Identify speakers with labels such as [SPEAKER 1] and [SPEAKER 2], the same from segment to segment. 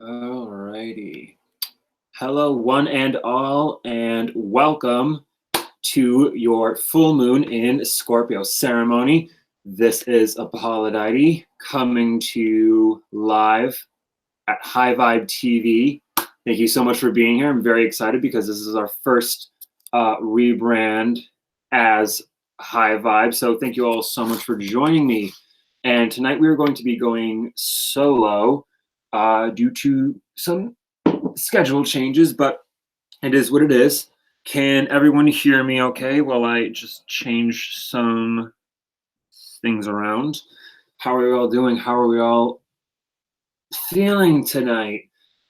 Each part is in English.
[SPEAKER 1] Alrighty. Hello, one and all, and welcome to your full moon in Scorpio ceremony. This is Apollodite coming to you live at HighVibeTV. Thank you so much for being here. I'm very excited because this is our first rebrand as High Vibe. So thank you all so much for joining me. And tonight we are going to be going solo due to some schedule changes, but it is what it is. Can everyone hear me okay while I just change some things around? How are we all doing? How are we all feeling tonight?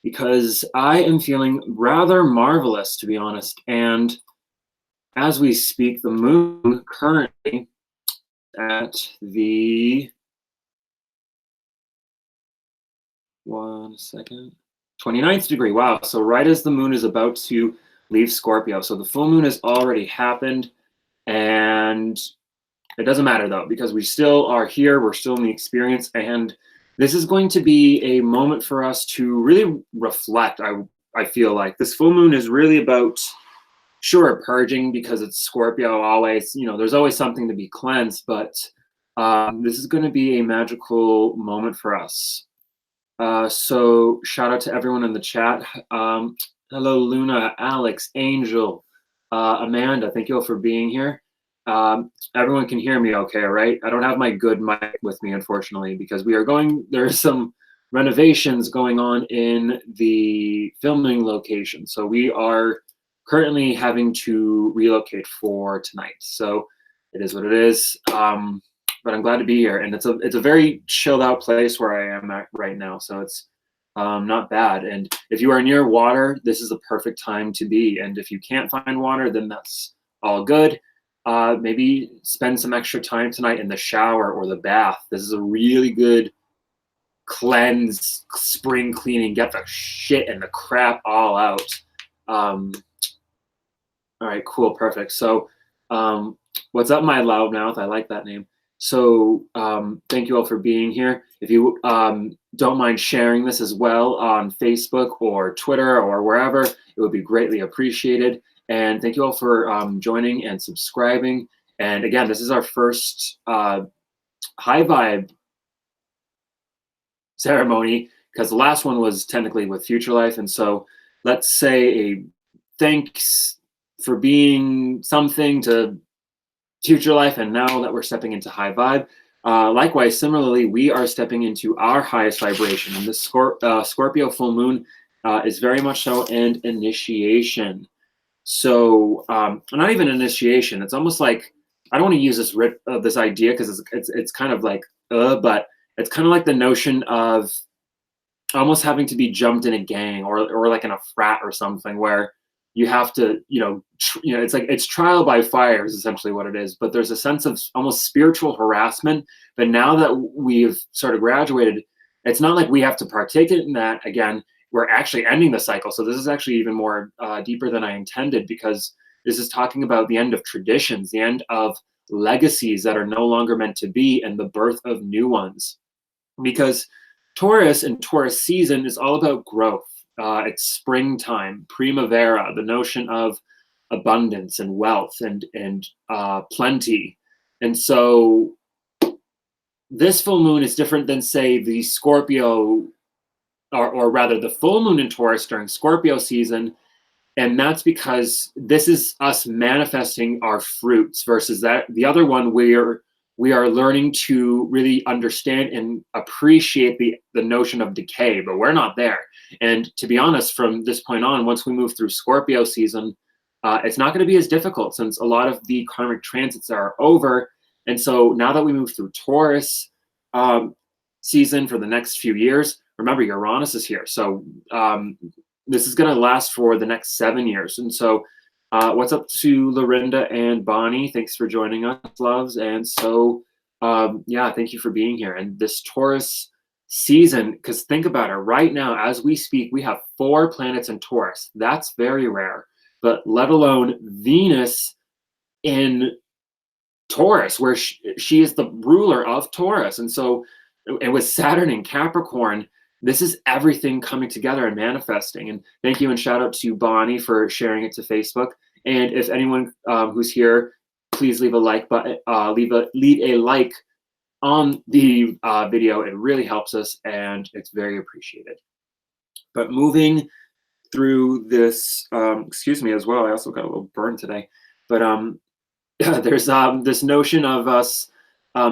[SPEAKER 1] Because I am feeling rather marvelous, to be honest. And as we speak, the moon currently at the 29th degree. Wow. So right as the moon is about to leave Scorpio. So the full moon has already happened, and it doesn't matter though, because we still are here. We're still in the experience, and this is going to be a moment for us to really reflect. I feel like this full moon is really about, sure, purging, because it's Scorpio always, there's always something to be cleansed, but this is going to be a magical moment for us. So shout out to everyone in the chat. Hello, Luna, Alex, Angel, Amanda, thank you all for being here. Everyone can hear me okay, right? I don't have my good mic with me, unfortunately, because there's some renovations going on in the filming location. So we are currently having to relocate for tonight. So it is what it is. But I'm glad to be here, and it's a very chilled out place where I am at right now, so it's not bad. And if you are near water, this is a perfect time to be. And if you can't find water, then that's all good. Maybe spend some extra time tonight in the shower or the bath. This is a really good cleanse, spring cleaning, get the shit and the crap all out. All right, cool, perfect. So what's up, my loudmouth? I like that name. So thank you all for being here. If you don't mind sharing this as well on Facebook or Twitter or wherever, it would be greatly appreciated. And thank you all for joining and subscribing. And again, this is our first High Vibe ceremony, because the last one was technically with Future Life. And so let's say a thanks for being something to Future Life, and now that we're stepping into High Vibe, likewise, similarly, we are stepping into our highest vibration, and this Scorpio full moon is very much so an initiation. So not even initiation. It's almost like, I don't want to use this idea because it's kind of like but it's kind of like the notion of almost having to be jumped in a gang or like in a frat or something, where you have to, it's like it's trial by fire is essentially what it is. But there's a sense of almost spiritual harassment. But now that we've sort of graduated, it's not like we have to partake in that again. We're actually ending the cycle. So this is actually even more deeper than I intended, because this is talking about the end of traditions, the end of legacies that are no longer meant to be, and the birth of new ones. Because Taurus and Taurus season is all about growth. It's springtime, primavera, the notion of abundance and wealth and plenty. And so this full moon is different than, say, the Scorpio, or rather the full moon in Taurus during Scorpio season. And that's because this is us manifesting our fruits, versus that the other one where we are learning to really understand and appreciate the notion of decay, but we're not there. And to be honest, from this point on, once we move through Scorpio season, it's not going to be as difficult, since a lot of the karmic transits are over. And so now that we move through Taurus season for the next few years, remember, Uranus is here. So this is going to last for the next 7 years. And so what's up to Lorinda and Bonnie? Thanks for joining us, loves. And so, yeah, thank you for being here. And this Taurus season, because think about it, right now, as we speak, we have 4 planets in Taurus. That's very rare. But let alone Venus in Taurus, where she is the ruler of Taurus. And so, and with Saturn in Capricorn, this is everything coming together and manifesting. And thank you and shout out to Bonnie for sharing it to Facebook. And if anyone who's here, please leave a like button, leave a like on the video. It really helps us and it's very appreciated. But moving through this, excuse me as well, I also got a little burn today, but there's this notion of us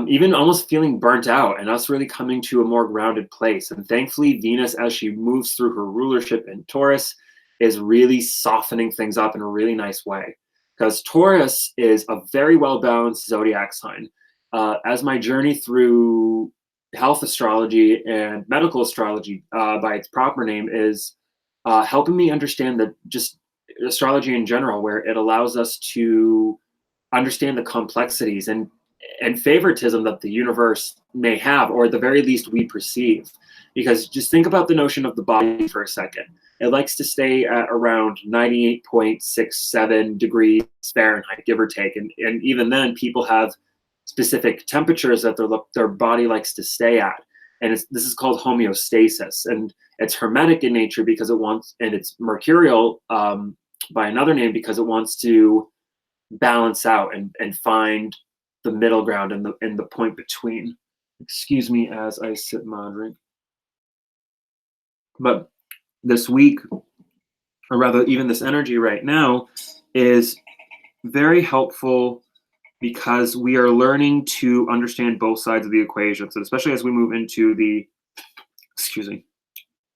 [SPEAKER 1] even almost feeling burnt out and us really coming to a more grounded place. And thankfully, Venus, as she moves through her rulership in Taurus, is really softening things up in a really nice way. Because Taurus is a very well-balanced zodiac sign. As my journey through health astrology and medical astrology by its proper name is helping me understand that just astrology in general, where it allows us to understand the complexities and favoritism that the universe may have, or at the very least we perceive. Because just think about the notion of the body for a second. It likes to stay at around 98.67 degrees Fahrenheit, give or take. And even then, people have specific temperatures that their body likes to stay at. And this is called homeostasis. And it's hermetic in nature because it wants, and it's mercurial by another name because it wants to balance out and find the middle ground and the point between. Excuse me as I sip my drink. But this week, or rather even this energy right now, is very helpful because we are learning to understand both sides of the equation. So especially as we move into the, excuse me,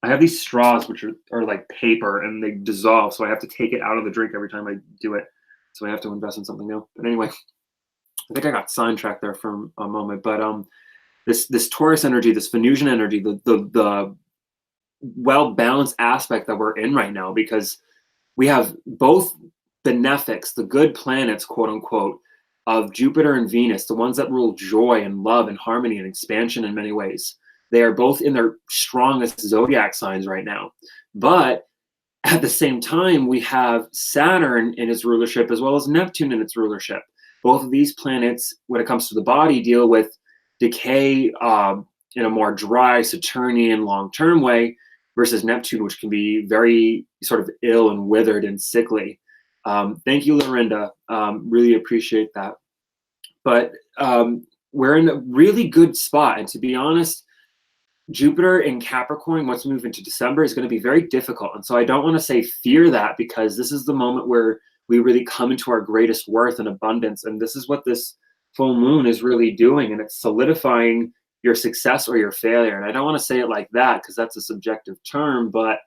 [SPEAKER 1] I have these straws which are like paper and they dissolve, so I have to take it out of the drink every time I do it. So I have to invest in something new. But anyway, I think I got sidetracked there for a moment. But this Taurus energy, this Venusian energy, the well-balanced aspect that we're in right now, because we have both benefics, the good planets, quote unquote, of Jupiter and Venus, the ones that rule joy and love and harmony and expansion in many ways. They are both in their strongest zodiac signs right now. But at the same time, we have Saturn in its rulership as well as Neptune in its rulership. Both of these planets, when it comes to the body, deal with decay in a more dry, Saturnian, long-term way, versus Neptune, which can be very sort of ill and withered and sickly. Thank you, Lorinda. Really appreciate that. But we're in a really good spot. And to be honest, Jupiter in Capricorn, once we move into December, is going to be very difficult. And so I don't want to say fear that, because this is the moment where we really come into our greatest worth and abundance. And this is what this full moon is really doing. And it's solidifying your success or your failure. And I don't want to say it like that because that's a subjective term. But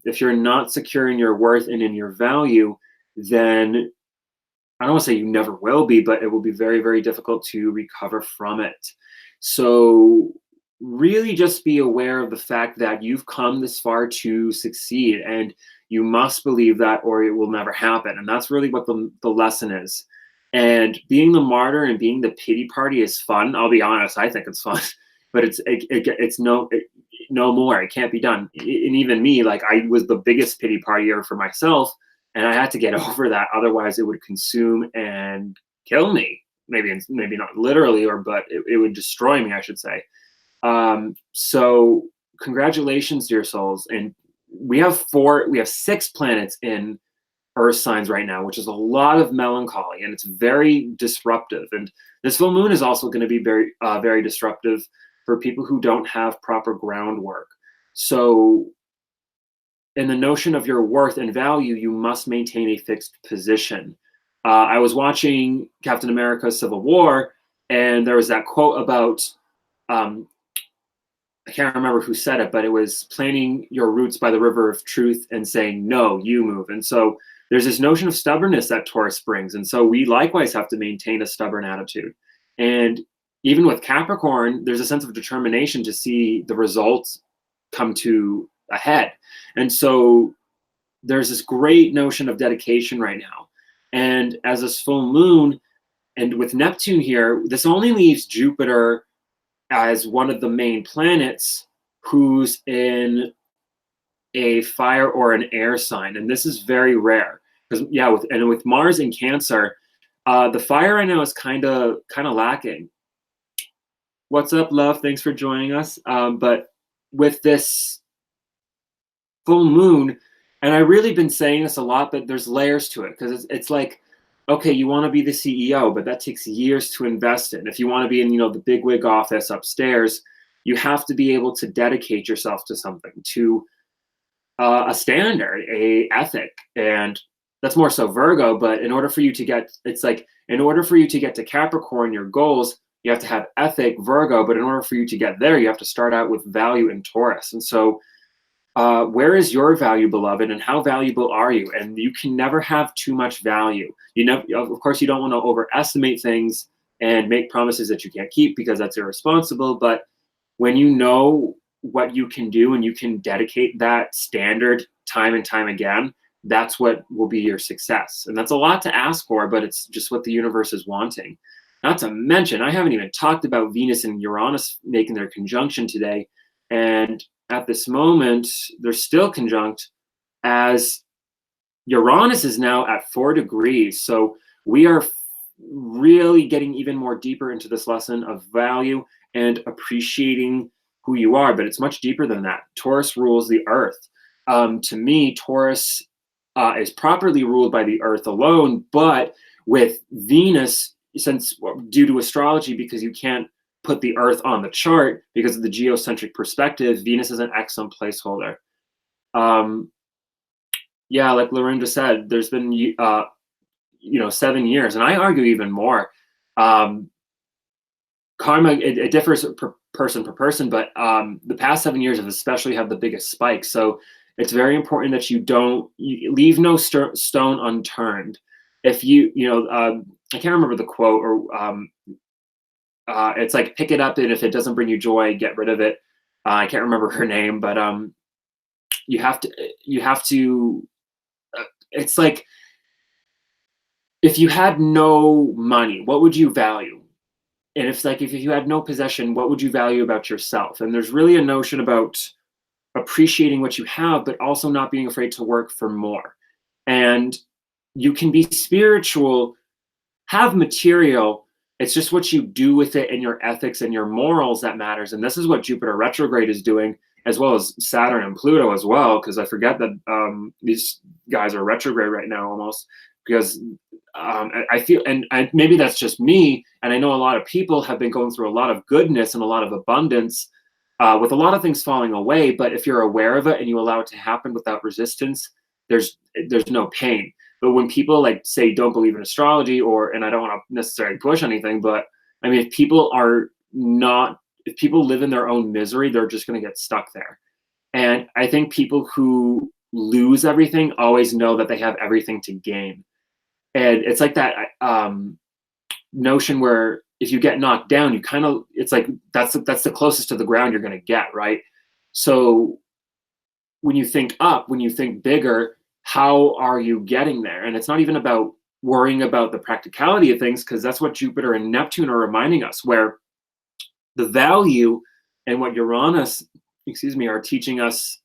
[SPEAKER 1] if you're not secure in your worth and in your value, then I don't want to say you never will be, but it will be very, very difficult to recover from it. So really just be aware of the fact that you've come this far to succeed, and you must believe that or it will never happen. And that's really what the lesson is. And being the martyr and being the pity party is fun. I'll be honest, I think it's fun, but it's no more. It can't be done. And even me, like, I was the biggest pity partier for myself, and I had to get over that. Otherwise, it would consume and kill me. Maybe not literally, but it would destroy me, I should say. So congratulations, dear souls. And we have 6 planets in Earth signs right now, which is a lot of melancholy, and it's very disruptive. And this full moon is also going to be very, very disruptive for people who don't have proper groundwork. So in the notion of your worth and value, you must maintain a fixed position. I was watching Captain America: Civil War, and there was that quote about, I can't remember who said it, but it was planting your roots by the river of truth and saying, no, you move. And so there's this notion of stubbornness that Taurus brings. And so we likewise have to maintain a stubborn attitude. And even with Capricorn, there's a sense of determination to see the results come to a head. And so there's this great notion of dedication right now. And as this full moon, and with Neptune here, this only leaves Jupiter as one of the main planets who's in a fire or an air sign. And this is very rare because, yeah, with Mars in Cancer, the fire right now is kind of lacking. What's up, love? Thanks for joining us. But with this full moon, and I really been saying this a lot, but there's layers to it, because it's like, okay, you want to be the CEO, but that takes years to invest in. If you want to be in, the bigwig office upstairs, you have to be able to dedicate yourself to something, to a standard, a ethic, and that's more so Virgo. But in order for you to get, it's like, in order for you to get to Capricorn, your goals, you have to have ethic, Virgo. But in order for you to get there, you have to start out with value in Taurus. And so, where is your value, beloved, and how valuable are you? And you can never have too much value. Of course, you don't want to overestimate things and make promises that you can't keep, because that's irresponsible. But when you know what you can do and you can dedicate that standard time and time again, that's what will be your success. And that's a lot to ask for, but it's just what the universe is wanting. Not to mention, I haven't even talked about Venus and Uranus making their conjunction today. And at this moment, they're still conjunct, as Uranus is now at 4 degrees. So we are really getting even more deeper into this lesson of value and appreciating who you are. But it's much deeper than that. Taurus rules the earth. To me, Taurus is properly ruled by the earth alone, but with Venus, since due to astrology, because you can't put the earth on the chart because of the geocentric perspective, Venus is an excellent placeholder. Yeah, like Lorinda said, there's been 7 years, and I argue even more. Karma, it differs person per person, but the past 7 years have especially had the biggest spike. So it's very important that you leave no stone unturned. If I can't remember the quote, or it's like, pick it up, and if it doesn't bring you joy, get rid of it. I can't remember her name, but you have to. It's like, if you had no money, what would you value? And if you had no possession, what would you value about yourself? And there's really a notion about appreciating what you have, but also not being afraid to work for more. And you can be spiritual, have material. It's just what you do with it, and your ethics and your morals, that matters. And this is what Jupiter retrograde is doing, as well as Saturn and Pluto as well, because I forget that these guys are retrograde right now almost, because I feel, and maybe that's just me, and I know a lot of people have been going through a lot of goodness and a lot of abundance, with a lot of things falling away. But if you're aware of it and you allow it to happen without resistance, there's no pain. But when people say don't believe in astrology, and I don't want to necessarily push anything, but I mean, if people live in their own misery, they're just going to get stuck there. And I think people who lose everything always know that they have everything to gain. And it's like that notion where if you get knocked down, it's like that's the closest to the ground you're going to get, right? So when you think up, when you think bigger, how are you getting there? And it's not even about worrying about the practicality of things, because that's what Jupiter and Neptune are reminding us, where the value and what Uranus, are teaching us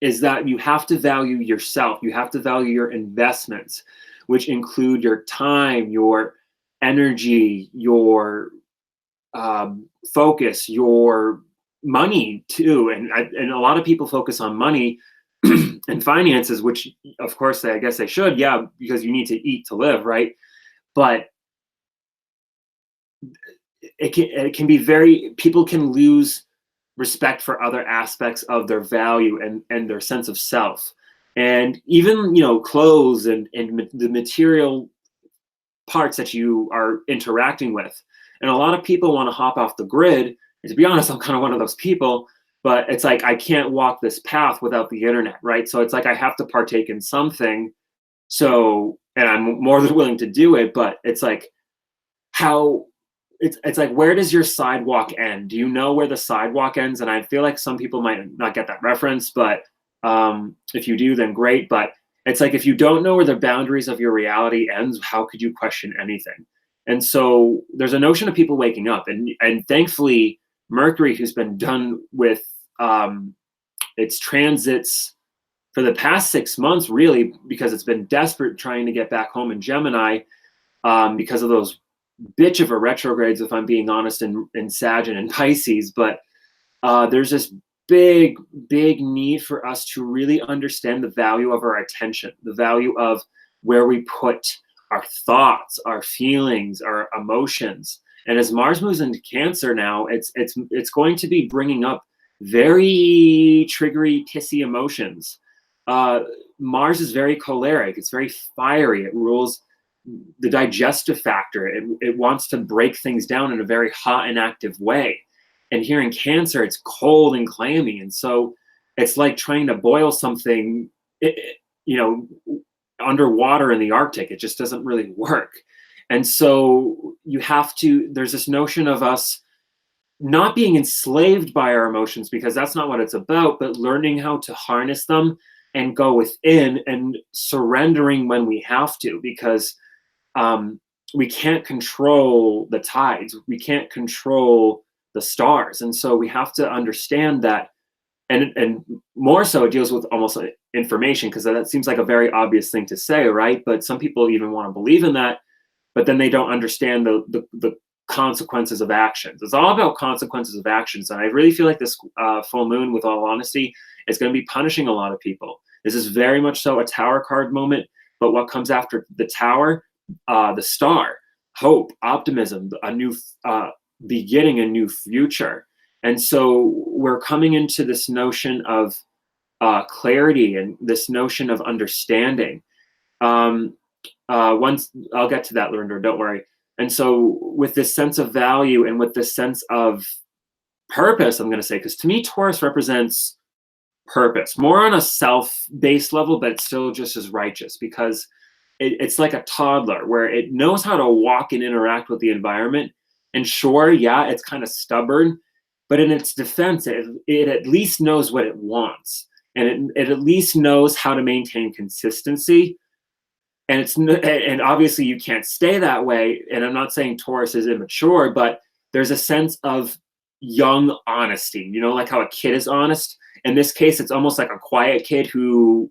[SPEAKER 1] is that you have to value yourself. You have to value your investments, which include your time, your energy, your focus, your money too. And a lot of people focus on money and finances, which of course I guess they should, yeah, because you need to eat to live, right? But it can be people can lose respect for other aspects of their value and their sense of self. And even, clothes and the material parts that you are interacting with. And a lot of people want to hop off the grid. And to be honest, I'm kind of one of those people, but it's like, I can't walk this path without the internet, right? So it's like, I have to partake in something. So, and I'm more than willing to do it, but it's like, it's like, where does your sidewalk end? Do you know where the sidewalk ends? And I feel like some people might not get that reference, but if you do, then great. But it's like, if you don't know where the boundaries of your reality ends, how could you question anything? And so there's a notion of people waking up, and thankfully Mercury, who's been done with its transits for the past 6 months, really, because it's been desperate trying to get back home in Gemini, because of those bitch of a retrogrades, if I'm being honest, in Sag and in Pisces. But there's this big need for us to really understand the value of our attention, the value of where we put our thoughts, our feelings, our emotions. And as Mars moves into Cancer now, it's going to be bringing up very triggery, pissy emotions. Uh, Mars is very choleric. It's very fiery. It rules the digestive factor. It wants to break things down in a very hot and active way. And here in Cancer, it's cold and clammy. And so it's like trying to boil something, you know, underwater in the Arctic. It just doesn't really work. And so you have to, there's this notion of us not being enslaved by our emotions, because that's not what it's about, but learning how to harness them and go within and surrendering when we have to, because we can't control the tides. We can't control the stars. And so we have to understand that. And more so, it deals with almost like information, because that seems like a very obvious thing to say, right? But some people even want to believe in that, but then they don't understand the consequences of actions. It's all about consequences of actions. And I really feel like this full moon, with all honesty, is going to be punishing a lot of people. This is very much so a Tower card moment, but what comes after the Tower, the Star, hope, optimism, a new beginning, a new future. And so we're coming into this notion of clarity and this notion of understanding. Once I'll get to that, Lorinda, don't worry. And so with this sense of value and with this sense of purpose, I'm going to say, because to me, Taurus represents purpose, more on a self-based level, but it's still just as righteous, because it's like a toddler where it knows how to walk and interact with the environment. And sure, yeah, it's kind of stubborn, but in its defense, it at least knows what it wants. And it at least knows how to maintain consistency. And obviously you can't stay that way. And I'm not saying Taurus is immature, but there's a sense of young honesty, you know, like how a kid is honest. In this case, it's almost like a quiet kid who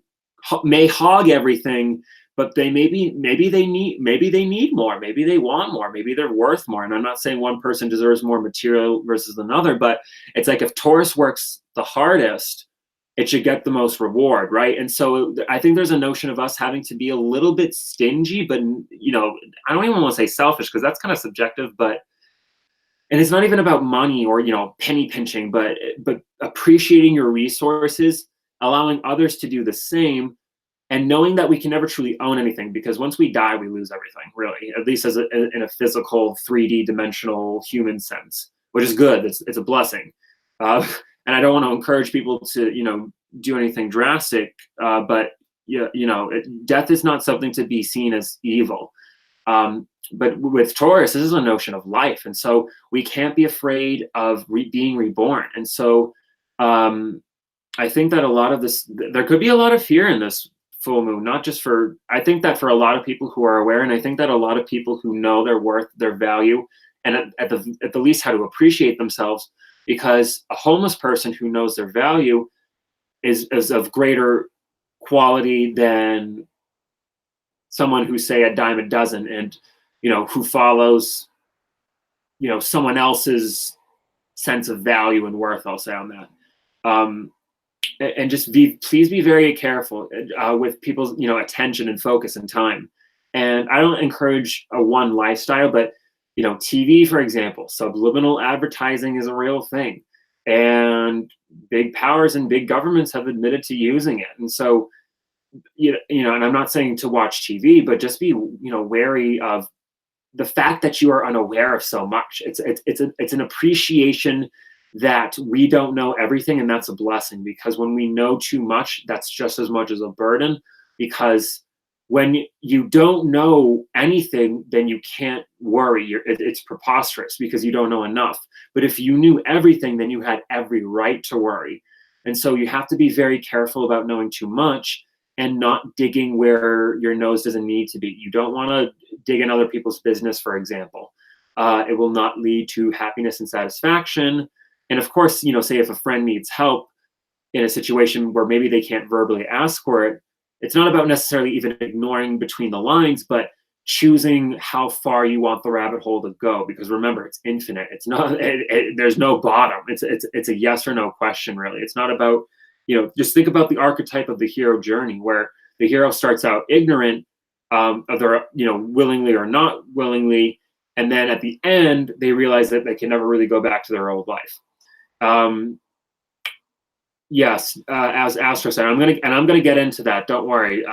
[SPEAKER 1] may hog everything, but maybe they need more, maybe they want more, maybe they're worth more. And I'm not saying one person deserves more material versus another, but it's like if Taurus works the hardest, it should get the most reward, right? And so I think there's a notion of us having to be a little bit stingy, but, you know, I don't even want to say selfish, because that's kind of subjective, but, and it's not even about money or, you know, penny pinching, but appreciating your resources, allowing others to do the same, and knowing that we can never truly own anything, because once we die, we lose everything, really, at least in a physical 3D dimensional human sense, which is good. It's a blessing. And I don't want to encourage people to, you know, do anything drastic, but death is not something to be seen as evil. But with Taurus, this is a notion of life, and so we can't be afraid of being reborn. And so I think that a lot of this, there could be a lot of fear in this full moon, not just for, I think that for a lot of people who are aware, and I think that a lot of people who know their worth, their value, and at the least how to appreciate themselves, because a homeless person who knows their value is of greater quality than someone who, say, a dime a dozen, and, you know, who follows, you know, someone else's sense of value and worth, I'll say on that. And just please be very careful with people's, you know, attention and focus and time. And I don't encourage a one lifestyle, but, you know, TV, for example, subliminal advertising is a real thing, and big powers and big governments have admitted to using it. And so, you know, and I'm not saying to watch TV, but just be, you know, wary of the fact that you are unaware of so much. It's an appreciation that we don't know everything, and that's a blessing, because when we know too much, that's just as much as a burden, because when you don't know anything, then you can't worry. It's preposterous, because you don't know enough. But if you knew everything, then you had every right to worry. And so you have to be very careful about knowing too much and not digging where your nose doesn't need to be. You don't want to dig in other people's business, for example. It will not lead to happiness and satisfaction. And of course, you know, say if a friend needs help in a situation where maybe they can't verbally ask for it, it's not about necessarily even ignoring between the lines, but choosing how far you want the rabbit hole to go, because remember, it's infinite. It's not, there's no bottom. It's a yes or no question, really. It's not about, just think about the archetype of the hero journey, where the hero starts out ignorant, of their, willingly or not willingly, and then at the end they realize that they can never really go back to their old life. Yes, as Astro said, I'm gonna get into that. Don't worry.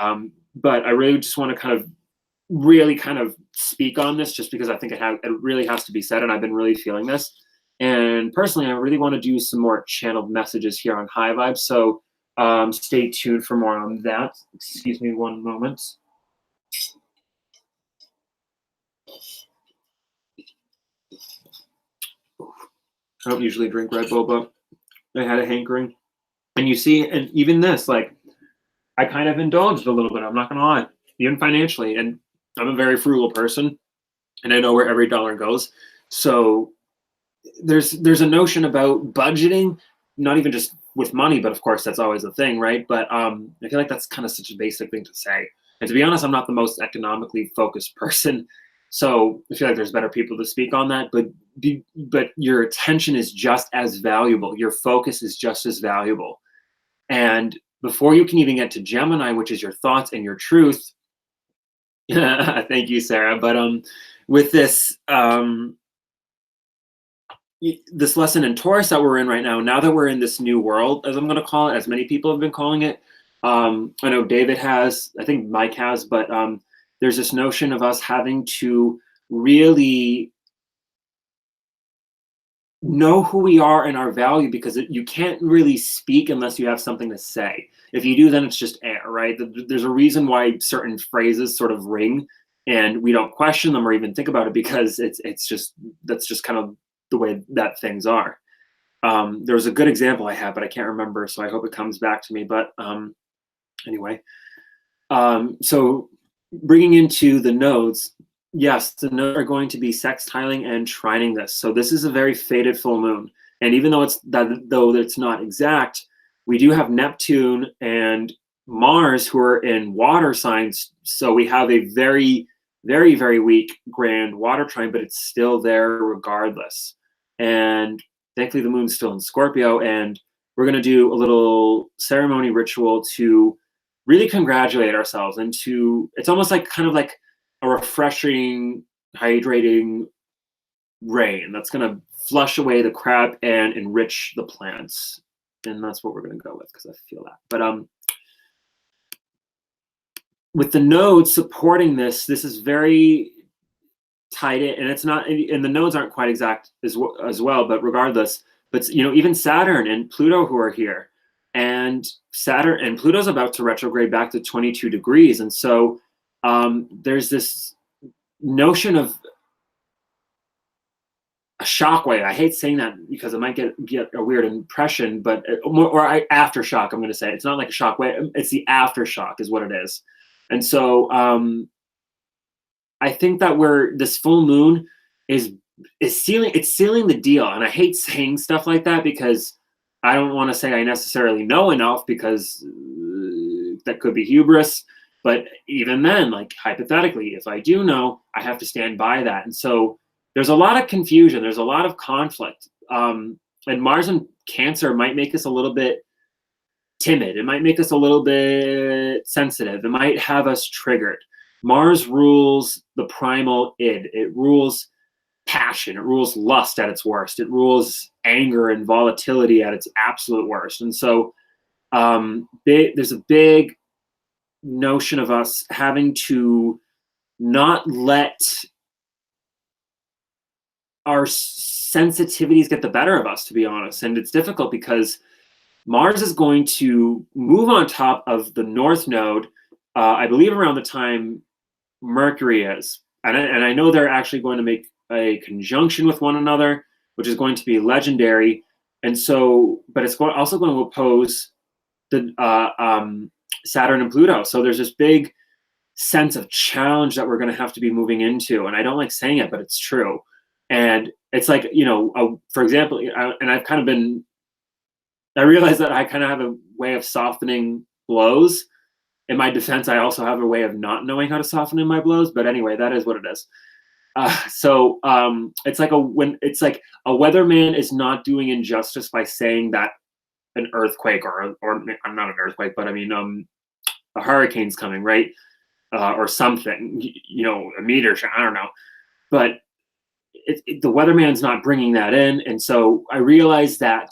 [SPEAKER 1] But I really just want to kind of speak on this, just because I think it really has to be said, and I've been really feeling this. And personally, I really want to do some more channeled messages here on High Vibe. So stay tuned for more on that. Excuse me one moment. I don't usually drink Red Bull, but I had a hankering. And you see, and even this, like, I kind of indulged a little bit. I'm not gonna lie, even financially. And I'm a very frugal person, and I know where every dollar goes. So there's a notion about budgeting, not even just with money, but of course that's always a thing, right? But I feel like that's kind of such a basic thing to say. And to be honest, I'm not the most economically focused person, so I feel like there's better people to speak on that. But your attention is just as valuable. Your focus is just as valuable. And before you can even get to Gemini, which is your thoughts and your truth, thank you, Sarah. But with this this lesson in Taurus that we're in right now that we're in this new world, as I'm going to call it, as many people have been calling it. I know David has, I think Mike has, but there's this notion of us having to really know who we are and our value, because you can't really speak unless you have something to say. If you do, then it's just air, right? There's a reason why certain phrases sort of ring and we don't question them or even think about it, because that's just kind of the way that things are. There's a good example I have, but I can't remember, so I hope it comes back to me. But anyway, so bringing into the nodes, yes, the nodes are going to be sextiling and trining this. So this is a very fated full moon, and even though it's not exact, we do have Neptune and Mars who are in water signs. So we have a very, very, very weak grand water trine, but it's still there regardless. And thankfully the moon's still in Scorpio, and we're going to do a little ceremony ritual to really congratulate ourselves, and it's almost like kind of like a refreshing, hydrating rain that's going to flush away the crap and enrich the plants. And that's what we're going to go with, because I feel that. But with the nodes supporting this is very tied in, and it's not, and the nodes aren't quite exact as well, but regardless, but even Saturn and Pluto who are here, and Saturn and Pluto's about to retrograde back to 22 degrees, and so there's this notion of a shockwave. I hate saying that because it might get a weird impression, but aftershock. I'm going to say it's not like a shockwave. It's the aftershock is what it is, and so I think that this full moon is sealing the deal. And I hate saying stuff like that because I don't want to say I necessarily know enough, because that could be hubris. But even then, like hypothetically, if I do know, I have to stand by that. And so there's a lot of confusion. There's a lot of conflict. And Mars in Cancer might make us a little bit timid. It might make us a little bit sensitive. It might have us triggered. Mars rules the primal id. It rules passion. It rules lust at its worst. It rules anger and volatility at its absolute worst. And so there's a big notion of us having to not let our sensitivities get the better of us, to be honest. And it's difficult because Mars is going to move on top of the North Node, I believe around the time Mercury is. And I know they're actually going to make a conjunction with one another, which is going to be legendary. And so, but it's also going to oppose the Saturn and Pluto. So there's this big sense of challenge that we're going to have to be moving into. And I don't like saying it, but it's true. And it's like, for example, and I've kind of I realize that I kind of have a way of softening blows. In my defense, I also have a way of not knowing how to soften in my blows. But anyway, that is what it is. It's like a weatherman is not doing injustice by saying that an earthquake or not an earthquake, but I mean a hurricane's coming, right? Or something, a meteor shower, I don't know. But the weatherman's not bringing that in. And so I realized that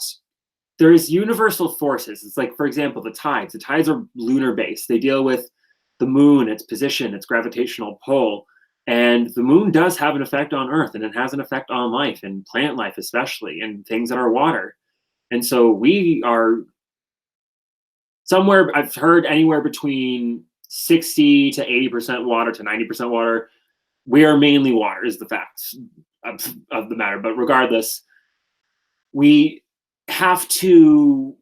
[SPEAKER 1] there is universal forces. It's like, for example, the tides. The tides are lunar based. They deal with the moon, its position, its gravitational pull. And the moon does have an effect on Earth, and it has an effect on life and plant life, especially, and things that are water. And so we are somewhere, I've heard anywhere between 60 to 80% water to 90% water. We are mainly water, is the facts of the matter. But regardless, we have to,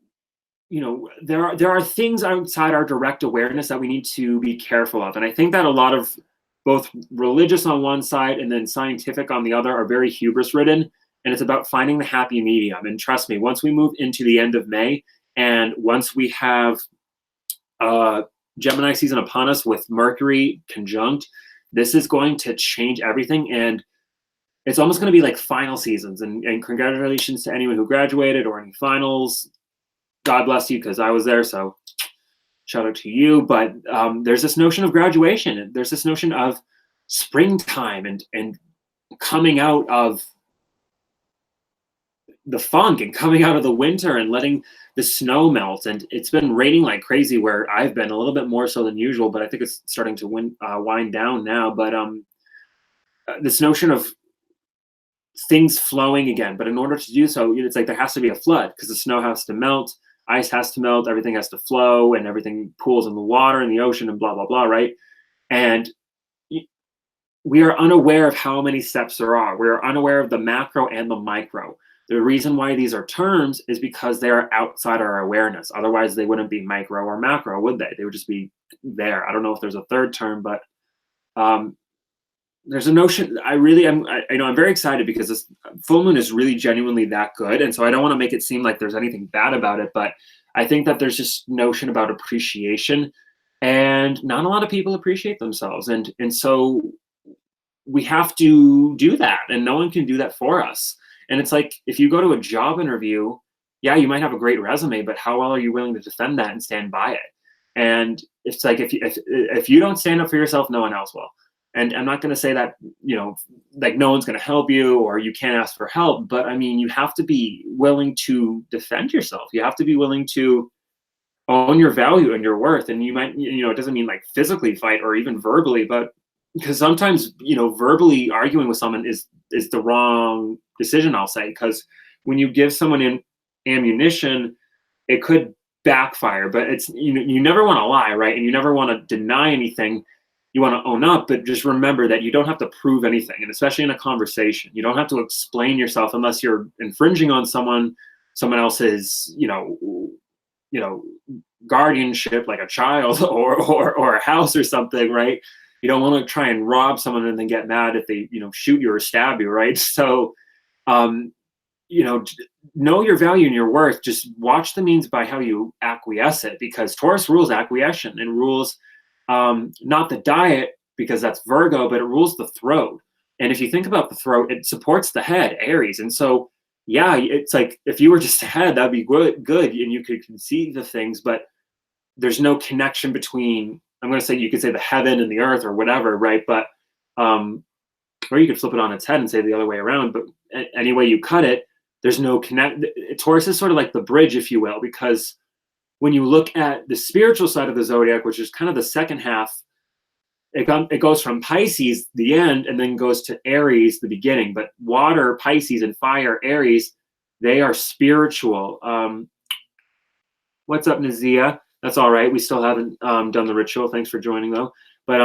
[SPEAKER 1] there are things outside our direct awareness that we need to be careful of. And I think that a lot of both religious on one side and then scientific on the other are very hubris ridden. And it's about finding the happy medium. And trust me, once we move into the end of May, and once we have Gemini season upon us with Mercury conjunct, this is going to change everything. And it's almost going to be like final seasons. And congratulations to anyone who graduated or any finals. God bless you, because I was there. So shout out to you. But there's this notion of graduation, and there's this notion of springtime and coming out of the funk and coming out of the winter and letting the snow melt. And it's been raining like crazy where I've been, a little bit more so than usual, but I think it's starting to wind down now. But this notion of things flowing again, but in order to do so, it's like there has to be a flood, because the snow has to melt, ice has to melt, everything has to flow, and everything pools in the water in the ocean and blah blah blah, right? And we are unaware of how many steps there are. We are unaware of the macro and the micro. The reason why these are terms is because they are outside our awareness. Otherwise, they wouldn't be micro or macro, would they? They would just be there. I don't know if there's a third term, but there's a notion. I'm very excited because this full moon is really genuinely that good. And so I don't want to make it seem like there's anything bad about it, but I think that there's just notion about appreciation, and not a lot of people appreciate themselves. And so we have to do that, and no one can do that for us. And it's like, if you go to a job interview, yeah, you might have a great resume, but how well are you willing to defend that and stand by it? And it's like, if you don't stand up for yourself, no one else will. And I'm not going to say that, like no one's going to help you or you can't ask for help, but I mean, you have to be willing to defend yourself. You have to be willing to own your value and your worth. And you might, it doesn't mean like physically fight or even verbally, but because sometimes, verbally arguing with someone is the wrong decision, I'll say, because when you give someone ammunition, it could backfire. But it's, you never want to lie, right? And you never want to deny anything. You want to own up, but just remember that you don't have to prove anything. And especially in a conversation, you don't have to explain yourself unless you're infringing on someone else's, guardianship, like a child or a house or something, right? You don't want to try and rob someone and then get mad if they, shoot you or stab you, right? So, know your value and your worth. Just watch the means by how you acquiesce it, because Taurus rules acquiescence and rules not the diet, because that's Virgo, but it rules the throat. And if you think about the throat, it supports the head, Aries. And so, yeah, it's like if you were just a head, that'd be good, and you could conceive of things, but there's no connection between, I'm going to say, you could say the heaven and the earth or whatever, right? But, or you could flip it on its head and say the other way around, but any way you cut it, there's no connect. Taurus is sort of like the bridge, if you will, because when you look at the spiritual side of the zodiac, which is kind of the second half, it goes from Pisces, the end, and then goes to Aries, the beginning. But water, Pisces, and fire, Aries, they are spiritual. What's up, Nazia? That's all right. We still haven't done the ritual. Thanks for joining, though. But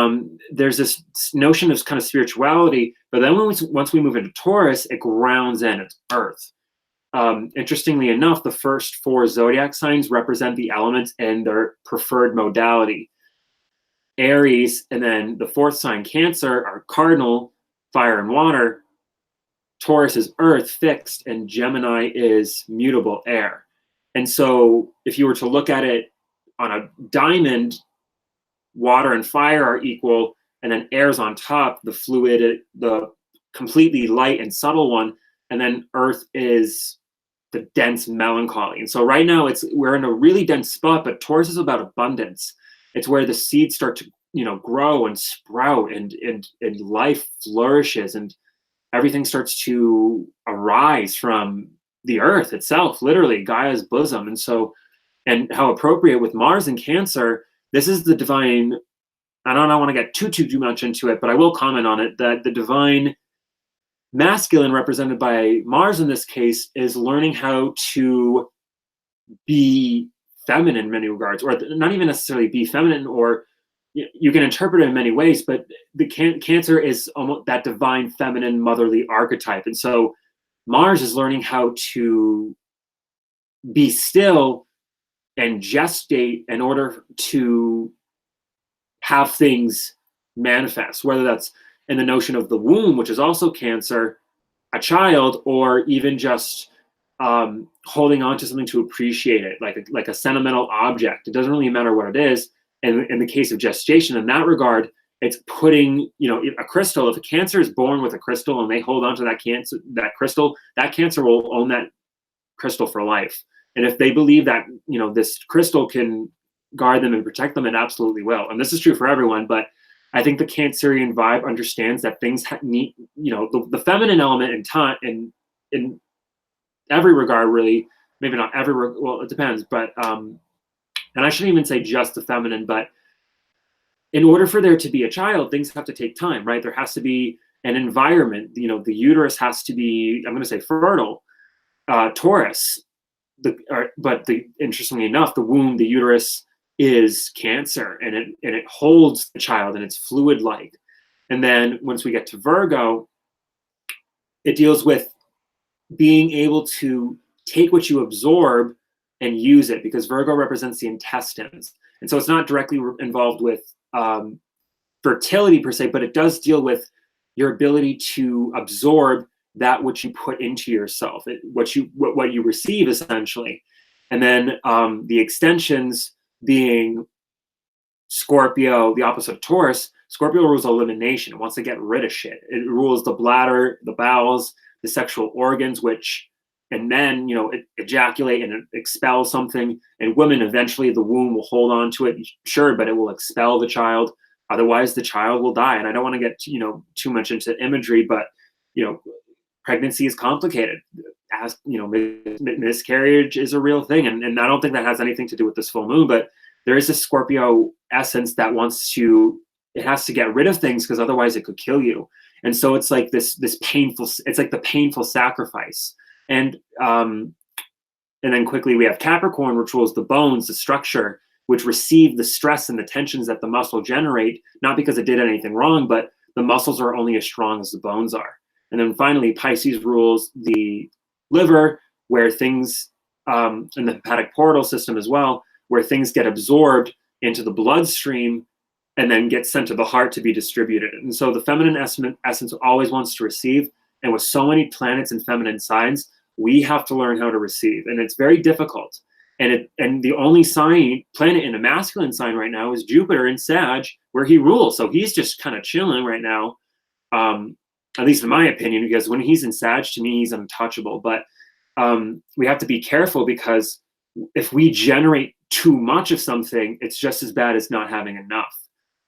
[SPEAKER 1] there's this notion of kind of spirituality. But then once we move into Taurus, it grounds in. It's Earth. Interestingly enough, the first 4 zodiac signs represent the elements in their preferred modality. Aries, and then the 4th sign, Cancer, are cardinal, fire and water. Taurus is earth, fixed, and Gemini is mutable, air. And so if you were to look at it on a diamond, water and fire are equal, and then air's on top, the fluid, the completely light and subtle one, and then earth is the dense melancholy. And so right now we're in a really dense spot, but Taurus is about abundance. It's where the seeds start to, grow and sprout, and life flourishes, and everything starts to arise from the earth itself, literally Gaia's bosom. And so, and how appropriate with Mars in Cancer, this is the divine. I don't want to get too much into it, but I will comment on it, that the divine masculine, represented by Mars in this case, is learning how to be feminine in many regards, or not even necessarily be feminine, or you can interpret it in many ways, but the Cancer is almost that divine feminine motherly archetype. And so Mars is learning how to be still and gestate in order to have things manifest, whether that's in the notion of the womb, which is also Cancer, a child, or even just holding on to something to appreciate it, like a sentimental object. It doesn't really matter what it is. And in the case of gestation, in that regard, it's putting, a crystal. If a Cancer is born with a crystal and they hold on to that crystal, that Cancer will own that crystal for life. And if they believe that, this crystal can guard them and protect them, it absolutely will. And this is true for everyone, but I think the Cancerian vibe understands that things need, the feminine element in every regard, really, maybe not every, well, it depends, but, and I shouldn't even say just the feminine, but in order for there to be a child, things have to take time, right? There has to be an environment, the uterus has to be, I'm going to say fertile, Taurus, interestingly enough, the womb, the uterus is Cancer, and it holds the child, and it's fluid-like. And then once we get to Virgo, it deals with being able to take what you absorb and use it, because Virgo represents the intestines. And so it's not directly involved with fertility per se, but it does deal with your ability to absorb that which you put into yourself, what you receive, essentially. And then the extensions being Scorpio, the opposite of Taurus. Scorpio rules elimination. It wants to get rid of shit. It rules the bladder, the bowels, the sexual organs, and men, ejaculate and expel something. And women, eventually the womb will hold on to it, sure, but it will expel the child. Otherwise, the child will die. And I don't want to get, too much into imagery, but, pregnancy is complicated. As miscarriage is a real thing. And I don't think that has anything to do with this full moon, but there is a Scorpio essence that it has to get rid of things, because otherwise it could kill you. And so it's like this painful, it's like the painful sacrifice. And then quickly we have Capricorn, which rules the bones, the structure, which receive the stress and the tensions that the muscle generate, not because it did anything wrong, but the muscles are only as strong as the bones are. And then finally, Pisces rules the liver, where things, in the hepatic portal system as well, where things get absorbed into the bloodstream and then get sent to the heart to be distributed. And so the feminine essence always wants to receive. And with so many planets and feminine signs, we have to learn how to receive. And it's very difficult. And the only planet in a masculine sign right now is Jupiter in Sag, where he rules. So he's just kind of chilling right now, at least in my opinion, because when he's in Sag, to me, he's untouchable. But we have to be careful, because if we generate too much of something, it's just as bad as not having enough.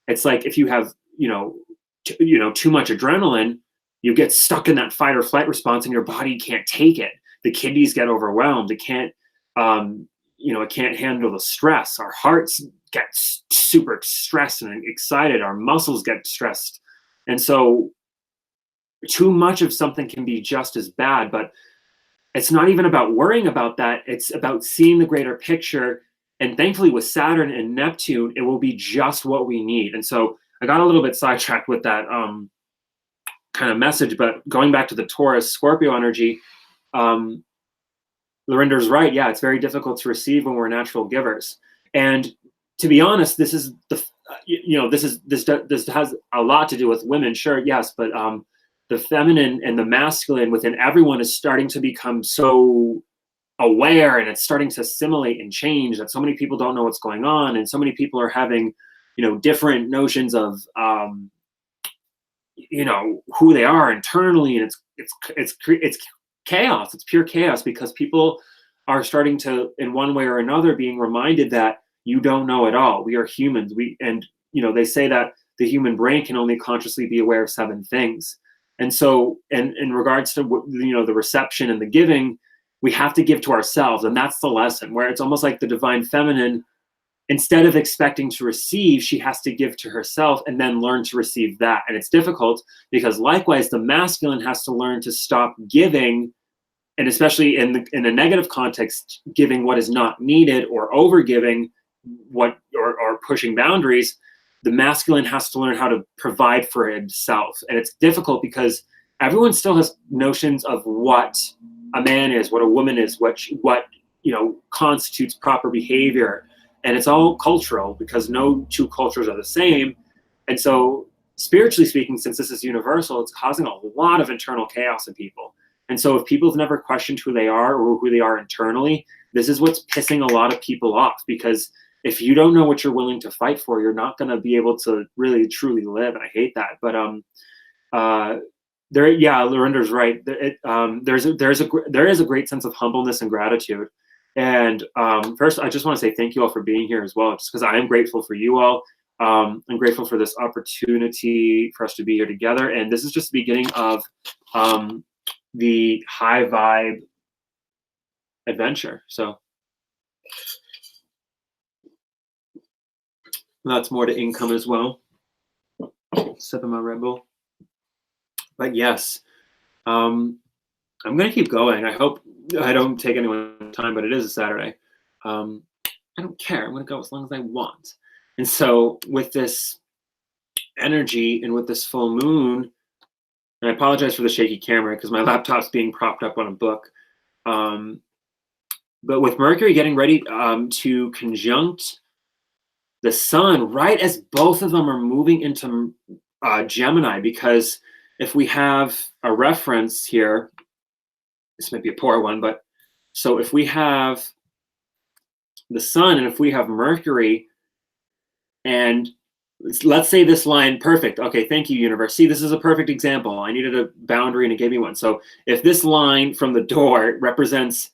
[SPEAKER 1] It's like if you have, too much adrenaline, you get stuck in that fight or flight response, and your body can't take it. The kidneys get overwhelmed. It can't, it can't handle the stress. Our hearts get super stressed and excited. Our muscles get stressed. And so too much of something can be just as bad, but it's not even about worrying about that. It's about seeing the greater picture. And thankfully with Saturn and Neptune, it will be just what we need. And so I got a little bit sidetracked with that kind of message, but going back to the Taurus Scorpio energy, Lorinda's right. Yeah, it's very difficult to receive when we're natural givers. And to be honest, this is this has a lot to do with women, sure, yes, but the feminine and the masculine within everyone is starting to become so aware, and it's starting to assimilate and change, that so many people don't know what's going on, and so many people are having different notions of who they are internally, and it's chaos. It's pure chaos because people are starting to, in one way or another, being reminded that you don't know it all. We are humans. They say that the human brain can only consciously be aware of 7 things. And so, in regards to the reception and the giving, we have to give to ourselves, and that's the lesson. Where it's almost like the divine feminine, instead of expecting to receive, she has to give to herself and then learn to receive that. And it's difficult because likewise, the masculine has to learn to stop giving, and especially in a negative context, giving what is not needed or over giving or pushing boundaries. The masculine has to learn how to provide for himself. And it's difficult because everyone still has notions of what a man is, what a woman is, what constitutes proper behavior. And it's all cultural because no two cultures are the same. And so, spiritually speaking, since this is universal, it's causing a lot of internal chaos in people. And so if people have never questioned who they are or who they are internally, this is what's pissing a lot of people off. Because if you don't know what you're willing to fight for, you're not going to be able to really truly live. And I hate that. But Lorinda's right. There is a great sense of humbleness and gratitude. And first, I just want to say thank you all for being here as well, just because I am grateful for you all. I'm grateful for this opportunity for us to be here together. And this is just the beginning of the high vibe adventure. So lots more to income as well. Sipping my Red Bull. But yes, I'm going to keep going. I hope I don't take anyone's time, but it is a Saturday. I don't care. I'm going to go as long as I want. And so with this energy and with this full moon, and I apologize for the shaky camera because my laptop's being propped up on a book. But with Mercury getting ready to conjunct the sun, right as both of them are moving into Gemini, because if we have a reference here, this might be a poor one, but so if we have the sun and if we have Mercury, and let's say this line, perfect. Okay, thank you, universe. See, this is a perfect example. I needed a boundary and it gave me one. So if this line from the door represents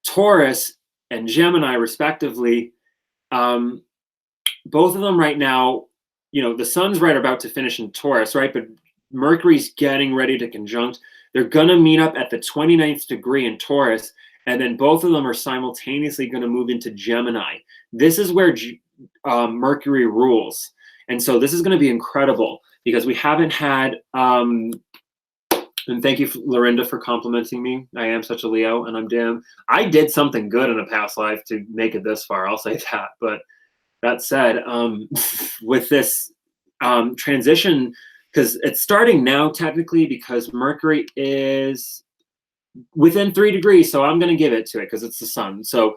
[SPEAKER 1] Taurus and Gemini, respectively, both of them right now, the sun's right about to finish in Taurus, right? But Mercury's getting ready to conjunct. They're going to meet up at the 29th degree in Taurus, and then both of them are simultaneously going to move into Gemini. This is where Mercury rules. And so this is going to be incredible because we haven't had, and thank you, Lorinda, for complimenting me. I am such a Leo, and I did something good in a past life to make it this far. I'll say that. But that said, with this transition, because it's starting now technically because Mercury is within 3 degrees, so I'm going to give it to it because it's the sun. So,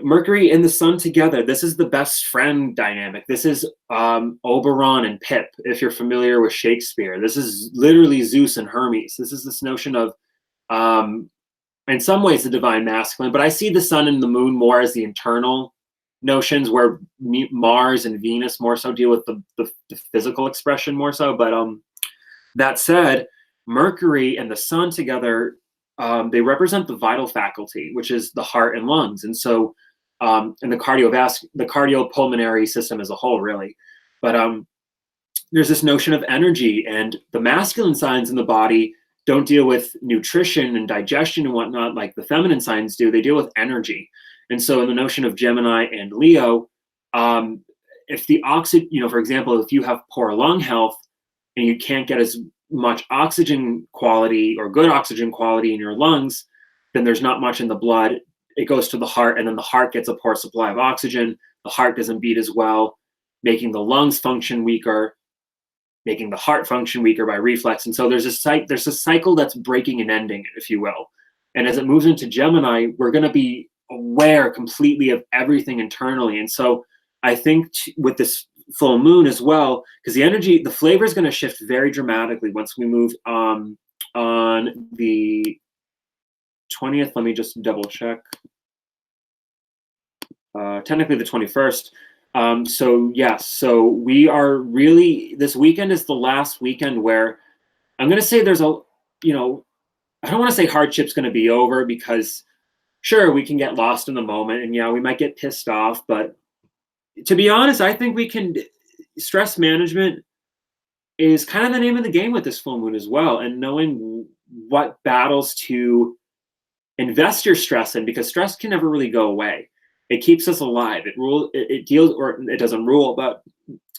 [SPEAKER 1] Mercury and the sun together, this is the best friend dynamic. This is Oberon and Pip, if you're familiar with Shakespeare. This is literally Zeus and Hermes. This is this notion of, in some ways, the divine masculine, but I see the sun and the moon more as the internal notions, where Mars and Venus more so deal with the physical expression more so. But that said, Mercury and the sun together, they represent the vital faculty, which is the heart and lungs. And so, and the cardiopulmonary system as a whole, really. But there's this notion of energy, and the masculine signs in the body don't deal with nutrition and digestion and whatnot like the feminine signs do. They deal with energy. And so in the notion of Gemini and Leo, if the oxygen, for example, if you have poor lung health and you can't get as much oxygen quality or good oxygen quality in your lungs, then there's not much in the blood. It goes to the heart, and then the heart gets a poor supply of oxygen. The heart doesn't beat as well, making the lungs function weaker, making the heart function weaker by reflex. And so there's a cycle that's breaking and ending, if you will. And as it moves into Gemini, we're going to be aware completely of everything internally. And so I think with this full moon as well, because the flavor is going to shift very dramatically once we move on the 20th. Let me just double check. Technically the 21st. So yes, so we are really, this weekend is the last weekend where I'm going to say there's a, you know, I don't want to say hardship's going to be over, because sure, we can get lost in the moment and yeah, we might get pissed off, but to be honest, I think we can, stress management is kind of the name of the game with this full moon as well, and knowing what battles to invest your stress in, because stress can never really go away. It keeps us alive. It deals, or it doesn't rule, but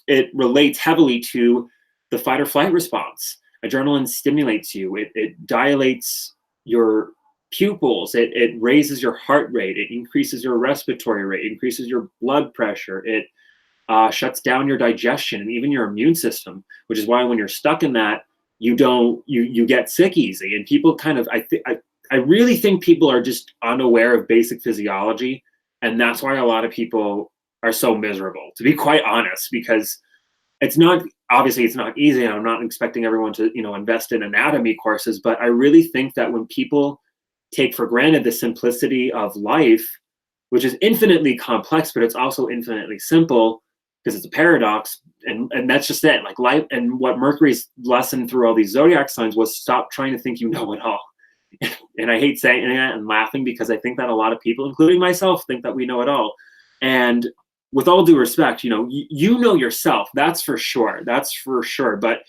[SPEAKER 1] it relates heavily to the fight or flight response. Adrenaline stimulates you. It dilates your pupils. It raises your heart rate. It increases your respiratory rate. Increases your blood pressure. It shuts down your digestion and even your immune system. Which is why when you're stuck in that, you get sick easy. And people kind of, I really think people are just unaware of basic physiology, and that's why a lot of people are so miserable, to be quite honest, because it's not, obviously it's not easy, and I'm not expecting everyone to, invest in anatomy courses, but I really think that when people take for granted the simplicity of life, which is infinitely complex, but it's also infinitely simple because it's a paradox, and that's just it. Like life, and what Mercury's lesson through all these zodiac signs was, stop trying to think you know it all. And I hate saying that and laughing, because I think that a lot of people, including myself, think that we know it all. And with all due respect, you know yourself. That's for sure. That's for sure. But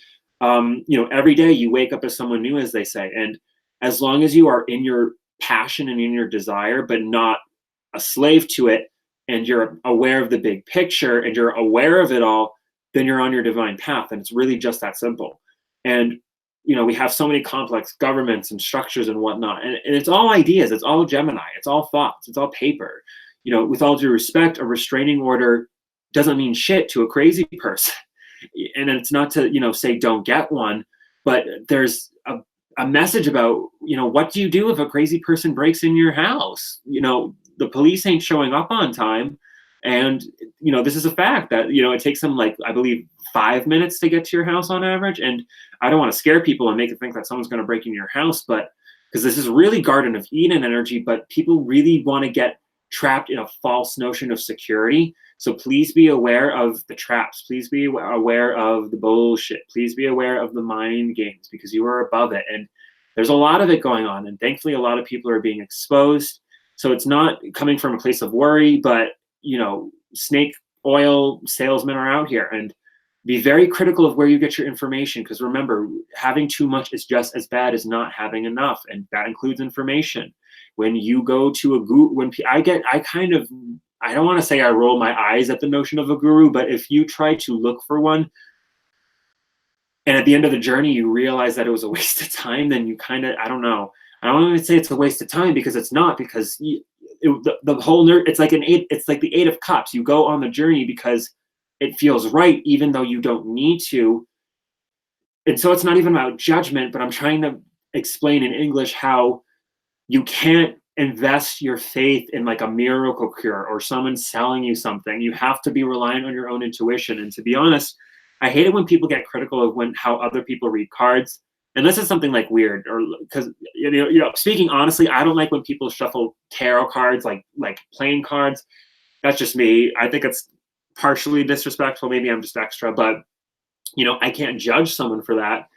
[SPEAKER 1] every day you wake up as someone new, as they say. And as long as you are in your passion and in your desire, but not a slave to it, and you're aware of the big picture and you're aware of it all, then you're on your divine path. And it's really just that simple. And we have so many complex governments and structures and whatnot, and it's all ideas, it's all Gemini, it's all thoughts, it's all paper. With all due respect, a restraining order doesn't mean shit to a crazy person. And it's not to say don't get one, but there's a message about what do you do if a crazy person breaks in your house? The police ain't showing up on time, and this is a fact that it takes them, like, I believe, 5 minutes to get to your house on average. And I don't want to scare people and make it think that someone's going to break into your house, but because this is really Garden of Eden energy, but people really want to get trapped in a false notion of security. So please be aware of the traps. Please be aware of the bullshit. Please be aware of the mind games, because you are above it. And there's a lot of it going on. And thankfully, a lot of people are being exposed. So it's not coming from a place of worry, but, snake oil salesmen are out here. And be very critical of where you get your information, because remember, having too much is just as bad as not having enough, and that includes information. When you go to a guru, I don't want to say I roll my eyes at the notion of a guru, but if you try to look for one, and at the end of the journey you realize that it was a waste of time, then you kind of, I don't know. I don't even say it's a waste of time, because it's not, because the whole it's like the Eight of Cups. You go on the journey because it feels right, even though you don't need to. And so it's not even about judgment, but I'm trying to explain in English how you can't invest your faith in like a miracle cure or someone selling you something. You have to be reliant on your own intuition. And to be honest, I hate it when people get critical of how other people read cards. And this is something like weird, or because speaking honestly, I don't like when people shuffle tarot cards like playing cards. That's just me. I think it's partially disrespectful. Maybe I'm just extra, but I can't judge someone for that.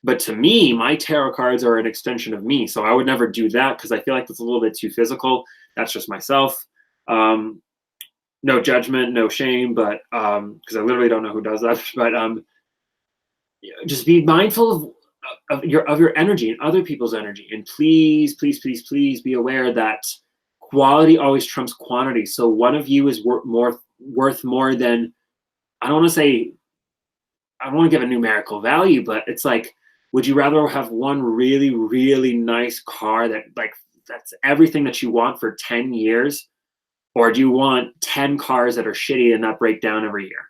[SPEAKER 1] But to me, my tarot cards are an extension of me. So I would never do that, because I feel like that's a little bit too physical. That's just myself. No judgment, no shame, but because I literally don't know who does that. But just be mindful of your energy and other people's energy. And please, please, please, please be aware that quality always trumps quantity. So one of you is worth more than, I don't want to give a numerical value, but it's like, would you rather have one really, really nice car that's everything that you want for 10 years? Or do you want 10 cars that are shitty and that break down every year?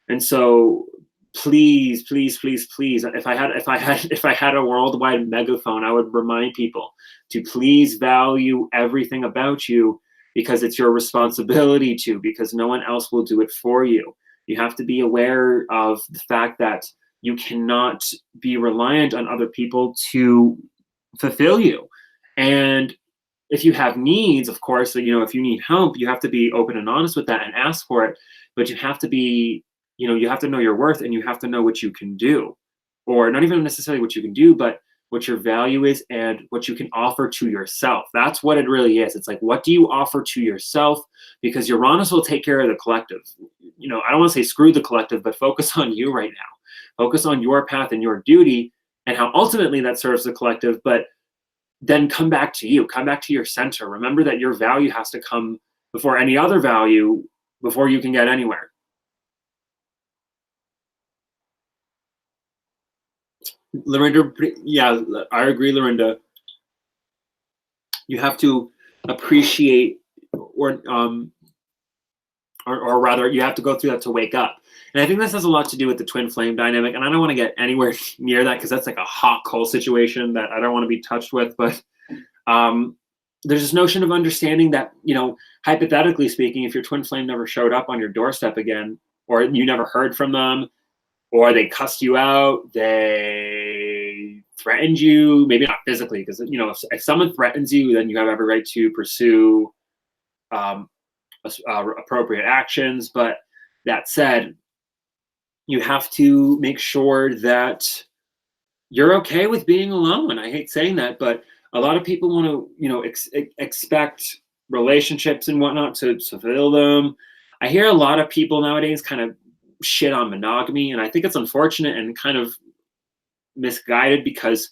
[SPEAKER 1] And so please, please, please, please, if I had a worldwide megaphone, I would remind people to please value everything about you, because it's your responsibility to, because no one else will do it for you. You have to be aware of the fact that you cannot be reliant on other people to fulfill you. And if you have needs, of course, you know, if you need help, you have to be open and honest with that and ask for it. But you have to be, you know, you have to know your worth, and you have to know what you can do, or not even necessarily what you can do, but what your value is and what you can offer to yourself. That's what it really is. It's like, what do you offer to yourself? Because Uranus will take care of the collective. You know, I don't want to say screw the collective, but focus on you right now. Focus on your path and your duty and how ultimately that serves the collective. But then come back to you, come back to your center. Remember that your value has to come before any other value, before you can get anywhere. Lorinda, yeah, I agree, Lorinda. You have to appreciate, or rather, you have to go through that to wake up. And I think this has a lot to do with the twin flame dynamic. And I don't want to get anywhere near that because that's like a hot coal situation that I don't want to be touched with. But there's this notion of understanding that, you know, hypothetically speaking, if your twin flame never showed up on your doorstep again, or you never heard from them, or they cussed you out, they threatened you, maybe not physically, because, you know, if someone threatens you, then you have every right to pursue appropriate actions. But that said, you have to make sure that you're okay with being alone. I hate saying that, but a lot of people want to, you know, expect relationships and whatnot to fulfill them. I hear a lot of people nowadays kind of shit on monogamy, and I think it's unfortunate and kind of misguided, because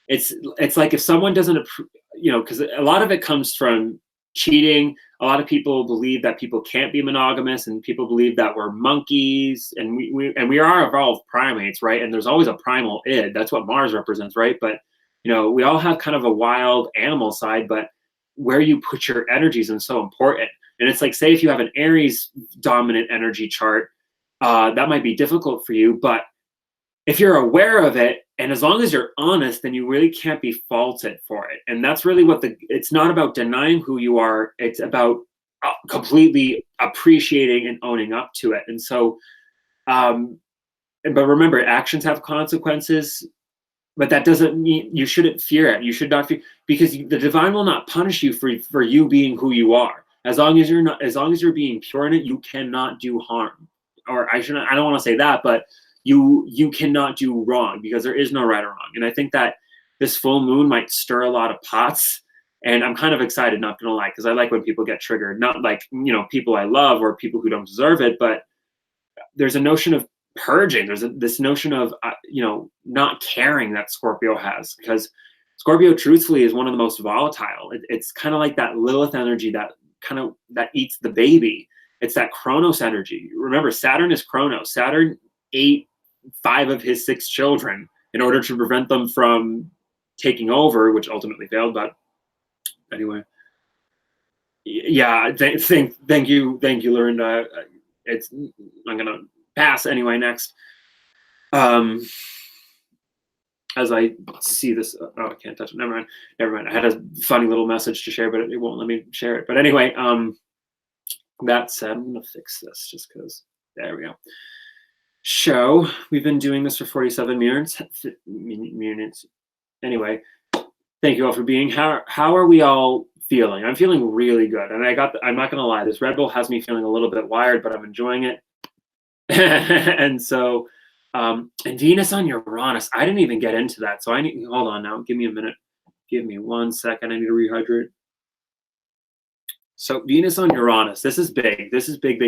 [SPEAKER 1] it's like if someone doesn't, you know, because a lot of it comes from cheating. A lot of people believe that people can't be monogamous, and people believe that we're monkeys, and we are evolved primates, right? And there's always a primal id. That's what Mars represents, right? But, you know, we all have kind of a wild animal side, but where you put your energies is so important. And it's like, say if you have an Aries dominant energy chart, that might be difficult for you, but if you're aware of it, and as long as you're honest, then you really can't be faulted for it. And that's really what it's not about denying who you are. It's about completely appreciating and owning up to it. And so, but remember, actions have consequences, but that doesn't mean you shouldn't fear it. You should not fear, because the divine will not punish you for you being who you are. As long as you're being pure in it, you cannot do harm. Or I don't want to say that, but you cannot do wrong, because there is no right or wrong. And I think that this full moon might stir a lot of pots, and I'm kind of excited, not gonna lie, because I like when people get triggered, not like, you know, people I love or people who don't deserve it, but there's a notion of purging. There's this notion of, you know, not caring that Scorpio has, because Scorpio truthfully is one of the most volatile. It's kind of like that Lilith energy that eats the baby. It's that Chronos energy. Remember, Saturn is Chronos. Saturn ate 5 of his 6 children in order to prevent them from taking over, which ultimately failed. But anyway, yeah, thank you, Lorinda. I'm gonna pass anyway. Next, as I see this, I can't touch it. Never mind. I had a funny little message to share, but it won't let me share it. But anyway, that said, I'm gonna fix this just because. There we go. Show. We've been doing this for 47 minutes. Anyway, thank you all for being. How are we all feeling? I'm feeling really good, and I'm not gonna lie, this Red Bull has me feeling a little bit wired, but I'm enjoying it. And so, and Venus on Uranus, I didn't even get into that, so hold on now. Give me a minute. Give me 1 second. I need to rehydrate. So Venus on Uranus, this is big. This is big.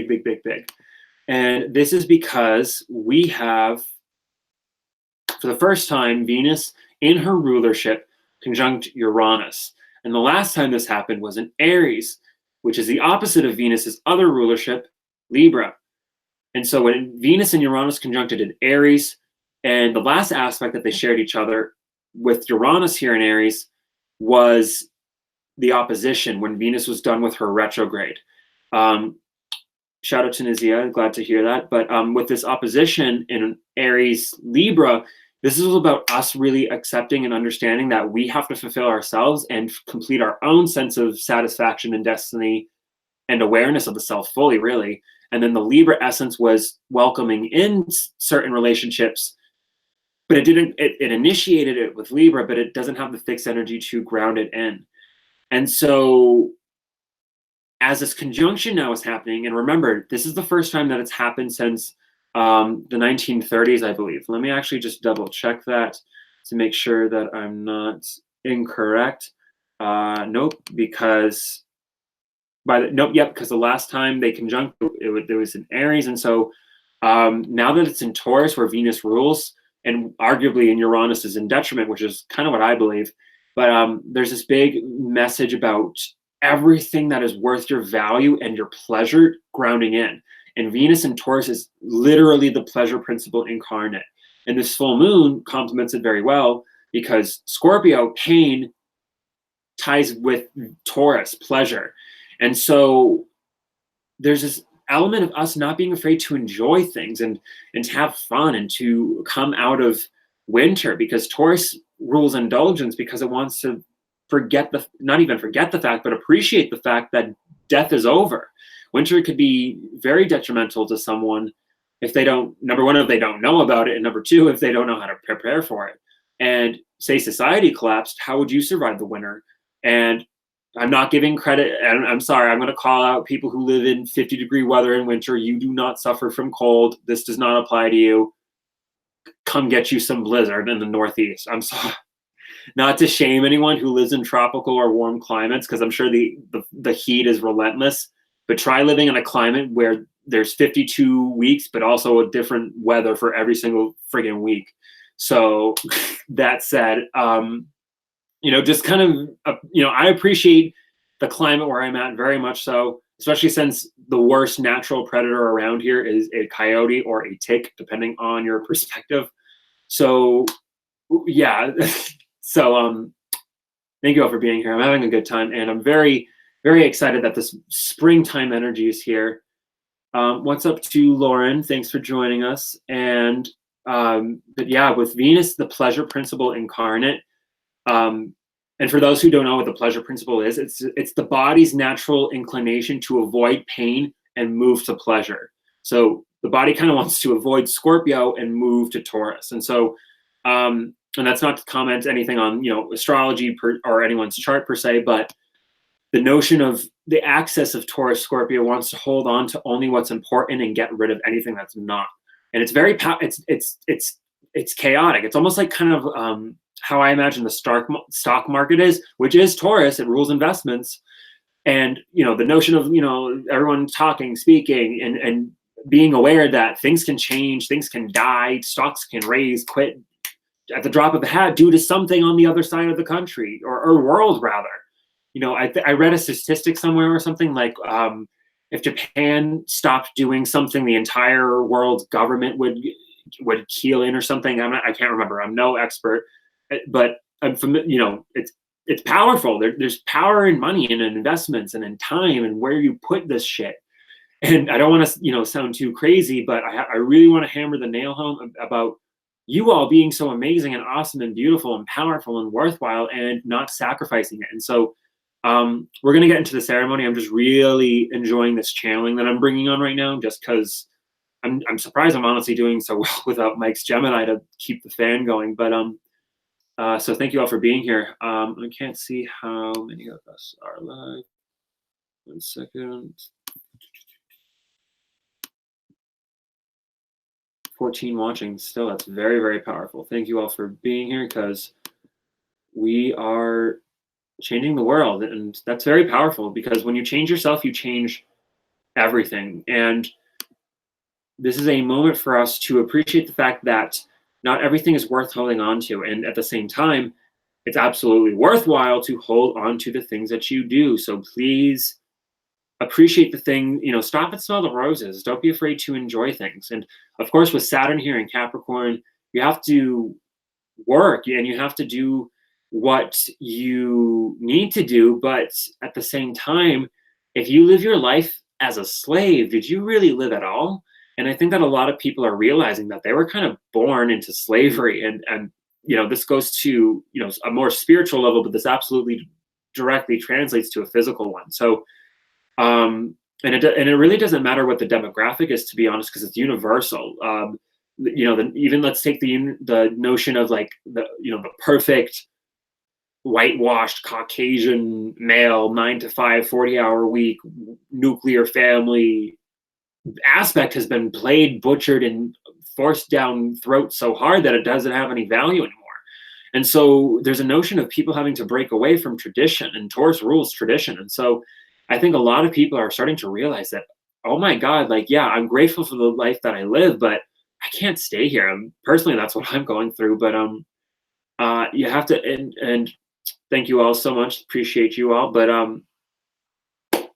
[SPEAKER 1] And this is because we have, for the first time, Venus in her rulership conjunct Uranus. And the last time this happened was in Aries, which is the opposite of Venus's other rulership, Libra. And so when Venus and Uranus conjuncted in Aries, and the last aspect that they shared each other with Uranus here in Aries was the opposition when Venus was done with her retrograde. Shout out to Nizia, glad to hear that. But with this opposition in Aries Libra, this is about us really accepting and understanding that we have to fulfill ourselves and complete our own sense of satisfaction and destiny and awareness of the self fully, really. And then the Libra essence was welcoming in certain relationships, but it initiated it with Libra, but it doesn't have the fixed energy to ground it in. And so as this conjunction now is happening, and remember, this is the first time that it's happened since the 1930s, I believe. Let me actually just double check that to make sure that I'm not incorrect. Nope, because because the last time they conjunct, it was in Aries, and so now that it's in Taurus, where Venus rules, and arguably in Uranus is in detriment, which is kind of what I believe. But there's this big message about everything that is worth your value and your pleasure grounding in. And Venus in Taurus is literally the pleasure principle incarnate. And this full moon complements it very well because Scorpio, pain, ties with Taurus, pleasure. And so there's this element of us not being afraid to enjoy things and to have fun and to come out of winter, because Taurus rules indulgence because it wants to not even forget the fact, but appreciate the fact that death is over. Winter could be very detrimental to someone if they don't, number one, if they don't know about it, and number two, if they don't know how to prepare for it. And say society collapsed, how would you survive the winter? And I'm not giving credit, and I'm sorry, I'm going to call out people who live in 50-degree weather in winter. You do not suffer from cold. This does not apply to you. Come get you some blizzard in the Northeast. I'm sorry. Not to shame anyone who lives in tropical or warm climates, because I'm sure the heat is relentless. But try living in a climate where there's 52 weeks, but also a different weather for every single friggin' week. So that said, just kind of, I appreciate the climate where I'm at very much so, especially since the worst natural predator around here is a coyote or a tick, depending on your perspective. So, yeah. So, thank you all for being here. I'm having a good time, and I'm very, very excited that this springtime energy is here. What's up to Lauren? Thanks for joining us. And, but yeah, with Venus, the pleasure principle incarnate, and for those who don't know what the pleasure principle is, it's the body's natural inclination to avoid pain and move to pleasure. So the body kind of wants to avoid Scorpio and move to Taurus. And so, and that's not to comment anything on, astrology or anyone's chart per se, but the notion of the axis of Taurus Scorpio wants to hold on to only what's important and get rid of anything that's not. And it's very, it's chaotic. It's almost like kind of, how I imagine the stock market is, which is Taurus. It rules investments. And, the notion of, everyone talking, speaking, and being aware that things can change, things can die, stocks can raise, quit at the drop of a hat due to something on the other side of the country or world, rather. I read a statistic somewhere or something like, if Japan stopped doing something, the entire world's government would keel in or something. I can't remember. I'm no expert. But I'm familiar, it's powerful. There's power in money and in investments and in time and where you put this shit. And I don't want to, sound too crazy, but I really want to hammer the nail home about you all being so amazing and awesome and beautiful and powerful and worthwhile and not sacrificing it. And so we're going to get into the ceremony. I'm just really enjoying this channeling that I'm bringing on right now, just because I'm surprised I'm honestly doing so well without Mike's Gemini to keep the fan going. But so thank you all for being here. I can't see how many of us are live. 1 second. 14 watching still. That's very, very powerful. Thank you all for being here, because we are changing the world. And that's very powerful, because when you change yourself, you change everything. And this is a moment for us to appreciate the fact that not everything is worth holding on to. And at the same time, it's absolutely worthwhile to hold on to the things that you do. So please appreciate the thing, stop and smell the roses. Don't be afraid to enjoy things. And of course, with Saturn here in Capricorn, you have to work and you have to do what you need to do. But at the same time, if you live your life as a slave, did you really live at all? And I think that a lot of people are realizing that they were kind of born into slavery. And this goes to, a more spiritual level, but this absolutely directly translates to a physical one. So, and it really doesn't matter what the demographic is, to be honest, because it's universal. Even let's take the notion of like the perfect whitewashed Caucasian male, 9 to 5, 40-hour week, nuclear family aspect has been played, butchered, and forced down throats so hard that it doesn't have any value anymore. And so there's a notion of people having to break away from tradition, and Taurus rules tradition. And so I think a lot of people are starting to realize that, oh my God, like, yeah, I'm grateful for the life that I live, but I can't stay here. Personally, that's what I'm going through. But you have to, and thank you all so much. Appreciate you all. But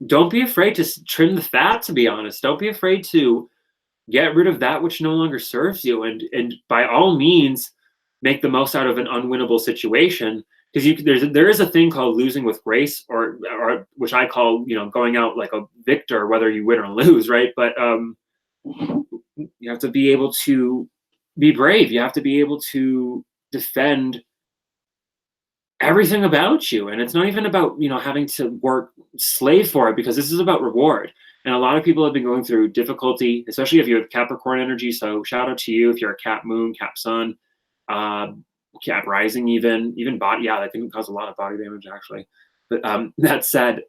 [SPEAKER 1] don't be afraid to trim the fat, to be honest. Don't be afraid to get rid of that which no longer serves you. And by all means, make the most out of an unwinnable situation. Because there is a thing called losing with grace, or which I call, going out like a victor, whether you win or lose, right? But you have to be able to be brave. You have to be able to defend everything about you. And it's not even about, having to work slave for it, because this is about reward. And a lot of people have been going through difficulty, especially if you have Capricorn energy. So shout out to you if you're a Cap moon, Cap sun, Cap rising, even body. Yeah, that can cause a lot of body damage, actually. But that said,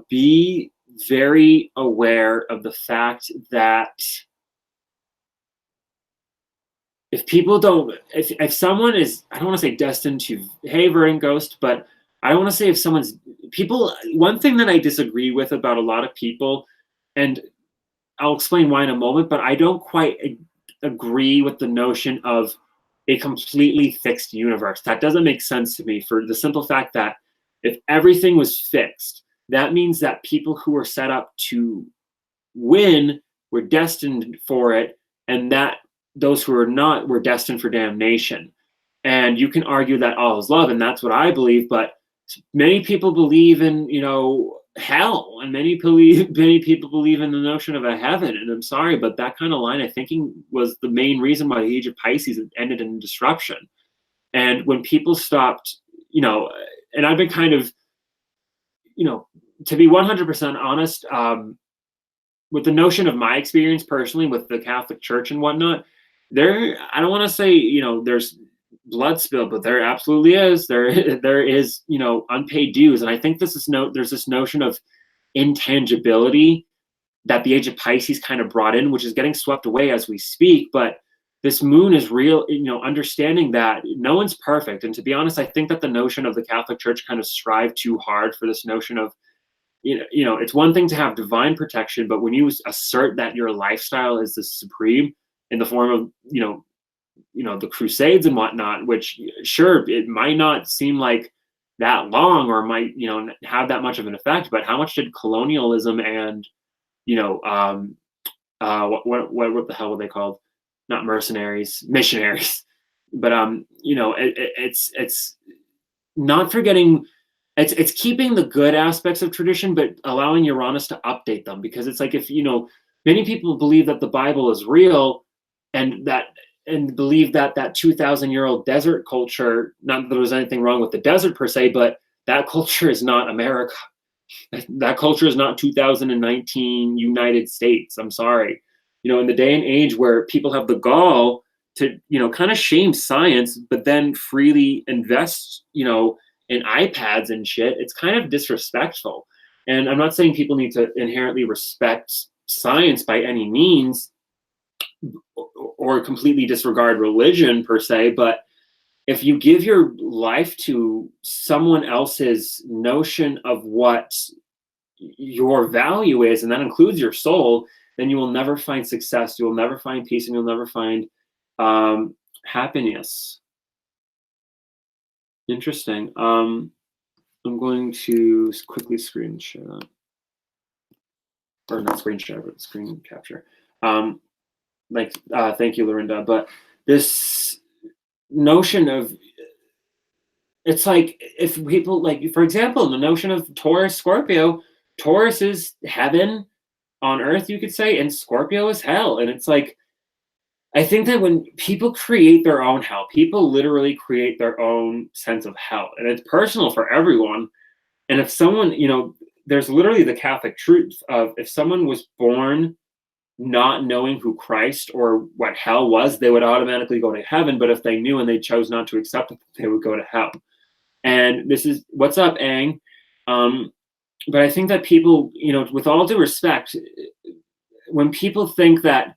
[SPEAKER 1] be very aware of the fact that if people don't, if someone is, I don't want to say destined to, hey, Verdant Ghost, but I don't want to say if someone's, one thing that I disagree with about a lot of people, and I'll explain why in a moment, but I don't quite agree with the notion of a completely fixed universe. That doesn't make sense to me, for the simple fact that if everything was fixed, that means that people who were set up to win were destined for it, and that those who are not were destined for damnation. And you can argue that all is love, and that's what I believe, but many people believe in, hell, and many people believe in the notion of a heaven. And I'm sorry, but that kind of line of thinking was the main reason why the age of Pisces ended in disruption. And when people stopped, and I've been kind of, to be 100% honest, with the notion of my experience personally with the Catholic Church and whatnot, I don't want to say, there's blood spill, but there absolutely is. There is, unpaid dues. And I think there's this notion of intangibility that the age of Pisces kind of brought in, which is getting swept away as we speak. But this moon is real, understanding that no one's perfect. And to be honest, I think that the notion of the Catholic Church kind of strived too hard for this notion of, it's one thing to have divine protection, but when you assert that your lifestyle is the supreme in the form of, the Crusades and whatnot, which sure, it might not seem like that long, or might, have that much of an effect, but how much did colonialism and, what the hell were they called? Not mercenaries, missionaries. But, it's not forgetting, it's keeping the good aspects of tradition, but allowing Uranus to update them, because it's like, if, many people believe that the Bible is real, and believe that 2,000-year-old desert culture, not that there was anything wrong with the desert per se, but that culture is not America. That culture is not 2019 United States. I'm sorry. In the day and age where people have the gall to, kind of shame science, but then freely invest, in iPads and shit, it's kind of disrespectful. And I'm not saying people need to inherently respect science by any means, or completely disregard religion per se, but if you give your life to someone else's notion of what your value is, and that includes your soul, then you will never find success, you will never find peace, and you'll never find happiness. Interesting. I'm going to quickly screen share that. Or not screen share, but screen capture. Thank you, Lorinda. But this notion of, it's like, if people, like, for example, the notion of Taurus, Scorpio, Taurus is heaven on earth, you could say, and Scorpio is hell. And it's like, I think that when people create their own hell, people literally create their own sense of hell, and it's personal for everyone. And if someone, there's literally the Catholic truth of, if someone was born not knowing who Christ or what hell was, they would automatically go to heaven. But if they knew and they chose not to accept it, they would go to hell. And this is what's up, Ang. But I think that people, with all due respect, when people think that,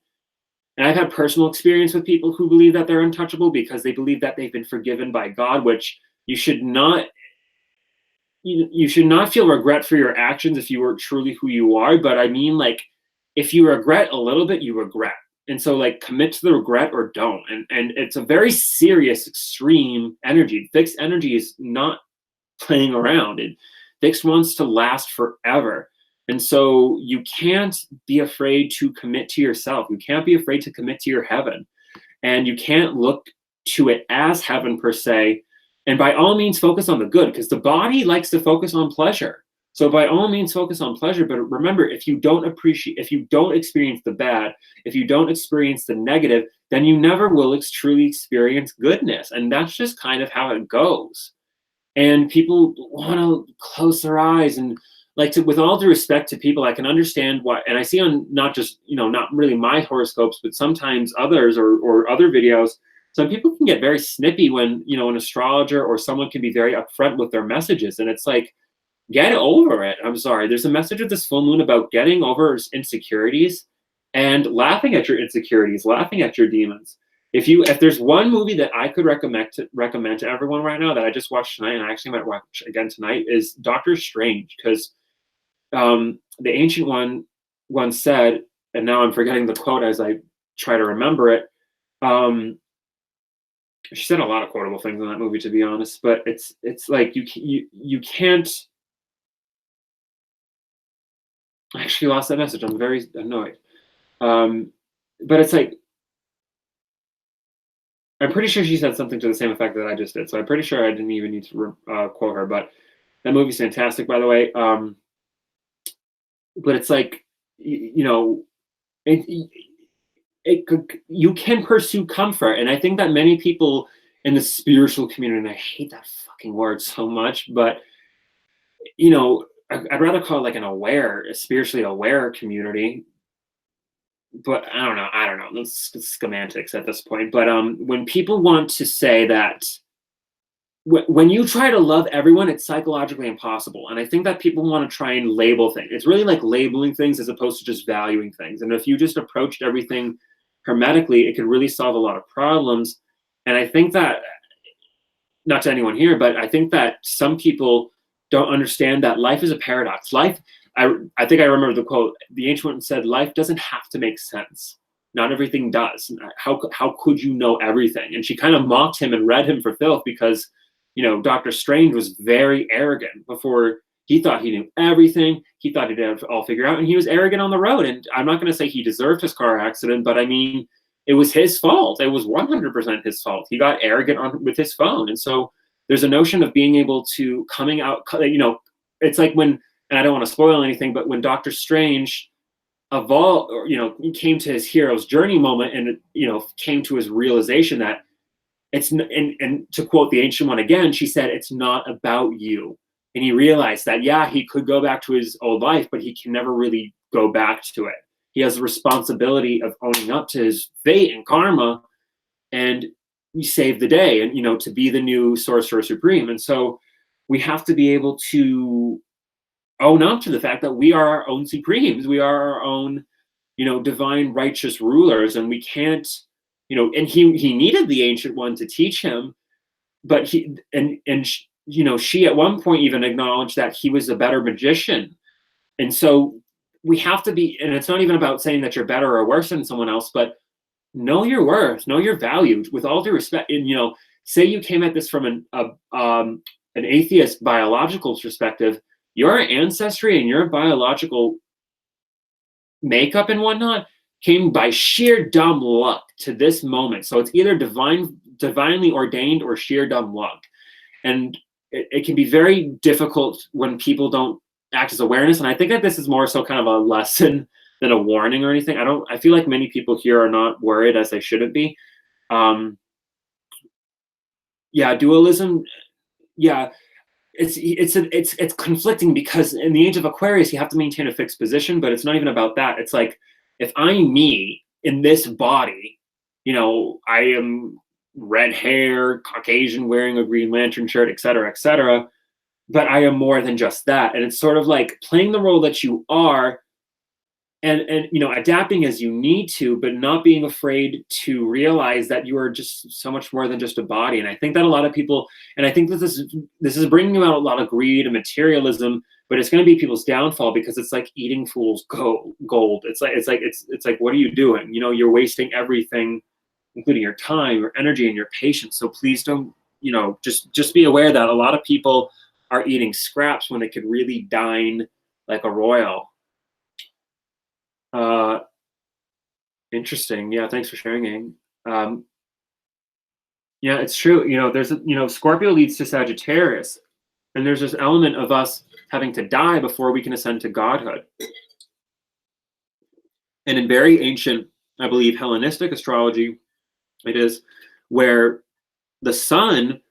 [SPEAKER 1] and I've had personal experience with people who believe that they're untouchable because they believe that they've been forgiven by God, which you should not. You should not feel regret for your actions if you were truly who you are. But I mean, like, if you regret a little bit, you regret. And so, like, commit to the regret or don't. And it's a very serious, extreme energy. Fixed energy is not playing around. Fixed wants to last forever. And so you can't be afraid to commit to yourself. You can't be afraid to commit to your heaven. And you can't look to it as heaven per se. And by all means, focus on the good, because the body likes to focus on pleasure. So by all means, focus on pleasure. But remember, if you don't experience the bad, if you don't experience the negative, then you never will truly experience goodness. And that's just kind of how it goes. And people want to close their eyes and, like, with all due respect to people, I can understand why. And I see on not just, not really my horoscopes, but sometimes others or other videos, some people can get very snippy when, an astrologer or someone can be very upfront with their messages. And it's like, get over it. I'm sorry. There's a message of this full moon about getting over insecurities and laughing at your insecurities, laughing at your demons. If there's one movie that I could recommend to everyone right now that I just watched tonight, and I actually might watch again tonight, is Doctor Strange, because the ancient one once said, and now I'm forgetting the quote as I try to remember it. She said a lot of quotable things in that movie, to be honest, but it's like you can't. I actually lost that message. I'm very annoyed. But it's like, I'm pretty sure she said something to the same effect that I just did. So I'm pretty sure I didn't even need to quote her. But that movie's fantastic, by the way. But it's like, you can pursue comfort. And I think that many people in the spiritual community, and I hate that fucking word so much, but, I'd rather call it like a spiritually aware community. But I don't know. It's semantics at this point. But when people want to say that, when you try to love everyone, it's psychologically impossible. And I think that people want to try and label things. It's really like labeling things as opposed to just valuing things. And if you just approached everything hermetically, it could really solve a lot of problems. And I think that, not to anyone here, but I think that some people don't understand that life is a paradox. I think I remember the quote. The ancient one said, "Life doesn't have to make sense. Not everything does. How could you know everything?" And she kind of mocked him and read him for filth because, Dr. Strange was very arrogant before. He thought he knew everything. He thought he'd have it all figured out, and he was arrogant on the road. And I'm not going to say he deserved his car accident, but I mean, it was his fault. It was 100% his fault. He got arrogant with his phone. And so there's a notion of being able to coming out, it's like when, and I don't want to spoil anything, but when Doctor Strange evolved, or, he came to his hero's journey moment and, came to his realization that it's, and to quote the ancient one again, she said, "It's not about you." And he realized that, yeah, he could go back to his old life, but he can never really go back to it. He has the responsibility of owning up to his fate and karma and save the day and, to be the new Sorcerer Supreme. And so we have to be able to own up to the fact that we are our own supremes. We are our own, divine righteous rulers, and we can't, and he needed the ancient one to teach him, but she at one point even acknowledged that he was a better magician. And so we have to be, and it's not even about saying that you're better or worse than someone else, but know your worth, know your value, with all due respect. And, say you came at this from an atheist biological perspective, your ancestry and your biological makeup and whatnot came by sheer dumb luck to this moment. So it's either divinely ordained or sheer dumb luck. And it can be very difficult when people don't act as awareness. And I think that this is more so kind of a lesson than a warning or anything. I feel like many people here are not worried as they shouldn't be. Dualism. Yeah. It's conflicting because in the age of Aquarius, you have to maintain a fixed position, but it's not even about that. It's like, if I'm me in this body, I am red hair, Caucasian, wearing a Green Lantern shirt, etc., etc. But I am more than just that. And it's sort of like playing the role that you are, and adapting as you need to, but not being afraid to realize that you are just so much more than just a body. And I think that a lot of people, and I think that this is bringing about a lot of greed and materialism, but it's going to be people's downfall, because it's like eating fool's gold. It's like what are you doing? You're wasting everything, including your time, your energy, and your patience. So please don't, just be aware that a lot of people are eating scraps when they could really dine like a royal. Uh, Interesting. Yeah, thanks for sharing, Aang. Yeah, it's true. There's Scorpio leads to Sagittarius, and there's this element of us having to die before we can ascend to godhood. And in very ancient, I believe, Hellenistic astrology, it is where the sun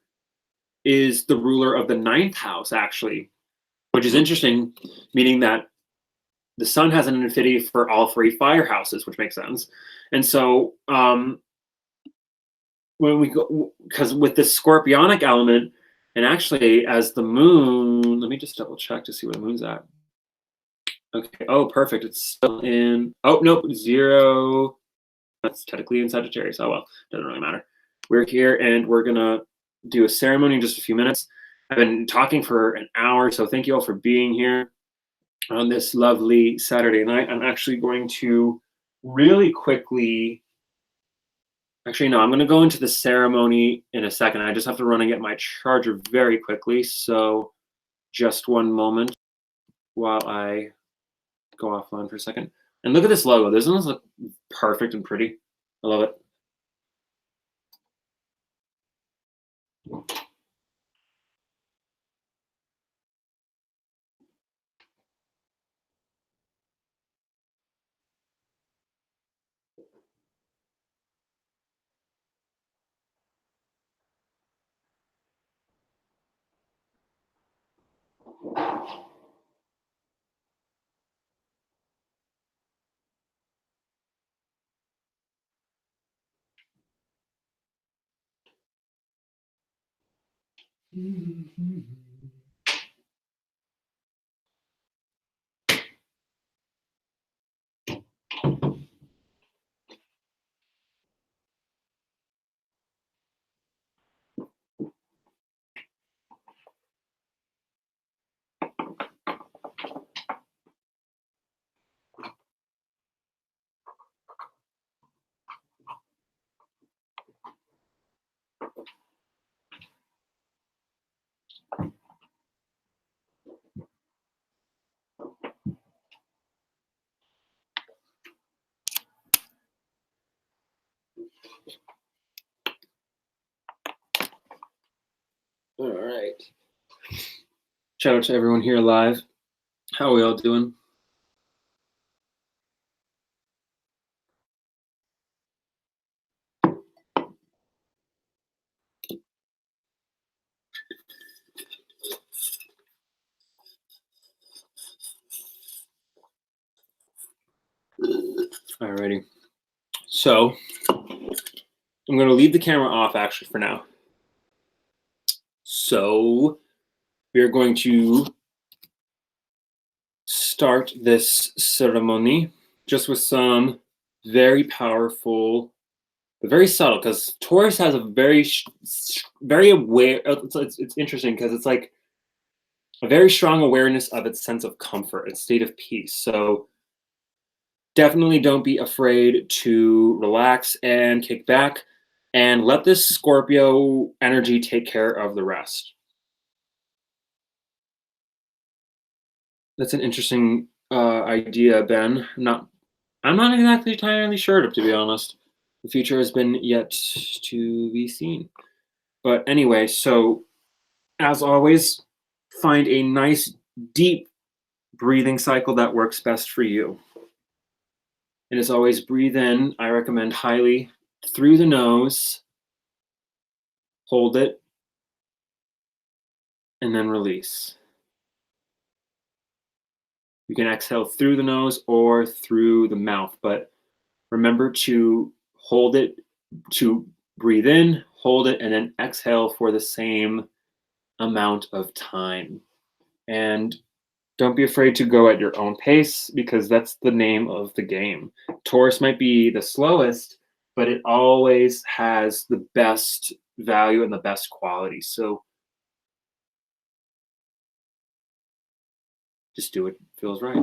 [SPEAKER 1] is the ruler of the ninth house, actually, which is interesting, meaning that the sun has an affinity for all three fire houses, which makes sense. And so, when we go, because with this scorpionic element, and actually as the moon, let me just double check to see where the moon's at. Okay, oh, perfect. It's still in, oh, nope, 0. That's technically in Sagittarius. Oh, well, doesn't really matter. We're here and we're gonna do a ceremony in just a few minutes. I've been talking for an hour, so thank you all for being here on this lovely Saturday night. I'm actually going to really quickly, actually, no, I'm going to go into the ceremony in a second. I just have to run and get my charger very quickly. So just one moment while I go offline for a second. And look at this logo. Doesn't this look perfect and pretty? I love it. All right. Shout out to everyone here live. How are we all doing? Alrighty. So I'm going to leave the camera off actually for now. So we're going to start this ceremony just with some very powerful, but very subtle, because Taurus has a very aware, it's interesting because it's like a very strong awareness of its sense of comfort, its state of peace. So definitely don't be afraid to relax and kick back and let this Scorpio energy take care of the rest. That's an interesting idea, Ben. I'm not exactly entirely sure, to be honest. The future has been yet to be seen. But anyway, so as always, find a nice deep breathing cycle that works best for you. And as always, breathe in. I recommend highly through the nose, hold it, and then release. You can exhale through the nose or through the mouth, but remember to hold it, to breathe in, hold it, and then exhale for the same amount of time. And don't be afraid to go at your own pace because that's the name of the game. Taurus might be the slowest, but it always has the best value and the best quality. So just do what feels right.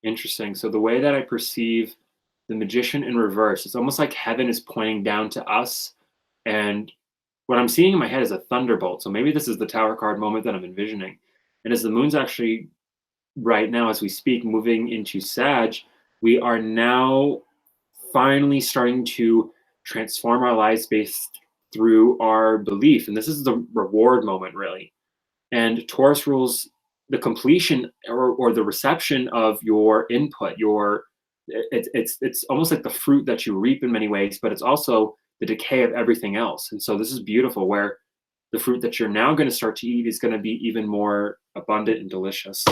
[SPEAKER 1] Interesting. So the way that I perceive the magician in reverse, it's almost like heaven is pointing down to us. And what I'm seeing in my head is a thunderbolt. So maybe this is the tower card moment that I'm envisioning. And as the moon's actually right now, as we speak, moving into Sag, we are now finally starting to transform our lives based through our belief. And this is the reward moment, really. And Taurus rules the completion or the reception of your input. It's almost like the fruit that you reap in many ways, but it's also the decay of everything else. And so this is beautiful, where the fruit that you're now going to start to eat is going to be even more abundant and delicious.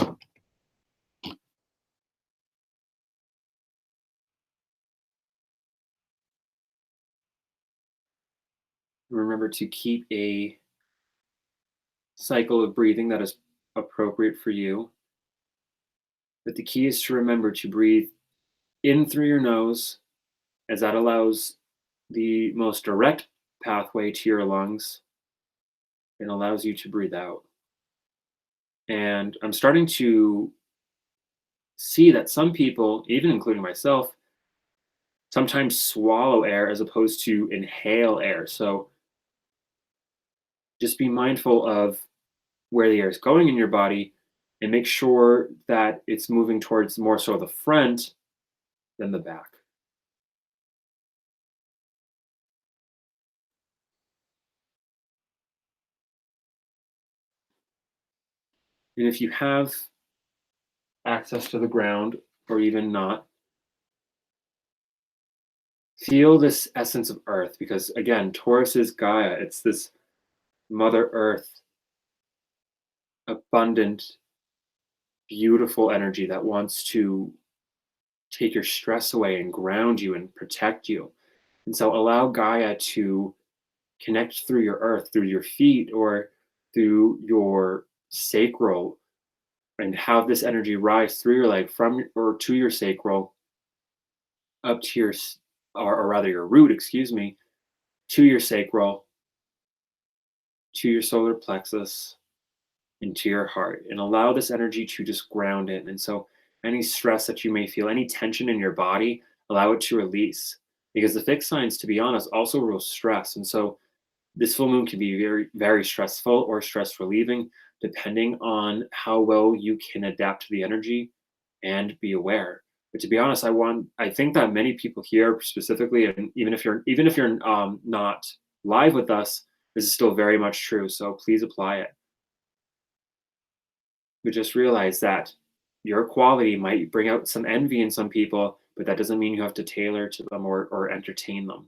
[SPEAKER 1] Remember to keep a cycle of breathing that is appropriate for you. But the key is to remember to breathe in through your nose, as that allows the most direct pathway to your lungs and allows you to breathe out. And I'm starting to see that some people, even including myself, sometimes swallow air as opposed to inhale air. So just be mindful of where the air is going in your body and make sure that it's moving towards more so the front than the back. And if you have access to the ground or even not, feel this essence of earth because, again, Taurus is Gaia. It's this Mother Earth, abundant, beautiful energy that wants to take your stress away and ground you and protect you. And so allow Gaia to connect through your earth, through your feet or through your sacral, and have this energy rise through your leg from or to your sacral up to or rather your root, excuse me, to your sacral, to your solar plexus, into your heart, and allow this energy to just ground in. And so any stress that you may feel, any tension in your body, allow it to release, because the fixed signs, to be honest, also rule stress. And so this full moon can be very, very stressful or stress relieving, depending on how well you can adapt to the energy and be aware. But to be honest, I think that many people here specifically, and even if you're not live with us, this is still very much true. So please apply it. But just realize that your quality might bring out some envy in some people, but that doesn't mean you have to tailor to them or entertain them.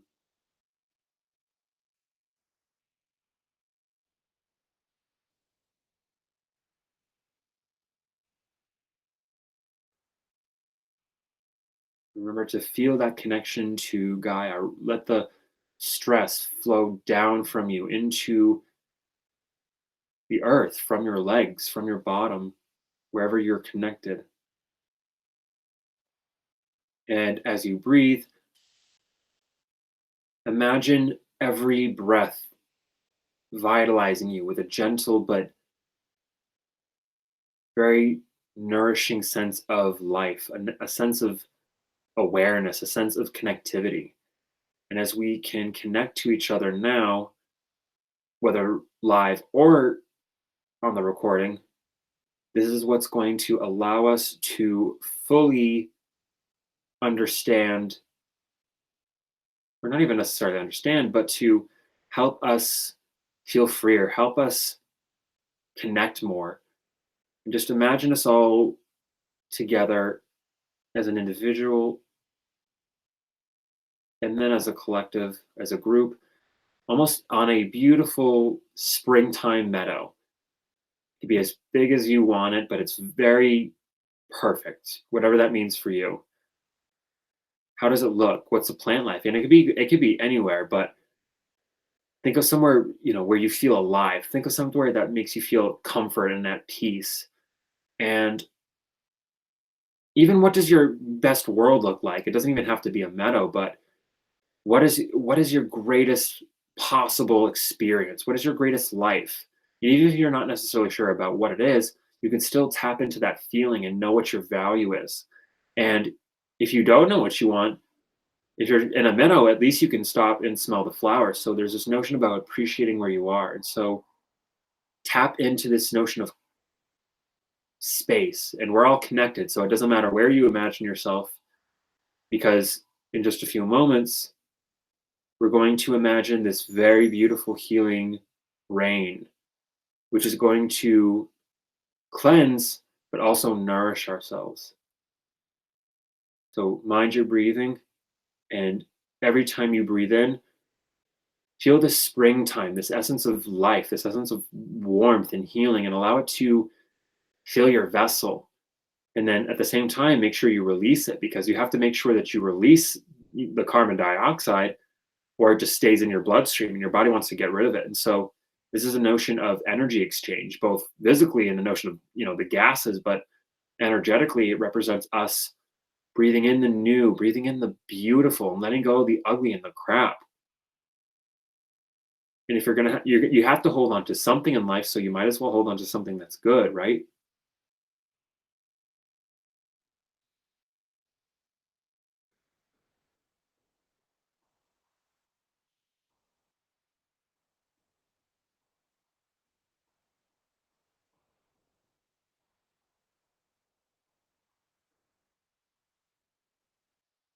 [SPEAKER 1] Remember to feel that connection to Gaia. Let the stress flow down from you into the earth, from your legs, from your bottom, wherever you're connected. And as you breathe, imagine every breath vitalizing you with a gentle but very nourishing sense of life, a sense of awareness, a sense of connectivity. And as we can connect to each other now, whether live or on the recording, this is what's going to allow us to fully understand, or not even necessarily understand, but to help us feel freer, help us connect more. And just imagine us all together as an individual and then as a collective, as a group, almost on a beautiful springtime meadow. It could be as big as you want it, but it's very perfect, whatever that means for you. How does it look? What's the plant life? And it could be anywhere, but think of somewhere, where you feel alive. Think of somewhere that makes you feel comfort and at peace. And even what does your best world look like? It doesn't even have to be a meadow, but what is your greatest possible experience? What is your greatest life? Even if you're not necessarily sure about what it is, you can still tap into that feeling and know what your value is. And if you don't know what you want, if you're in a meadow, at least you can stop and smell the flowers. So there's this notion about appreciating where you are. And so tap into this notion of space. And we're all connected. So it doesn't matter where you imagine yourself, because in just a few moments, we're going to imagine this very beautiful healing rain, which is going to cleanse, but also nourish ourselves. So mind your breathing. And every time you breathe in, feel this springtime, this essence of life, this essence of warmth and healing, and allow it to fill your vessel. And then at the same time, make sure you release it, because you have to make sure that you release the carbon dioxide, or it just stays in your bloodstream and your body wants to get rid of it. And so this is a notion of energy exchange, both physically and the notion of, the gases, but energetically, it represents us breathing in the new, breathing in the beautiful, and letting go of the ugly and the crap. And if you're gonna, you have to hold on to something in life, so you might as well hold on to something that's good, right?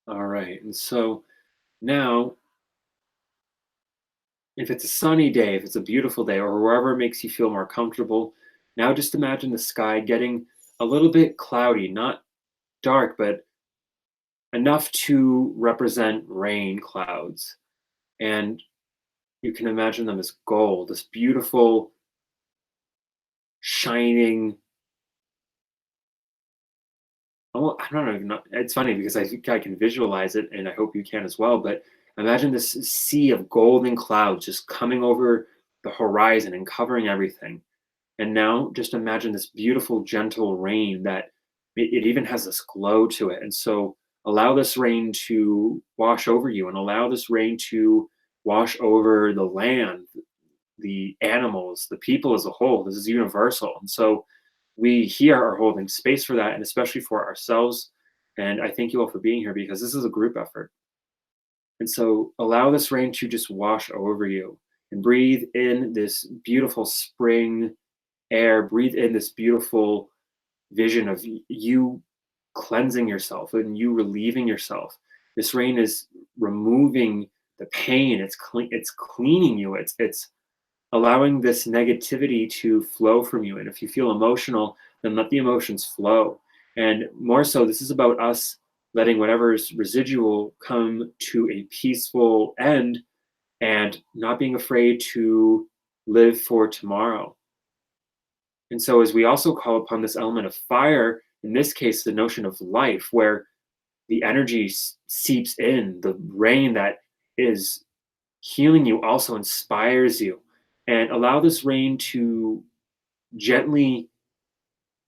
[SPEAKER 1] All right. And so now, if it's a sunny day, if it's a beautiful day, or wherever makes you feel more comfortable, now just imagine the sky getting a little bit cloudy, not dark, but enough to represent rain clouds. And you can imagine them as gold, this beautiful, shining. Oh, I don't even know. It's funny because I think I can visualize it, and I hope you can as well. But imagine this sea of golden clouds just coming over the horizon and covering everything. And now just imagine this beautiful, gentle rain that it even has this glow to it. And so allow this rain to wash over you, and allow this rain to wash over the land, the animals, the people as a whole. This is universal. And so we here are holding space for that, and especially for ourselves. And I thank you all for being here, because this is a group effort. And so allow this rain to just wash over you, and breathe in this beautiful spring air. Breathe in this beautiful vision of you cleansing yourself and you relieving yourself. This rain is removing the pain. It's cleaning you. It's allowing this negativity to flow from you. And if you feel emotional, then let the emotions flow. And more so, this is about us letting whatever's residual come to a peaceful end, and not being afraid to live for tomorrow. And so, as we also call upon this element of fire, in this case, the notion of life, where the energy seeps in, the rain that is healing you also inspires you. And allow this rain to gently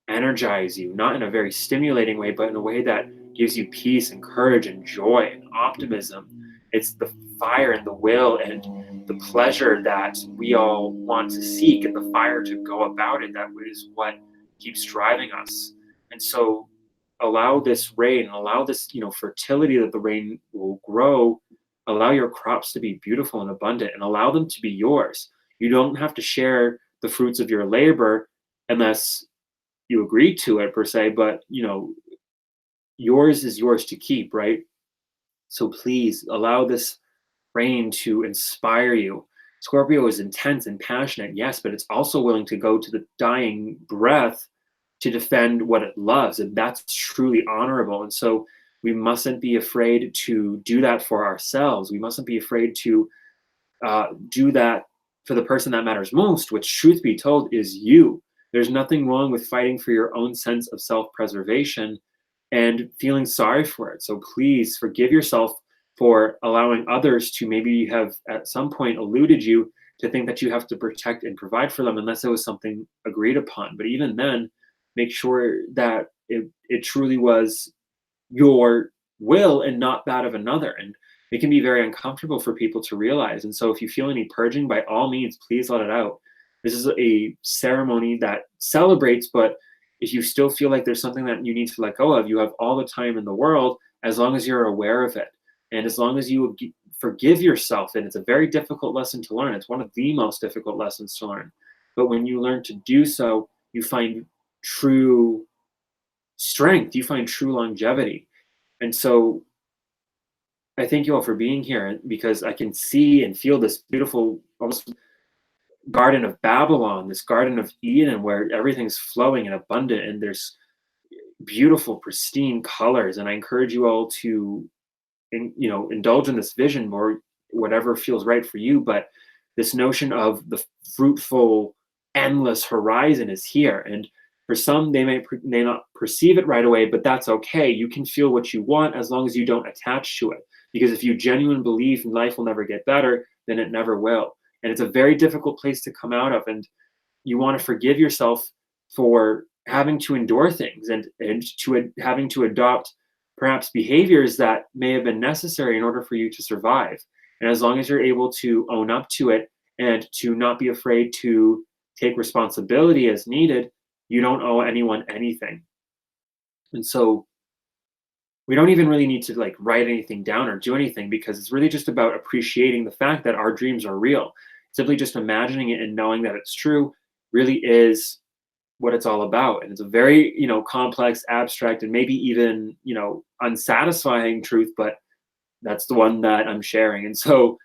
[SPEAKER 1] energize you, not in a very stimulating way, but in a way that gives you peace and courage and joy and optimism. It's the fire and the will and the pleasure that we all want to seek, and the fire to go about it. That is what keeps driving us. And so allow this rain, allow this, fertility that the rain will grow. Allow your crops to be beautiful and abundant, and allow them to be yours. You don't have to share the fruits of your labor unless you agree to it per se, but yours is yours to keep, right? So please allow this rain to inspire you. Scorpio is intense and passionate, yes, but it's also willing to go to the dying breath to defend what it loves, and that's truly honorable. And so we mustn't be afraid to do that for ourselves. We mustn't be afraid to do that for the person that matters most, which, truth be told, is you. There's nothing wrong with fighting for your own sense of self-preservation and feeling sorry for it. So please forgive yourself for allowing others to maybe have at some point eluded you, to think that you have to protect and provide for them unless it was something agreed upon. But even then, make sure that it truly was your will and not that of another. And it can be very uncomfortable for people to realize. And so if you feel any purging, by all means, please let it out. This is a ceremony that celebrates, but if you still feel like there's something that you need to let go of, you have all the time in the world, as long as you're aware of it. And as long as you forgive yourself, and it's a very difficult lesson to learn. It's one of the most difficult lessons to learn. But when you learn to do so, you find true strength, you find true longevity. And so I thank you all for being here, because I can see and feel this beautiful, almost Garden of Babylon, this Garden of Eden, where everything's flowing and abundant, and there's beautiful, pristine colors. And I encourage you all to, indulge in this vision, or whatever feels right for you. But this notion of the fruitful, endless horizon is here. And for some, they may not perceive it right away, but that's okay. You can feel what you want as long as you don't attach to it. Because if you genuinely believe life will never get better, then it never will. And it's a very difficult place to come out of. And you want to forgive yourself for having to endure things, and having to adopt perhaps behaviors that may have been necessary in order for you to survive. And as long as you're able to own up to it and to not be afraid to take responsibility as needed, you don't owe anyone anything. And so we don't even really need to like write anything down or do anything, because it's really just about appreciating the fact that our dreams are real. Simply just imagining it and knowing that it's true really is what it's all about. And it's a very, complex, abstract, and maybe even, unsatisfying truth, but that's the one that I'm sharing. And so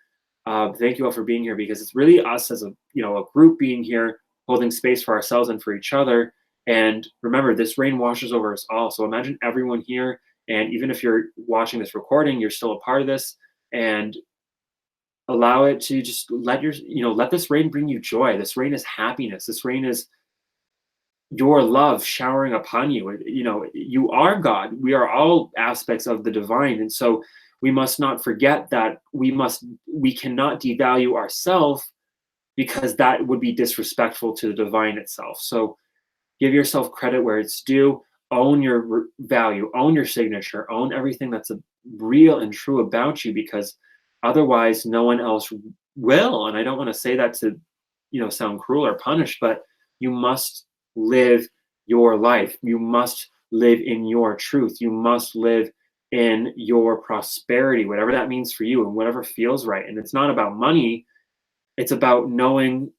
[SPEAKER 1] thank you all for being here, because it's really us as a group being here, holding space for ourselves and for each other. And remember, this rain washes over us all. So imagine everyone here. And even if you're watching this recording, you're still a part of this, and allow it to just let this rain bring you joy. This rain is happiness. This rain is your love showering upon you. You are God. We are all aspects of the divine. And so we must not forget that we cannot devalue ourselves, because that would be disrespectful to the divine itself. So give yourself credit where it's due. Own your value, own your signature, own everything that's real and true about you, because otherwise no one else will. And I don't want to say that to, sound cruel or punish, but you must live your life. You must live in your truth. You must live in your prosperity, whatever that means for you and whatever feels right. And it's not about money. It's about knowing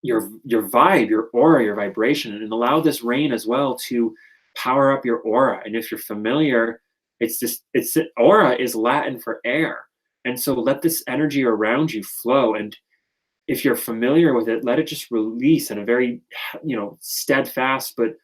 [SPEAKER 1] your vibe, your aura, your vibration, and allow this rain as well to power up your aura. And if you're familiar, aura is Latin for air. And so let this energy around you flow. And if you're familiar with it, let it just release in a very, steadfast but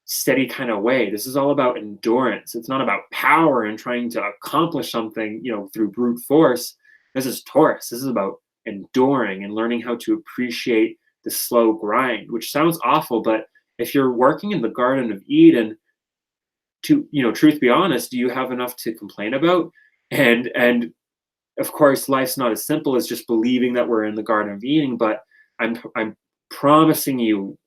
[SPEAKER 1] steady kind of way. This is all about endurance. It's not about power and trying to accomplish something, through brute force. This is Taurus. This is about enduring and learning how to appreciate the slow grind, which sounds awful, but if you're working in the Garden of Eden, to truth be honest, do you have enough to complain about? And of course, life's not as simple as just believing that we're in the Garden of Eden, but I'm promising you,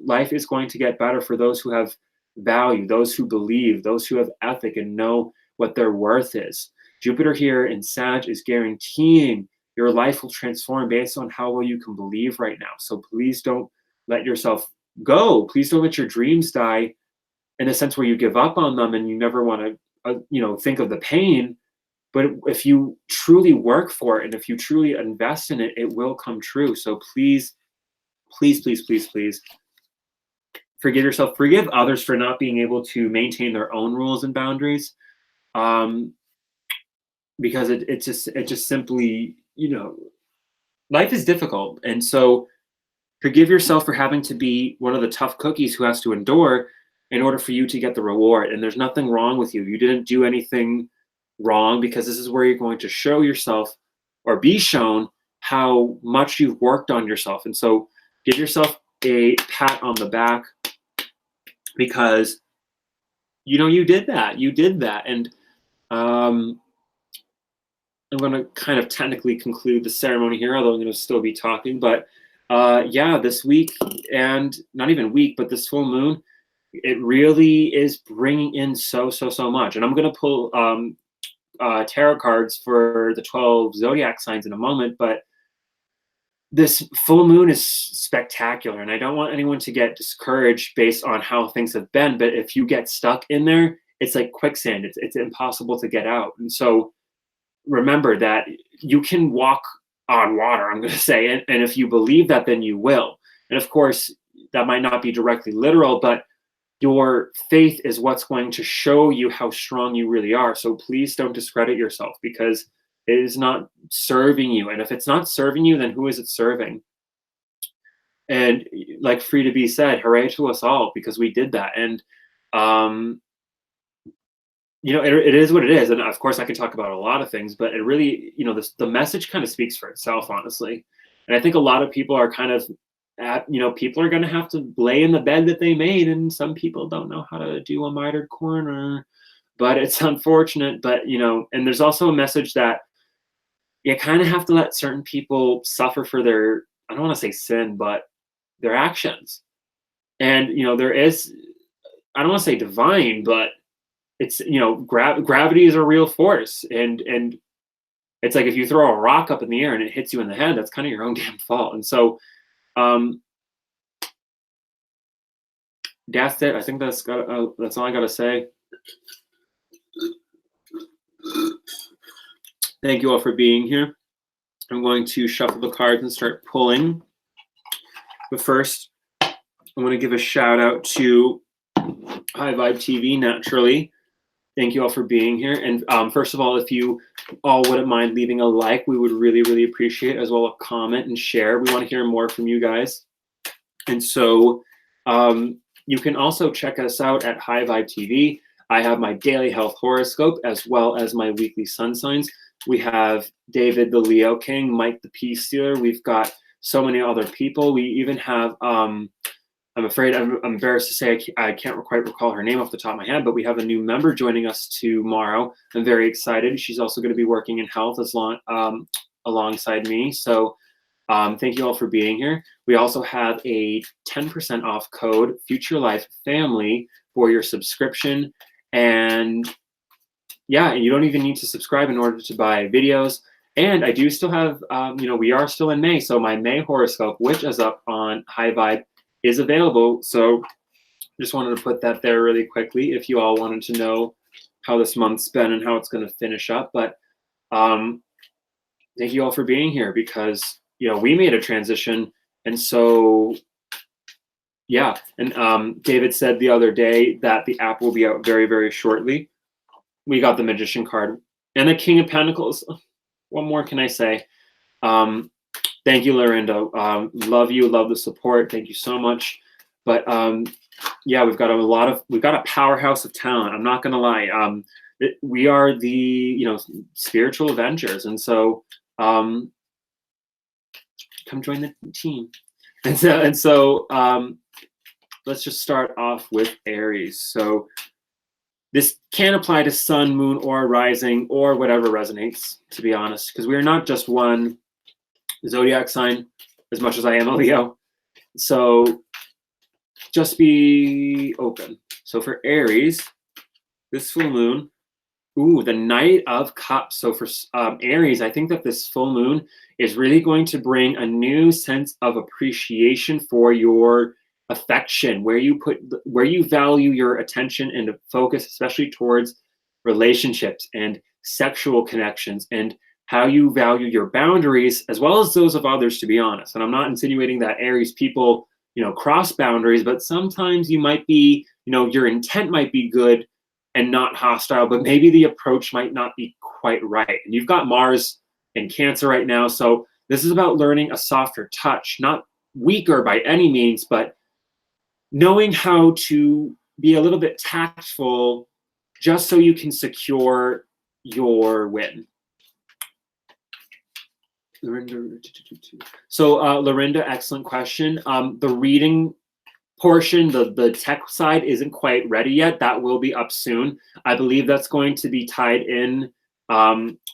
[SPEAKER 1] life is going to get better for those who have value, those who believe, those who have ethic and know what their worth is. Jupiter here in Sag is guaranteeing your life will transform based on how well you can believe right now. So please don't let yourself go. Please don't let your dreams die in a sense where you give up on them and you never want to, think of the pain. But if you truly work for it and if you truly invest in it, it will come true. So please, please, please, please, please forgive yourself. Forgive others for not being able to maintain their own rules and boundaries. Because it just simply, life is difficult. And so forgive yourself for having to be one of the tough cookies who has to endure in order for you to get the reward. And there's nothing wrong with you. You didn't do anything wrong, because this is where you're going to show yourself or be shown how much you've worked on yourself. And so give yourself a pat on the back, because you did that. You did that. And I'm going to kind of technically conclude the ceremony here, although I'm going to still be talking. But yeah, this week, and not even week, but this full moon, it really is bringing in so much. And I'm going to pull tarot cards for the 12 zodiac signs in a moment, but this full moon is spectacular, and I don't want anyone to get discouraged based on how things have been. But if you get stuck in there, it's like quicksand. It's impossible to get out. And so remember that you can walk on water, I'm going to say, and if you believe that, then you will. And of course, that might not be directly literal, but your faith is what's going to show you how strong you really are. So please don't discredit yourself, because it is not serving you. And if it's not serving you, then who is it serving? And like Free to Be said, hooray to us all, because we did that. And, it is what it is. And of course, I can talk about a lot of things, but it really, the message kind of speaks for itself, honestly. And I think a lot of people are kind of people are going to have to lay in the bed that they made. And some people don't know how to do a mitered corner, but it's unfortunate. But, and there's also a message that you kind of have to let certain people suffer for their, I don't want to say sin, but their actions. And, there is, I don't want to say divine, but it's, gravity is a real force. And it's like, if you throw a rock up in the air and it hits you in the head, that's kind of your own damn fault. And so, that's it. I think that's all I got to say. Thank you all for being here. I'm going to shuffle the cards and start pulling. But first, I want to give a shout out to HighVibeTV, naturally. Thank you all for being here. And first of all, if you all wouldn't mind leaving a like, we would really, really appreciate it, as well as a comment and share. We want to hear more from you guys. And so you can also check us out at HighVibeTV. I have my daily health horoscope as well as my weekly sun signs. We have David the Leo King, Mike the Peace Stealer. We've got so many other people. We even have, I'm afraid, I'm embarrassed to say I can't quite recall her name off the top of my head, but we have a new member joining us tomorrow. I'm very excited. She's also going to be working in health alongside me. So thank you all for being here. We also have a 10% off code, Future Life Family, for your subscription. And yeah, you don't even need to subscribe in order to buy videos. And I do still have, we are still in May. So my May horoscope, which is up on HighVibe, is available. So just wanted to put that there really quickly if you all wanted to know how this month's been and how it's going to finish up. But thank you all for being here, because, we made a transition. And so, yeah. And David said the other day that the app will be out very, very shortly. We got the Magician card and the King of Pentacles. What more can I say? Thank you, Lorinda. Love you. Love the support. Thank you so much. But yeah, we've got a powerhouse of talent. I'm not going to lie. We are the, spiritual Avengers. And so come join the team. And so let's just start off with Aries. So this can apply to sun, moon, or rising, or whatever resonates, to be honest, because we are not just one zodiac sign, as much as I am a Leo. So just be open. So for Aries, this full moon, the Knight of Cups. So for Aries, I think that this full moon is really going to bring a new sense of appreciation for your affection, where you value your attention and focus, especially towards relationships and sexual connections, and how you value your boundaries as well as those of others, to be honest. And I'm not insinuating that Aries people, cross boundaries, but sometimes you might be, your intent might be good and not hostile, but maybe the approach might not be quite right. And you've got Mars in Cancer right now. So this is about learning a softer touch, not weaker by any means, but knowing how to be a little bit tactful just so you can secure your win. Lorinda. So Lorinda, excellent question. The reading portion, the tech side isn't quite ready yet. That will be up soon. I believe that's going to be tied in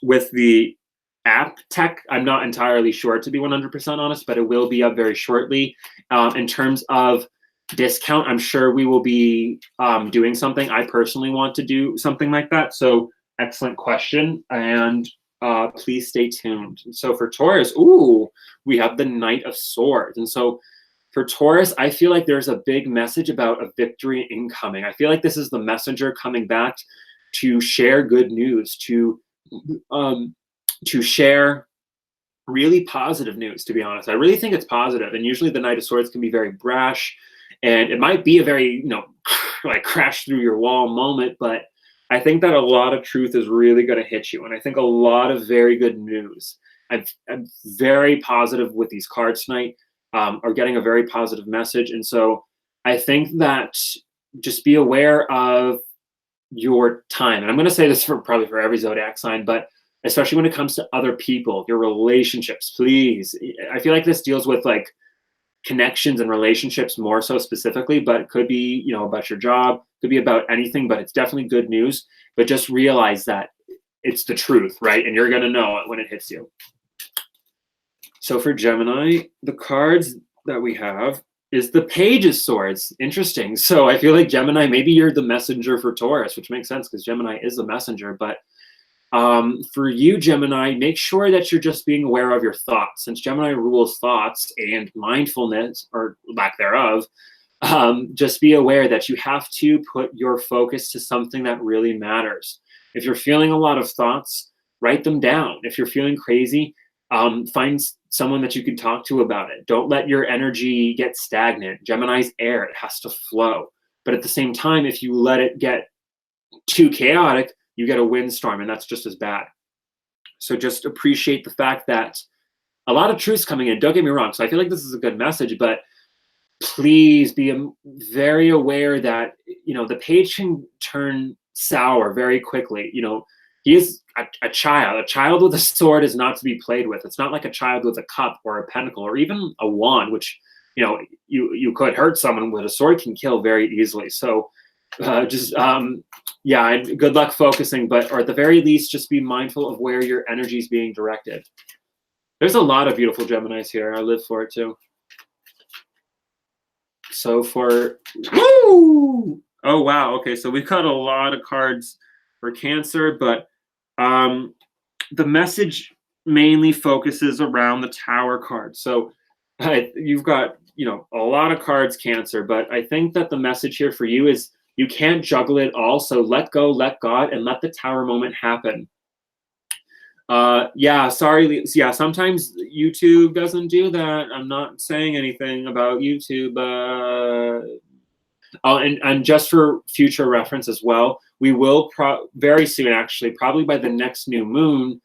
[SPEAKER 1] with the app tech. I'm not entirely sure, to be 100% honest, but it will be up very shortly. In terms of discount, I'm sure we will be doing something. I personally want to do something like that. So excellent question. And please stay tuned. So for Taurus, ooh, we have the Knight of Swords. And so for Taurus, I feel like there's a big message about a victory incoming. I feel like this is the messenger coming back to share good news, to share really positive news, to be honest. I really think it's positive. And usually the Knight of Swords can be very brash, and it might be a very, like crash through your wall moment, but I think that a lot of truth is really going to hit you. And I think a lot of very good news. I'm very positive with these cards tonight, are getting a very positive message. And so I think that just be aware of your time. And I'm going to say this probably for every zodiac sign, but especially when it comes to other people, your relationships, please. I feel like this deals with like connections and relationships more so specifically, but it could be, about your job, could be about anything, but it's definitely good news. But just realize that it's the truth, right? And you're going to know it when it hits you. So for Gemini, the cards that we have is the Page of Swords. Interesting. So I feel like Gemini, maybe you're the messenger for Taurus, which makes sense because Gemini is the messenger. But for you, Gemini, make sure that you're just being aware of your thoughts. Since Gemini rules thoughts and mindfulness, or lack thereof, just be aware that you have to put your focus to something that really matters. If you're feeling a lot of thoughts, write them down. If you're feeling crazy, find someone that you can talk to about it. Don't let your energy get stagnant. Gemini's air, it has to flow. But at the same time, if you let it get too chaotic, you get a windstorm, and that's just as bad. So just appreciate the fact that a lot of truth's coming in. Don't get me wrong. So I feel like this is a good message, but please be very aware that, the page can turn sour very quickly. He is a child. A child with a sword is not to be played with. It's not like a child with a cup or a pentacle or even a wand, which, you could hurt someone with. A sword can kill very easily. So yeah, good luck focusing, or at the very least, just be mindful of where your energy is being directed. There's a lot of beautiful Geminis here. I live for it too. So oh wow, okay, so we've got a lot of cards for Cancer, but the message mainly focuses around the Tower card. So you've got, a lot of cards, Cancer, but I think that the message here for you is you can't juggle it all. So let go, let God, and let the Tower moment happen. Yeah, sorry. Yeah, sometimes YouTube doesn't do that. I'm not saying anything about YouTube. Oh, and just for future reference as well, we will very soon, actually, probably by the next new moon,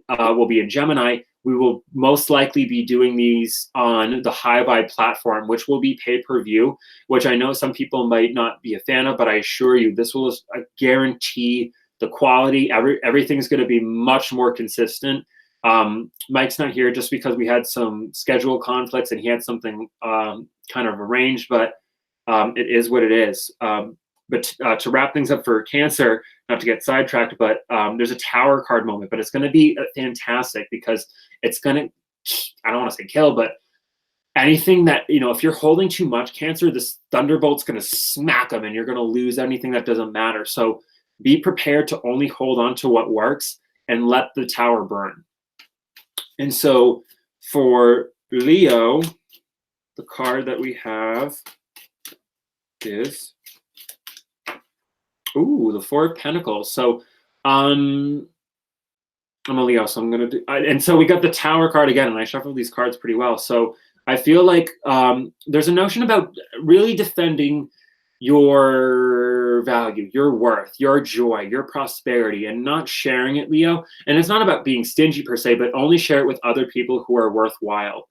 [SPEAKER 1] will be in Gemini. We will most likely be doing these on the HighVibe platform, which will be pay-per-view, which I know some people might not be a fan of, but I assure you, this will guarantee the quality. Everything's going to be much more consistent. Mike's not here just because we had some schedule conflicts and he had something kind of arranged, but it is what it is. But to wrap things up for Cancer, not to get sidetracked, but there's a Tower card moment, but it's going to be fantastic because it's going to, I don't want to say kill, but anything that, if you're holding too much, Cancer, this Thunderbolt's going to smack them and you're going to lose anything that doesn't matter. So be prepared to only hold on to what works and let the Tower burn. And so for Leo, the card that we have is, the Four of Pentacles. So I'm a Leo, so I'm going to do, and so we got the Tower card again, and I shuffled these cards pretty well. So I feel like there's a notion about really defending your value, your worth, your joy, your prosperity, and not sharing it, Leo. And it's not about being stingy per se, but only share it with other people who are worthwhile.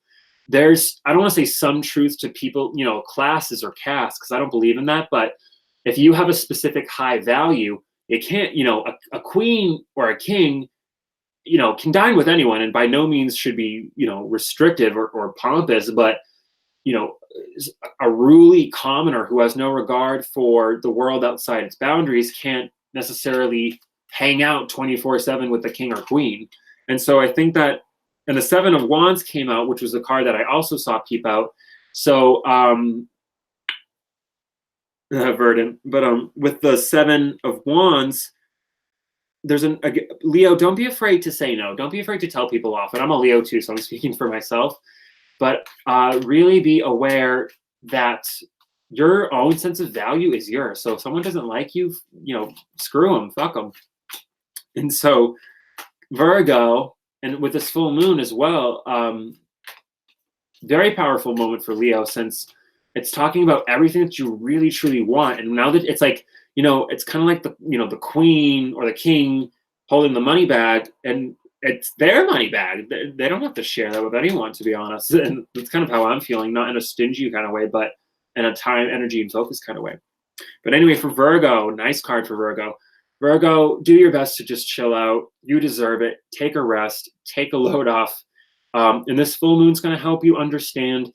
[SPEAKER 1] There's, I don't want to say some truth to people, classes or castes, because I don't believe in that. But if you have a specific high value, it can't, a queen or a king, can dine with anyone, and by no means should be, restrictive or pompous, but, you know, a ruly commoner who has no regard for the world outside its boundaries can't necessarily hang out 24/7 with the king or queen. And so I think that, and the Seven of Wands came out, which was the card that I also saw peep out. So, verdant, but with the Seven of Wands, there's Leo, don't be afraid to say no. Don't be afraid to tell people off. And I'm a Leo too, so I'm speaking for myself. But really be aware that your own sense of value is yours. So if someone doesn't like you, screw them, fuck them. And so Virgo, and with this full moon as well, very powerful moment for Leo, since it's talking about everything that you really truly want. And now that it's like, it's kind of like the queen or the king holding the money bag, and it's their money bag. They don't have to share that with anyone, to be honest. And that's kind of how I'm feeling, not in a stingy kind of way, but in a time, energy, and focus kind of way. But anyway, for Virgo, nice card for Virgo. Virgo, do your best to just chill out. You deserve it. Take a rest. Take a load off. And this full moon's going to help you understand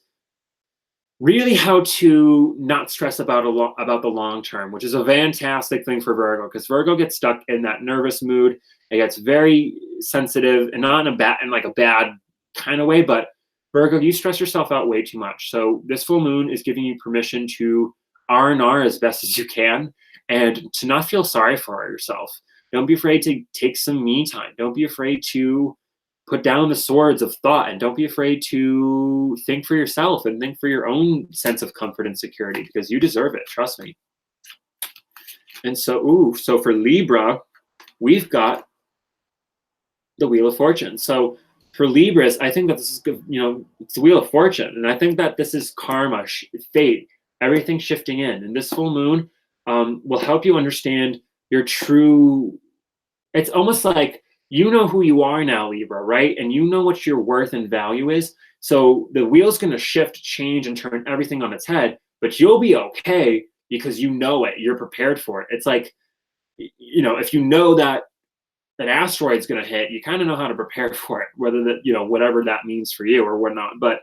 [SPEAKER 1] really how to not stress about the long term, which is a fantastic thing for Virgo, because Virgo gets stuck in that nervous mood. It gets very sensitive, and not in a bad kind of way, but Virgo, you stress yourself out way too much. So this full moon is giving you permission to R&R as best as you can, and to not feel sorry for yourself. Don't be afraid to take some me time. Don't be afraid to put down the swords of thought, and don't be afraid to think for yourself and think for your own sense of comfort and security, because you deserve it. Trust me. And so, so for Libra, we've got the Wheel of Fortune. So for Libras, I think that this is, it's the Wheel of Fortune. And I think that this is karma, fate, everything shifting in. And this full moon will help you understand your true, it's almost like, you know who you are now, Libra, right? And you know what your worth and value is. So the wheel's going to shift, change, and turn everything on its head, but you'll be okay because you know it. You're prepared for it. It's like, if you know that an asteroid's going to hit, you kind of know how to prepare for it, whether that, whatever that means for you or whatnot. But,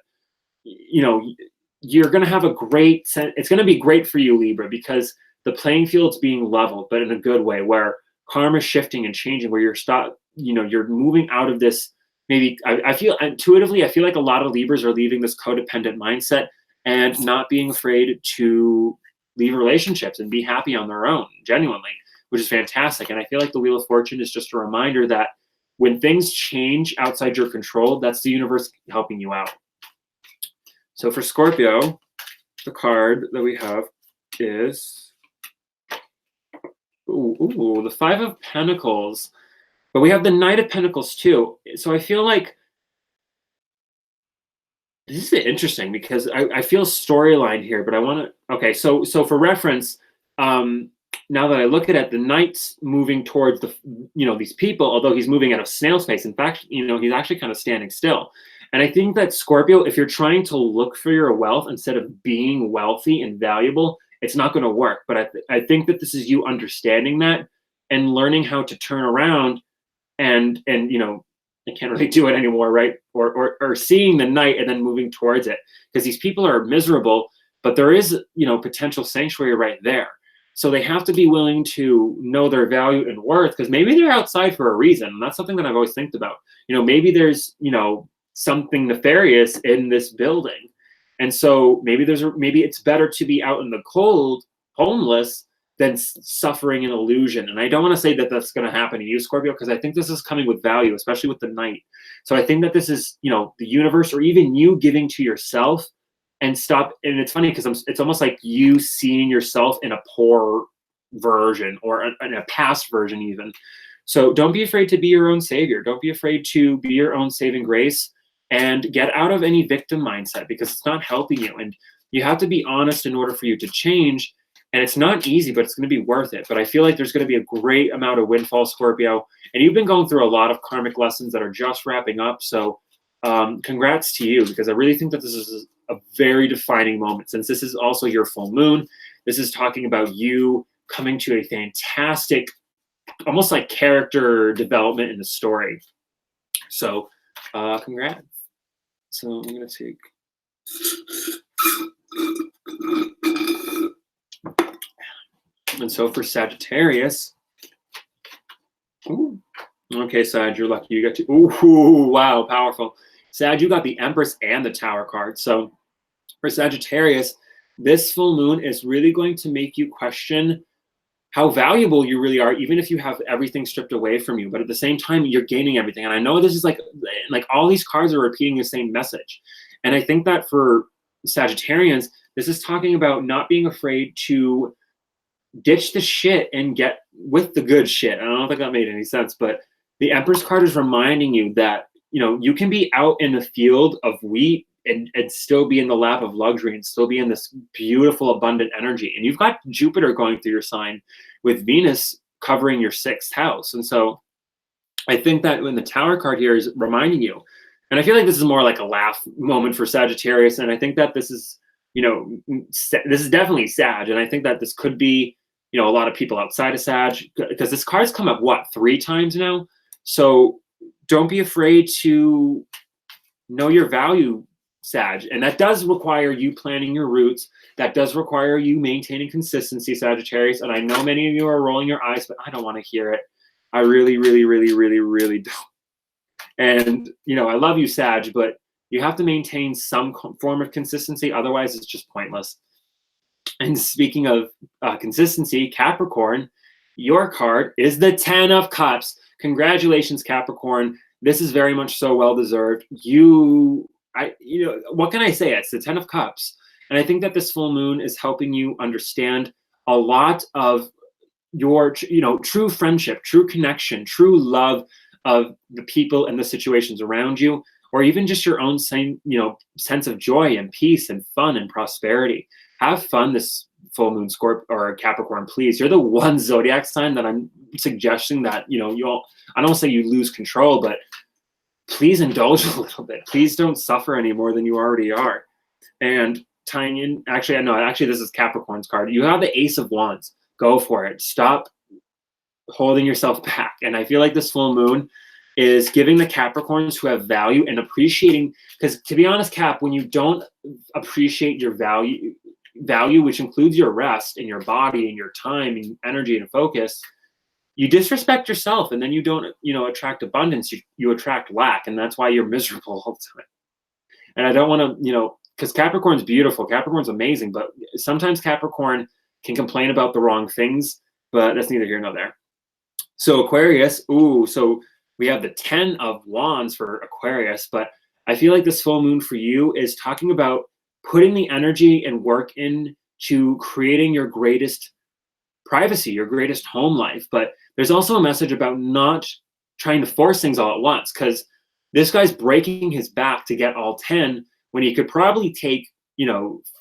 [SPEAKER 1] you're going to have a great sense. It's going to be great for you, Libra, because the playing field's being leveled, but in a good way, where karma's shifting and changing, where you're moving out of this. Maybe I feel intuitively, I feel like a lot of Libras are leaving this codependent mindset and not being afraid to leave relationships and be happy on their own, genuinely, which is fantastic. And I feel like the Wheel of Fortune is just a reminder that when things change outside your control, that's the universe helping you out. So for Scorpio, the card that we have is the Five of Pentacles, but we have the Knight of Pentacles too. So I feel like this is interesting, because I feel storyline here, but I want to, okay. So for reference, now that I look at it, the Knight's moving towards these people, although he's moving at a snail's pace. In fact, he's actually kind of standing still. And I think that Scorpio, if you're trying to look for your wealth instead of being wealthy and valuable, it's not going to work. But I think that this is you understanding that and learning how to turn around and I can't really do it anymore, right? Or seeing the Knight and then moving towards it, because these people are miserable, but there is, potential sanctuary right there. So they have to be willing to know their value and worth, because maybe they're outside for a reason. And that's something that I've always think about. Maybe there's, something nefarious in this building. And so maybe it's better to be out in the cold, homeless, than suffering an illusion. And I don't want to say that that's going to happen to you, Scorpio, because I think this is coming with value, especially with the Knight. So I think that this is, the universe, or even you giving to yourself, and stop. And it's funny because it's almost like you seeing yourself in a poor version, or in a past version even. So don't be afraid to be your own savior. Don't be afraid to be your own saving grace, and get out of any victim mindset, because it's not helping you. And you have to be honest in order for you to change. And it's not easy, but it's going to be worth it. But I feel like there's going to be a great amount of windfall, Scorpio. And you've been going through a lot of karmic lessons that are just wrapping up. So congrats to you, because I really think that this is a very defining moment. Since this is also your full moon, this is talking about you coming to a fantastic, almost like character development in the story. So congrats. So I'm going to take. And so for Sagittarius, ooh, okay, Sag, you're lucky. You got to, ooh, wow, powerful. Sag, you got the Empress and the Tower card. So for Sagittarius, this full moon is really going to make you question how valuable you really are, even if you have everything stripped away from you. But at the same time, you're gaining everything. And I know this is like all these cards are repeating the same message. And I think that for Sagittarians, this is talking about not being afraid to ditch the shit and get with the good shit. I don't think that made any sense, but the Empress card is reminding you that, you can be out in the field of wheat and still be in the lap of luxury and still be in this beautiful, abundant energy. And you've got Jupiter going through your sign with Venus covering your 6th house. And so I think that when the Tower card here is reminding you, and I feel like this is more like a laugh moment for Sagittarius. And I think that this is, this is definitely Sag. And I think that this could be, a lot of people outside of Sag, because this card's come up, 3 times now? So don't be afraid to know your value, Sag. And that does require you planning your routes. That does require you maintaining consistency, Sagittarius. And I know many of you are rolling your eyes, but I don't want to hear it. I really, really, really, really, really don't. And, I love you, Sag, but you have to maintain some form of consistency. Otherwise, it's just pointless. And speaking of consistency, Capricorn, your card is the 10 of Cups. Congratulations, Capricorn. This is very much so well-deserved. What can I say? It's the 10 of Cups. And I think that this full moon is helping you understand a lot of your, true friendship, true connection, true love of the people and the situations around you, or even just your own sense of joy and peace and fun and prosperity. Have fun this full moon, Scorpio or Capricorn, please. You're the one zodiac sign that I'm suggesting that, I don't want to say you lose control, but please indulge a little bit. Please don't suffer any more than you already are. And tying in, actually, this is Capricorn's card. You have the Ace of Wands. Go for it. Stop holding yourself back. And I feel like this full moon is giving the Capricorns who have value and appreciating, because to be honest, Cap, when you don't appreciate your value, which includes your rest and your body and your time and energy and focus, you disrespect yourself, and then you don't, attract abundance. You attract lack, and that's why you're miserable all the time. And I don't want to, because Capricorn's beautiful, Capricorn's amazing, but sometimes Capricorn can complain about the wrong things, but that's neither here nor there. So Aquarius, so we have the 10 of Wands for Aquarius, but I feel like this full moon for you is talking about putting the energy and work into creating your greatest privacy, your greatest home life. But there's also a message about not trying to force things all at once, because this guy's breaking his back to get all 10 when he could probably take,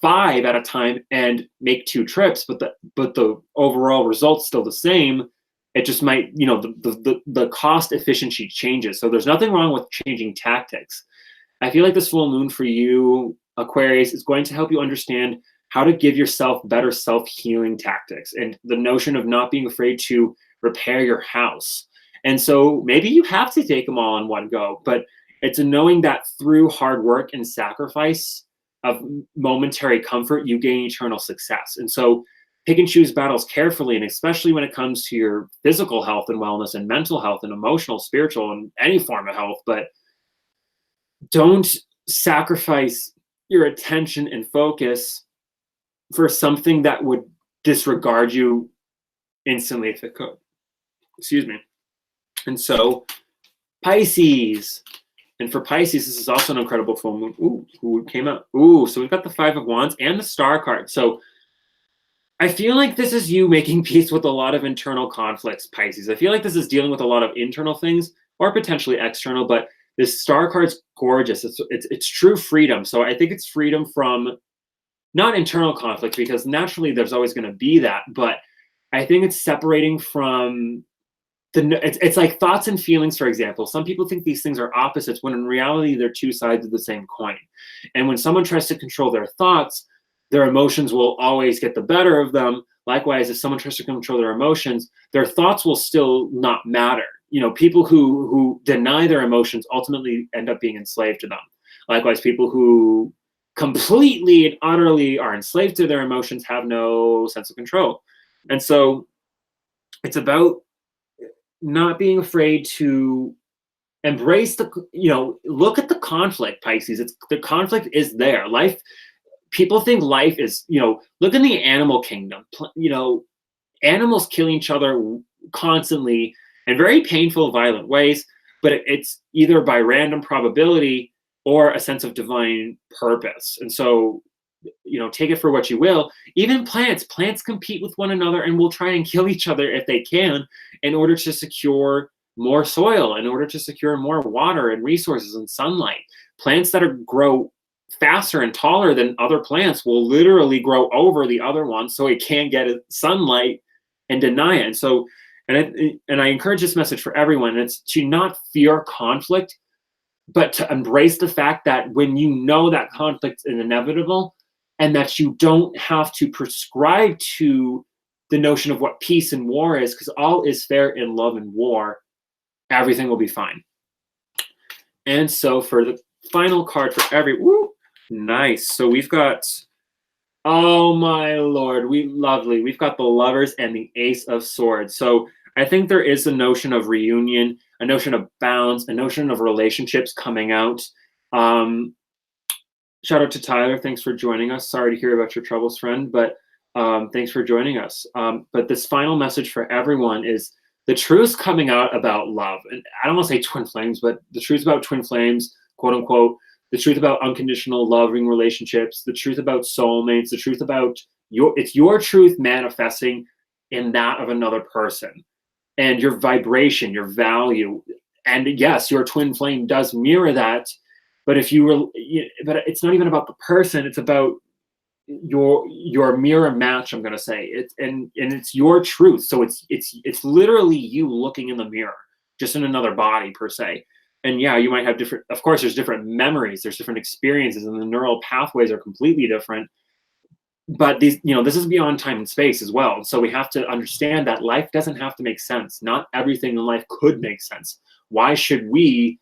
[SPEAKER 1] 5 at a time and make 2 trips, but the overall result's still the same. It just might, the cost efficiency changes. So there's nothing wrong with changing tactics. I feel like this full moon for you, Aquarius, is going to help you understand how to give yourself better self-healing tactics and the notion of not being afraid to repair your house. And so maybe you have to take them all in one go, but it's a knowing that through hard work and sacrifice of momentary comfort, you gain eternal success. And so pick and choose battles carefully, and especially when it comes to your physical health and wellness and mental health and emotional, spiritual, and any form of health. But don't sacrifice your attention and focus for something that would disregard you instantly if it could. Excuse me. And so Pisces. And for Pisces, this is also an incredible full moon. Ooh, who came out? Ooh, so we've got the 5 of Wands and the Star card. So I feel like this is you making peace with a lot of internal conflicts, Pisces. I feel like this is dealing with a lot of internal things or potentially external, but this Star card's gorgeous. It's true freedom. So I think it's freedom from not internal conflict, because naturally there's always going to be that, but I think it's separating from it's like thoughts and feelings, for example. Some people think these things are opposites when in reality they're 2 sides of the same coin. And when someone tries to control their thoughts, their emotions will always get the better of them. Likewise, if someone tries to control their emotions, their thoughts will still not matter. people who deny their emotions ultimately end up being enslaved to them. Likewise, people who completely and utterly are enslaved to their emotions have no sense of control. And so it's about not being afraid to embrace look at the conflict, Pisces. The conflict is there. People think life is, look in the animal kingdom. Animals kill each other constantly in very painful, violent ways, but it's either by random probability or a sense of divine purpose. And so, take it for what you will. Even plants compete with one another and will try and kill each other if they can in order to secure more soil, in order to secure more water and resources and sunlight. Plants that grow faster and taller than other plants will literally grow over the other one so it can't get sunlight and deny it. And so, and I encourage this message for everyone. It's to not fear conflict, but to embrace the fact that when you know that conflict is inevitable and that you don't have to prescribe to the notion of what peace and war is, because all is fair in love and war, everything will be fine. And so for the final card for nice. So we've got, oh my Lord, we've got the Lovers and the Ace of Swords. So I think there is a notion of reunion, a notion of balance, a notion of relationships coming out. Shout out to Tyler. Thanks for joining us. Sorry to hear about your troubles, friend, but thanks for joining us. But this final message for everyone is the truth coming out about love. And I don't want to say twin flames, but the truth about twin flames, quote unquote, the truth about unconditional loving relationships, the truth about soulmates, the truth about it's your truth manifesting in that of another person. And your vibration, your value, and yes, your twin flame does mirror that. But but it's not even about the person; it's about your mirror match. I'm going to say and it's your truth. So it's literally you looking in the mirror, just in another body per se. And yeah, you might have different. Of course, there's different memories, there's different experiences, and the neural pathways are completely different. But this is beyond time and space as well. So we have to understand that life doesn't have to make sense. Not everything in life could make sense. Why should we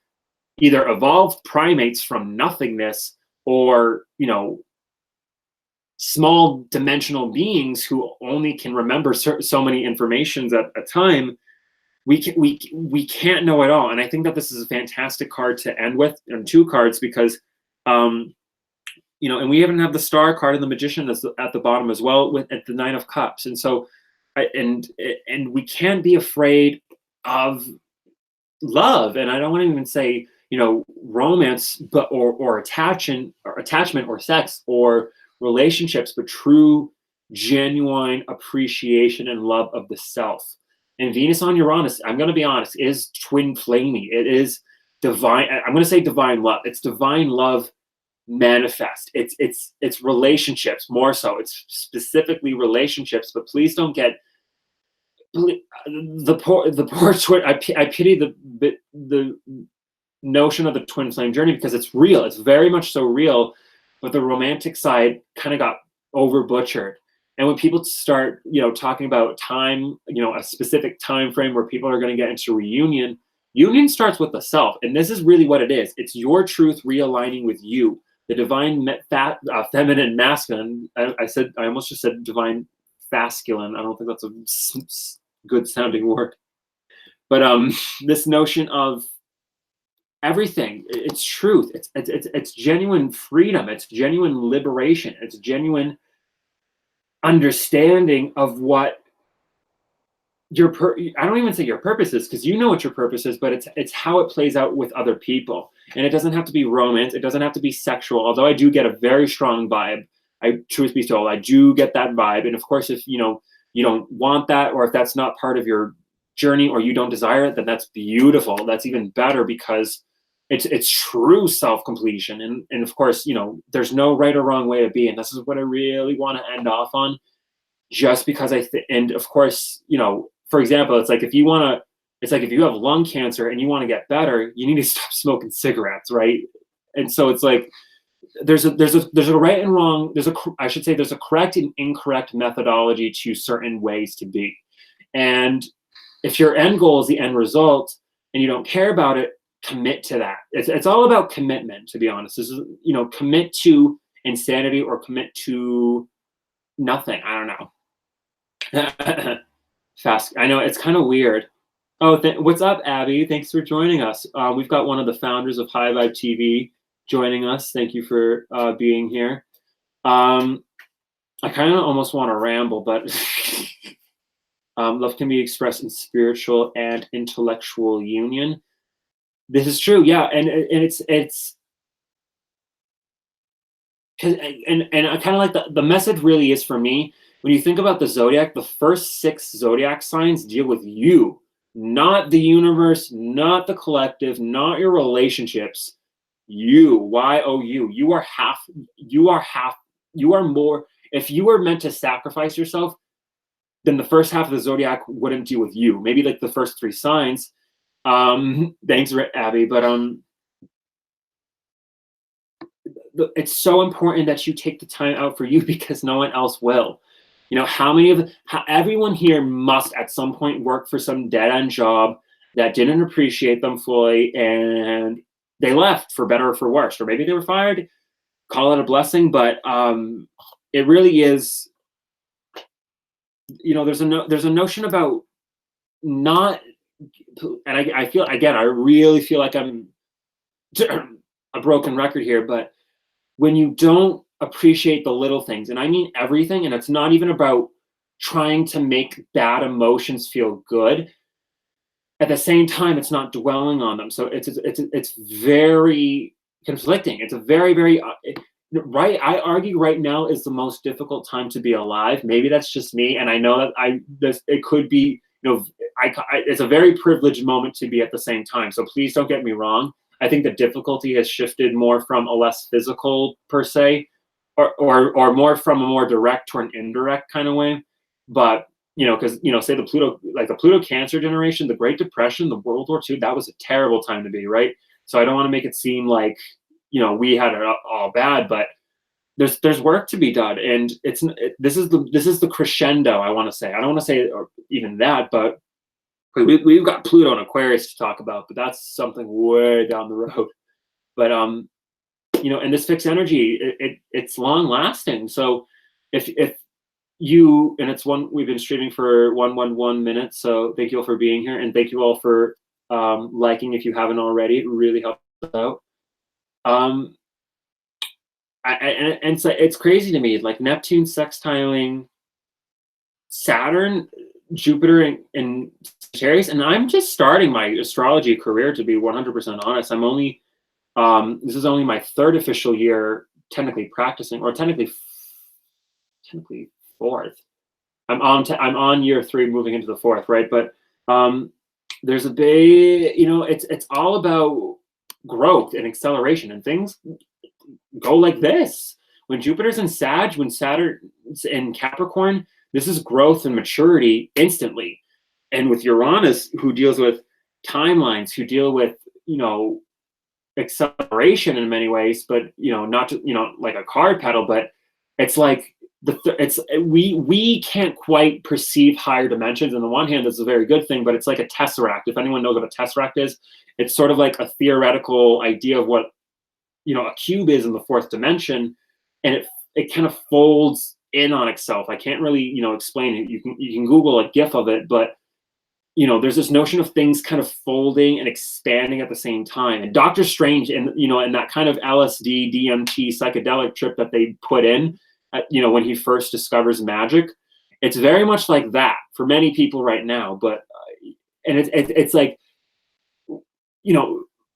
[SPEAKER 1] either evolve primates from nothingness or, small dimensional beings who only can remember so many informations at a time? We can't know it all. And I think that this is a fantastic card to end with, and two cards, because and we even have the Star card and the Magician at the bottom as well, at the Nine of Cups. And so, and we can't be afraid of love. And I don't want to even say, romance, but or attachment or sex or relationships, but true, genuine appreciation and love of the self. And Venus on Uranus, I'm going to be honest, is twin flamey. It is divine. I'm going to say divine love. It's divine love manifest. It's relationships more so. It's specifically relationships. But please don't get the poor twin. I pity the notion of the twin flame journey, because it's real. It's very much so real. But the romantic side kind of got over butchered. And when people start, talking about time, a specific time frame where people are going to get into reunion, union starts with the self. And this is really what it is. It's your truth realigning with you. The divine feminine masculine. I almost just said divine masculine. I don't think that's a good sounding word. But this notion of everything, it's truth. It's genuine freedom. It's genuine liberation. It's genuine understanding of what I don't even say your purpose is, because you know what your purpose is, but it's how it plays out with other people. And it doesn't have to be romance. It doesn't have to be sexual, although I do get a very strong vibe. Truth be told, I do get that vibe. And of course, if you don't want that, or if that's not part of your journey, or you don't desire it, then that's beautiful. That's even better, because it's true self-completion. And of course, there's no right or wrong way to be. And this is what I really want to end off on, just because and of course, for example, it's like if you have lung cancer and you want to get better, you need to stop smoking cigarettes, right? And so it's like, there's a right and wrong. There's a correct and incorrect methodology to certain ways to be. And if your end goal is the end result and you don't care about it, commit to that. It's all about commitment, to be honest. This is, commit to insanity or commit to nothing. I don't know. Fast. I know it's kind of weird. Oh, what's up, Abby? Thanks for joining us. We've got one of the founders of HighVibeTV joining us. Thank you for being here. I kind of almost want to ramble, but love can be expressed in spiritual and intellectual union. This is true, yeah, and it's and I kind of like the message really is for me, when you think about the zodiac, the first 6 zodiac signs deal with you, not the universe, not the collective, not your relationships. You, Y-O-U. You are half. You are more. If you were meant to sacrifice yourself, then the first half of the zodiac wouldn't deal with you. Maybe like the first 3 signs. Thanks, Abby. But it's so important that you take the time out for you, because no one else will. Everyone here must at some point work for some dead-end job that didn't appreciate them fully, and they left for better or for worse, or maybe they were fired. Call it a blessing, but it really is. There's a notion about not, and I really feel like I'm a broken record here, but when you don't appreciate the little things, and I mean everything, and it's not even about trying to make bad emotions feel good. At the same time, it's not dwelling on them. So it's very conflicting. It's a very, very right. I argue right now is the most difficult time to be alive. Maybe that's just me, and I know that it could be. It's a very privileged moment to be at the same time. So please don't get me wrong. I think the difficulty has shifted more from a less physical per se, or more from a more direct to an indirect kind of way. But because say the Pluto Cancer generation, the Great Depression, the World War II, that was a terrible time to be, right? So I don't want to make it seem like we had it all bad, but there's work to be done, and this is the crescendo. I want to say, I don't want to say or even that, but we've got Pluto and Aquarius to talk about, but that's something way down the road. But and this fixed energy, it's long lasting. So if you, and we've been streaming for 111 minutes. So thank you all for being here, and thank you all for liking if you haven't already. It really helps out. And so it's crazy to me, like Neptune sextiling Saturn, Jupiter in Sagittarius, and I'm just starting my astrology career, to be 100% honest. I'm only this is only my 3rd official year technically practicing, or technically 4th. I'm on year 3, moving into the 4th, right? But there's a big, it's all about growth and acceleration, and things go like this. When Jupiter's in Sag, when Saturn's in Capricorn, this is growth and maturity instantly. And with Uranus, who deals with timelines, who deal with, acceleration in many ways, but, not like a car pedal, but it's like we can't quite perceive higher dimensions. On the one hand, this is a very good thing, but it's like a tesseract. If anyone knows what a tesseract is, it's sort of like a theoretical idea of what, a cube is in the 4th dimension, and it kind of folds in on itself. I can't really, explain it. You can Google a GIF of it, but there's this notion of things kind of folding and expanding at the same time. And Doctor Strange, in that kind of LSD, DMT psychedelic trip that they put in, when he first discovers magic, it's very much like that for many people right now. But and it's like,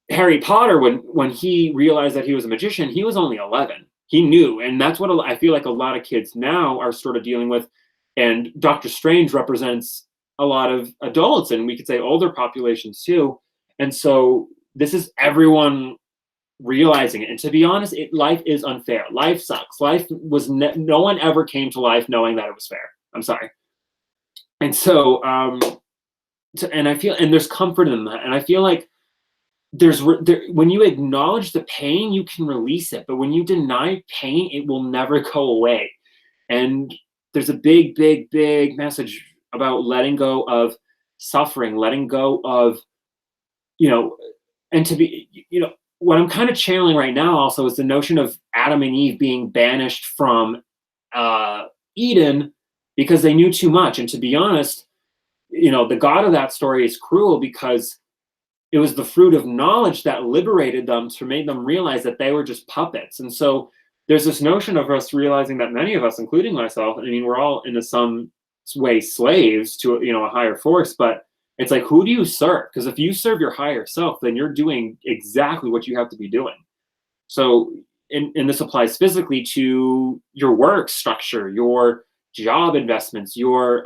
[SPEAKER 1] Harry Potter, when he realized that he was a magician, he was only 11. He knew, and that's what I feel like a lot of kids now are sort of dealing with. And Doctor Strange represents a lot of adults, and we could say older populations too. And so this is everyone realizing it. And to be honest, life is unfair. Life sucks. Life was no one ever came to life knowing that it was fair. I'm sorry. And so, and I feel, and there's comfort in that. And I feel like when you acknowledge the pain, you can release it. But when you deny pain, it will never go away. And there's a big, big, big message about letting go of suffering, letting go of, you know, and to be, what I'm kind of channeling right now also is the notion of Adam and Eve being banished from uh, Eden because they knew too much. And to be honest, the God of that story is cruel because it was the fruit of knowledge that liberated them to make them realize that they were just puppets. And so there's this notion of us realizing that many of us, including myself, I mean, we're all in some way slaves to a higher force, but it's like, who do you serve? Because if you serve your higher self, then you're doing exactly what you have to be doing. So, and this applies physically to your work structure, your job investments, your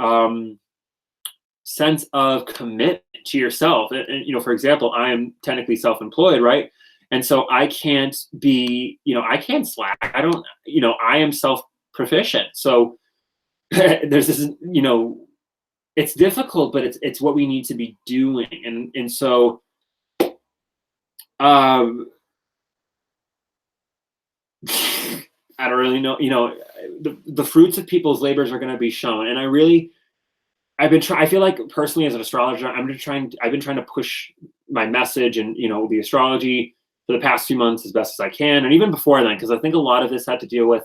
[SPEAKER 1] sense of commitment to yourself. And for example, I am technically self-employed, right? And so I can't be, I can't slack. I don't, I am self-proficient. So there's this, it's difficult, but it's what we need to be doing. And so I don't really know, the fruits of people's labors are going to be shown. And I feel like personally as an astrologer, I've been trying to push my message and, the astrology for the past few months as best as I can. And even before then, because I think a lot of this had to deal with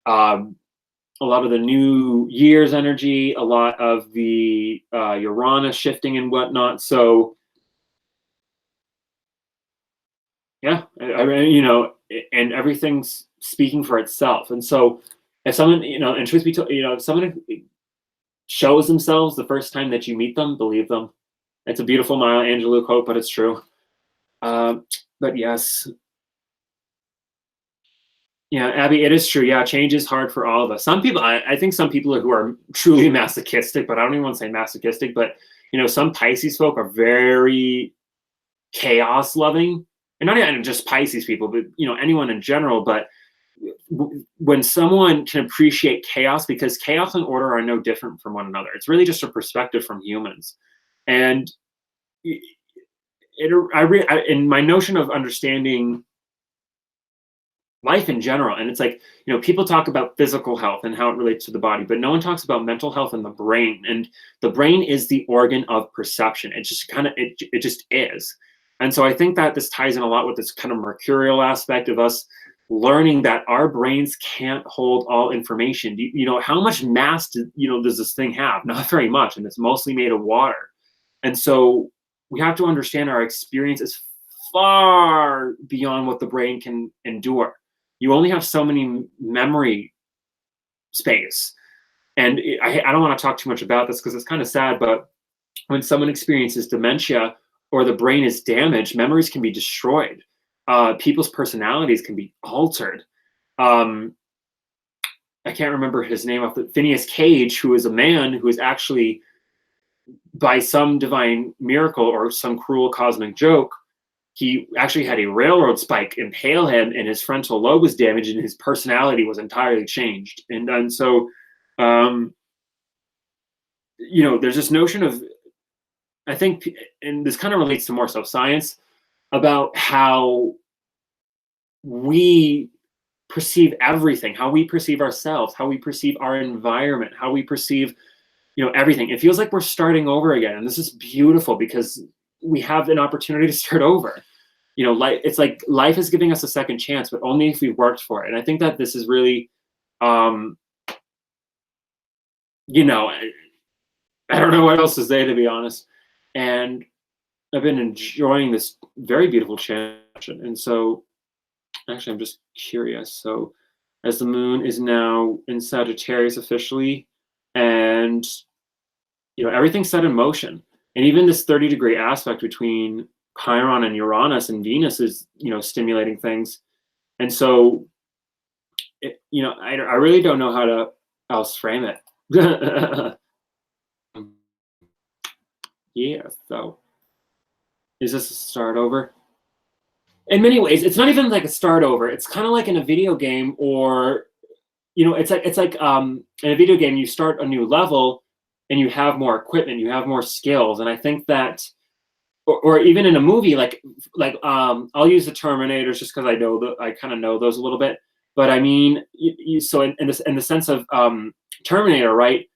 [SPEAKER 1] a lot of the New Year's energy, a lot of the Uranus shifting and whatnot. So yeah, and everything's speaking for itself. And so if someone, and truth be told, if someone shows themselves the first time that you meet them, believe them. It's a beautiful Maya Angelou quote, but it's true. But yes. Yeah, Abby, it is true. Yeah, change is hard for all of us. Some people, I think some people who are truly masochistic, but I don't even want to say masochistic, but some Pisces folk are very chaos loving. And not even just Pisces people, but anyone in general. But when someone can appreciate chaos, because chaos and order are no different from one another, it's really just a perspective from humans. And in my notion of understanding life in general, and it's like, people talk about physical health and how it relates to the body, but no one talks about mental health and the brain. And the brain is the organ of perception. It just it just is. And so I think that this ties in a lot with this kind of mercurial aspect of us learning that our brains can't hold all information. How much mass does this thing have? Not very much, and it's mostly made of water. And so we have to understand our experience is far beyond what the brain can endure. You only have so many memory space. And I don't want to talk too much about this because it's kind of sad, but when someone experiences dementia or the brain is damaged, memories can be destroyed. People's personalities can be altered. I can't remember his name off the Phineas Cage, who is a man who is actually, by some divine miracle or some cruel cosmic joke, he actually had a railroad spike impale him and his frontal lobe was damaged and his personality was entirely changed. And so, there's this notion of, I think, and this kind of relates to more so science, about how we perceive everything, how we perceive ourselves, how we perceive our environment, how we perceive, everything. It feels like we're starting over again. And this is beautiful because we have an opportunity to start over. It's like life is giving us a second chance, but only if we worked for it. And I think that this is really, I don't know what else to say, to be honest. And I've been enjoying this very beautiful channel. And so actually, I'm just curious. So as the moon is now in Sagittarius officially, and, everything's set in motion. And even this 30-degree aspect between Chiron and Uranus and Venus is, stimulating things. And so, I really don't know how to else frame it. Yeah, so is this a start over? In many ways, it's not even like a start over. It's kind of like in a video game, or it's like in a video game, you start a new level and you have more equipment, you have more skills. And I think that, or even in a movie, like I'll use the Terminators just because I kind of know those a little bit. But I mean, so in the sense of Terminator, right?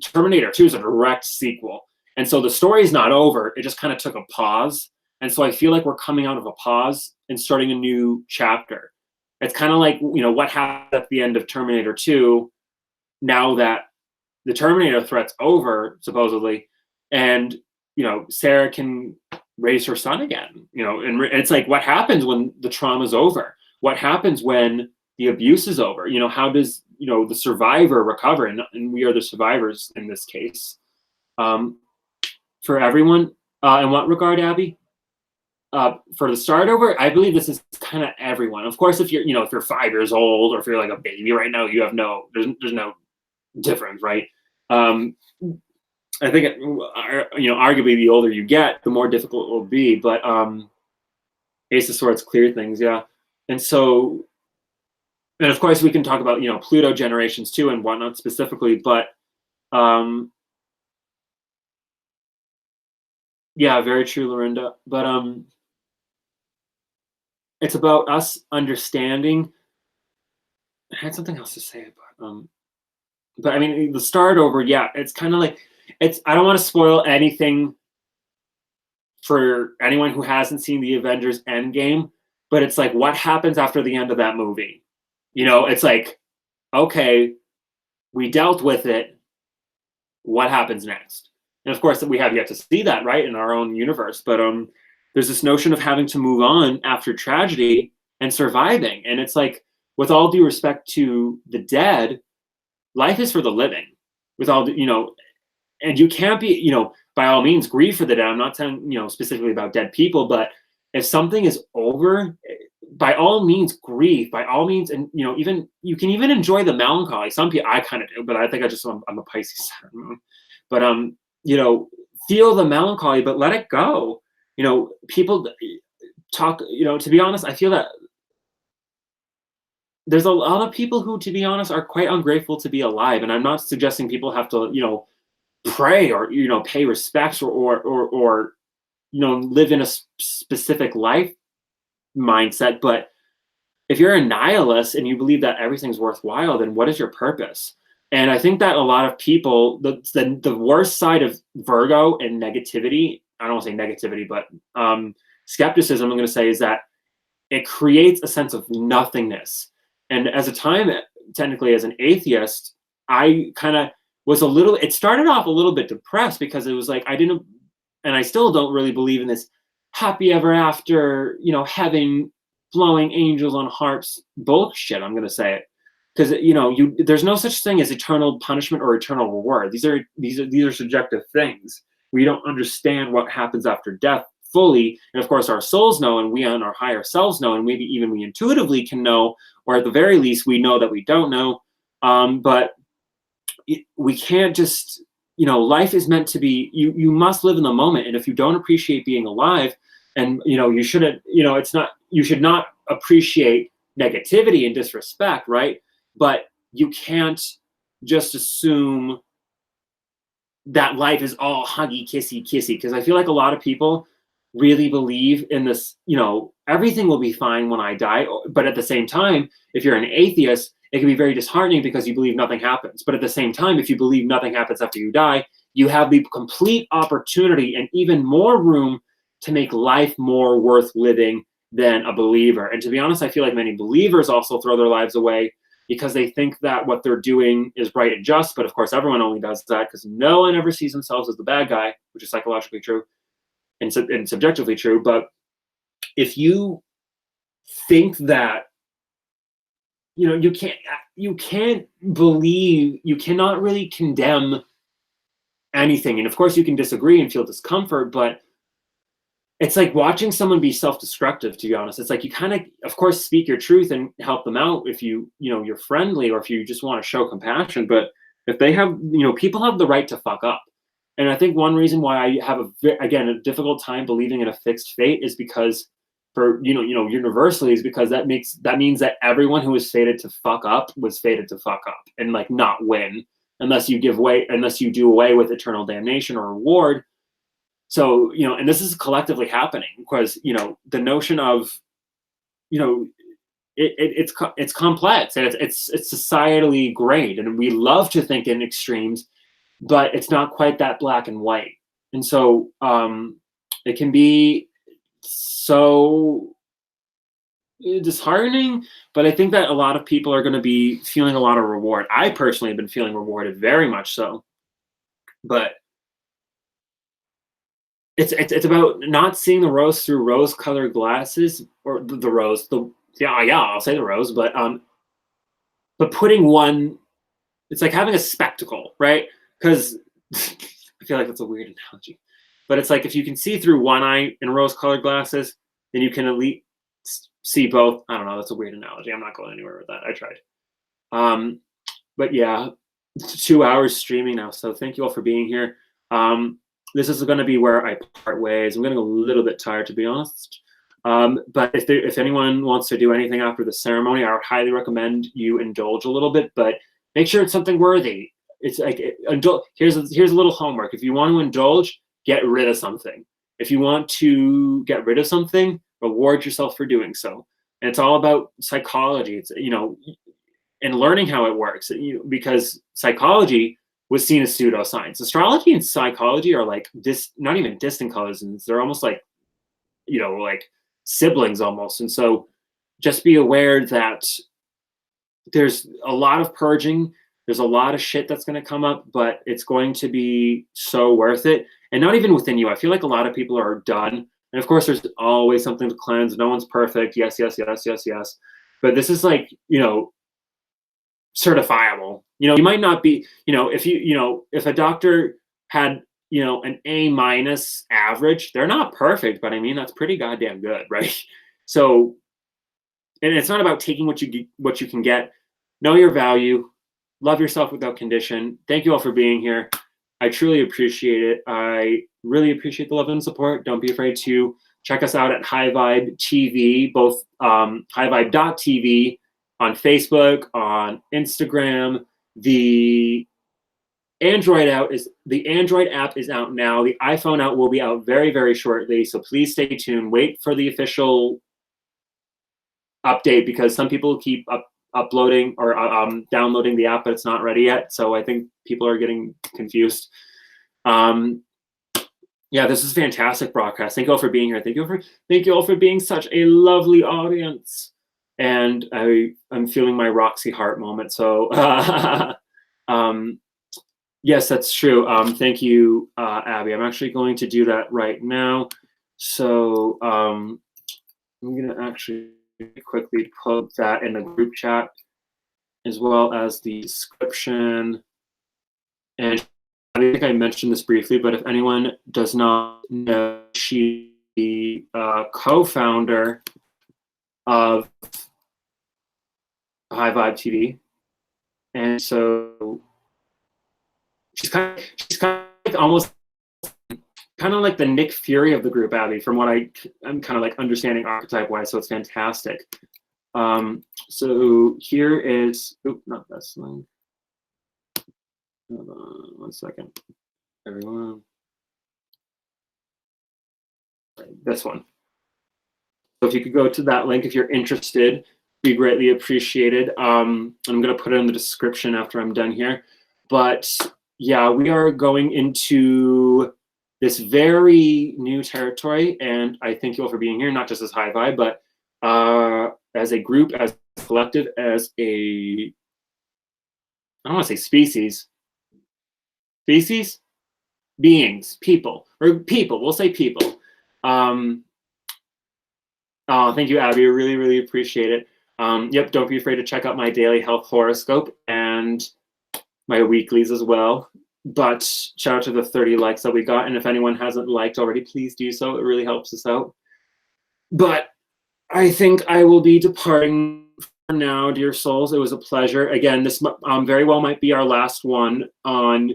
[SPEAKER 1] Terminator 2 is a direct sequel. And so the story's not over. It just kind of took a pause. And so I feel like we're coming out of a pause and starting a new chapter. It's kind of like, what happened at the end of Terminator 2, now that the Terminator threat's over, supposedly, and, Sarah can raise her son again, and it's like, what happens when the trauma's over? What happens when the abuse is over? How does, the survivor recover? And we are the survivors in this case. For everyone, in what regard, Abby? For the start over, I believe this is kind of everyone. Of course, if you're, if you're 5 years old, or if you're like a baby right now, you have there's no difference, right? I think, arguably the older you get, the more difficult it will be. But Ace of Swords clear things, yeah. And so, and of course, we can talk about, Pluto generations too and whatnot specifically, but yeah, very true, Lorinda. But it's about us understanding. I had something else to say about but I mean, the start over, yeah, it's kind of like, I don't want to spoil anything for anyone who hasn't seen the Avengers Endgame, but it's like, what happens after the end of that movie? It's like, okay, we dealt with it. What happens next? And of course, we have yet to see that, right, in our own universe. But there's this notion of having to move on after tragedy and surviving. And it's like, with all due respect to the dead, life is for the living. With all the, and you can't be, by all means, grieve for the dead. I'm not telling, specifically about dead people, but if something is over, by all means, grieve. By all means, and even you can even enjoy the melancholy. Some people, I kind of do, but I think I'm a Pisces moon. But feel the melancholy, but let it go. People talk. To be honest, I feel that there's a lot of people who, to be honest, are quite ungrateful to be alive. And I'm not suggesting people have to, pray or, pay respects or live in a specific life mindset. But if you're a nihilist and you believe that everything's worthwhile, then what is your purpose? And I think that a lot of people, the worst side of Virgo and negativity, I don't want to say negativity, but skepticism, I'm going to say, is that it creates a sense of nothingness. And as a time, technically as an atheist, I kind of was it started off a little bit depressed because it was like, and I still don't really believe in this happy ever after, heaven, flowing angels on harps bullshit, I'm going to say it. Because, there's no such thing as eternal punishment or eternal reward. These are subjective things. We don't understand what happens after death fully. And of course, our souls know, and we on our higher selves know, and maybe even we intuitively can know, or at the very least, we know that we don't know. But we can't just, life is meant to be, you must live in the moment. And if you don't appreciate being alive, and, you shouldn't, you should not appreciate negativity and disrespect, right? But you can't just assume that life is all huggy, kissy, because I feel like a lot of people really believe in this, everything will be fine when I die. But at the same time, if you're an atheist, it can be very disheartening because you believe nothing happens. But at the same time, if you believe nothing happens after you die, you have the complete opportunity and even more room to make life more worth living than a believer. And to be honest, I feel like many believers also throw their lives away because they think that what they're doing is right and just. But of course, everyone only does that because no one ever sees themselves as the bad guy, which is psychologically true and subjectively true. But if you think that, you can't believe, you cannot really condemn anything. And of course, you can disagree and feel discomfort, but it's like watching someone be self-destructive, to be honest. It's like you kind of course, speak your truth and help them out if you're friendly or if you just want to show compassion. But if they have, people have the right to fuck up. And I think one reason why I have a difficult time believing in a fixed fate is because universally is because that means that everyone who was fated to fuck up was fated to fuck up and like not win unless you do away with eternal damnation or reward. So, and this is collectively happening because, the notion of, it's complex and it's societally grained, and we love to think in extremes, but it's not quite that black and white. And so it can be so disheartening, but I think that a lot of people are going to be feeling a lot of reward. I personally have been feeling rewarded, very much so. But it's about not seeing the rose through rose-colored glasses, or the rose. Yeah, I'll say the rose, but putting one, it's like having a spectacle, right? Because I feel like that's a weird analogy, but it's like if you can see through one eye in rose-colored glasses, then you can at least see both. I don't know. That's a weird analogy. I'm not going anywhere with that. I tried. But yeah, 2 hours streaming now. So thank you all for being here. This is going to be where I part ways. I'm getting a little bit tired, to be honest. But if anyone wants to do anything after the ceremony, I would highly recommend you indulge a little bit, but make sure it's something worthy. It's like, here's a little homework. If you want to indulge, get rid of something. If you want to get rid of something, reward yourself for doing so. And it's all about psychology. It's, and learning how it works, because psychology was seen as pseudoscience. Astrology and psychology are like not even distant cousins. They're almost like, like siblings almost. And so just be aware that there's a lot of purging. There's a lot of shit that's going to come up, but it's going to be so worth it. And not even within you. I feel like a lot of people are done. And of course, there's always something to cleanse. No one's perfect. Yes, yes, yes, yes, yes. But this is like, certifiable. You might not be, if a doctor had, an A- average, they're not perfect, but I mean, that's pretty goddamn good, right? So, and it's not about taking what you can get. Know your value, love yourself without condition. Thank you all for being here. I truly appreciate it. I really appreciate the love and support. Don't be afraid to check us out at HighVibeTV, both HighVibe.tv on Facebook, on Instagram. The Android app is out now. The iPhone app will be out very, very shortly. So please stay tuned. Wait for the official update, because some people keep uploading or downloading the app, but it's not ready yet. So I think people are getting confused. Yeah, this is a fantastic broadcast. Thank you all for being here. Thank you all for being such a lovely audience. And I'm feeling my Roxy Hart moment. So yes, that's true. Thank you, Abby. I'm actually going to do that right now. So I'm going to actually quickly put that in the group chat, as well as the description. And I think I mentioned this briefly, but if anyone does not know, she's the co-founder of HighVibeTV, and so she's kind of like almost kind of like the Nick Fury of the group, Abby, from what I'm kind of like understanding archetype wise. So it's fantastic. So here is, not that slide. Hold on 1 second, everyone. This one. So if you could go to that link if you're interested, be greatly appreciated. I'm going to put it in the description after I'm done here. But yeah, we are going into this very new territory, and I thank you all for being here, not just as High Vibe, but as a group, as a collective, as a, I don't want to say species, beings, people, we'll say people. Oh, thank you, Abby. I really, really appreciate it. Yep, don't be afraid to check out my daily health horoscope and my weeklies as well. But shout out to the 30 likes that we got. And if anyone hasn't liked already, please do so. It really helps us out. But I think I will be departing for now, dear souls. It was a pleasure. Again, this very well might be our last one on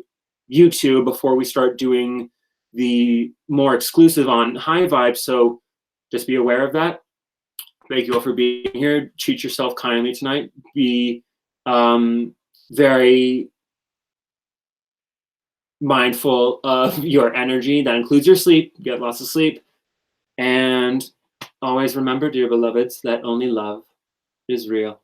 [SPEAKER 1] YouTube before we start doing the more exclusive on High Vibe. So just be aware of that. Thank you all for being here. Treat yourself kindly tonight. Be very mindful of your energy. That includes your sleep. Get lots of sleep. And always remember, dear beloveds, that only love is real.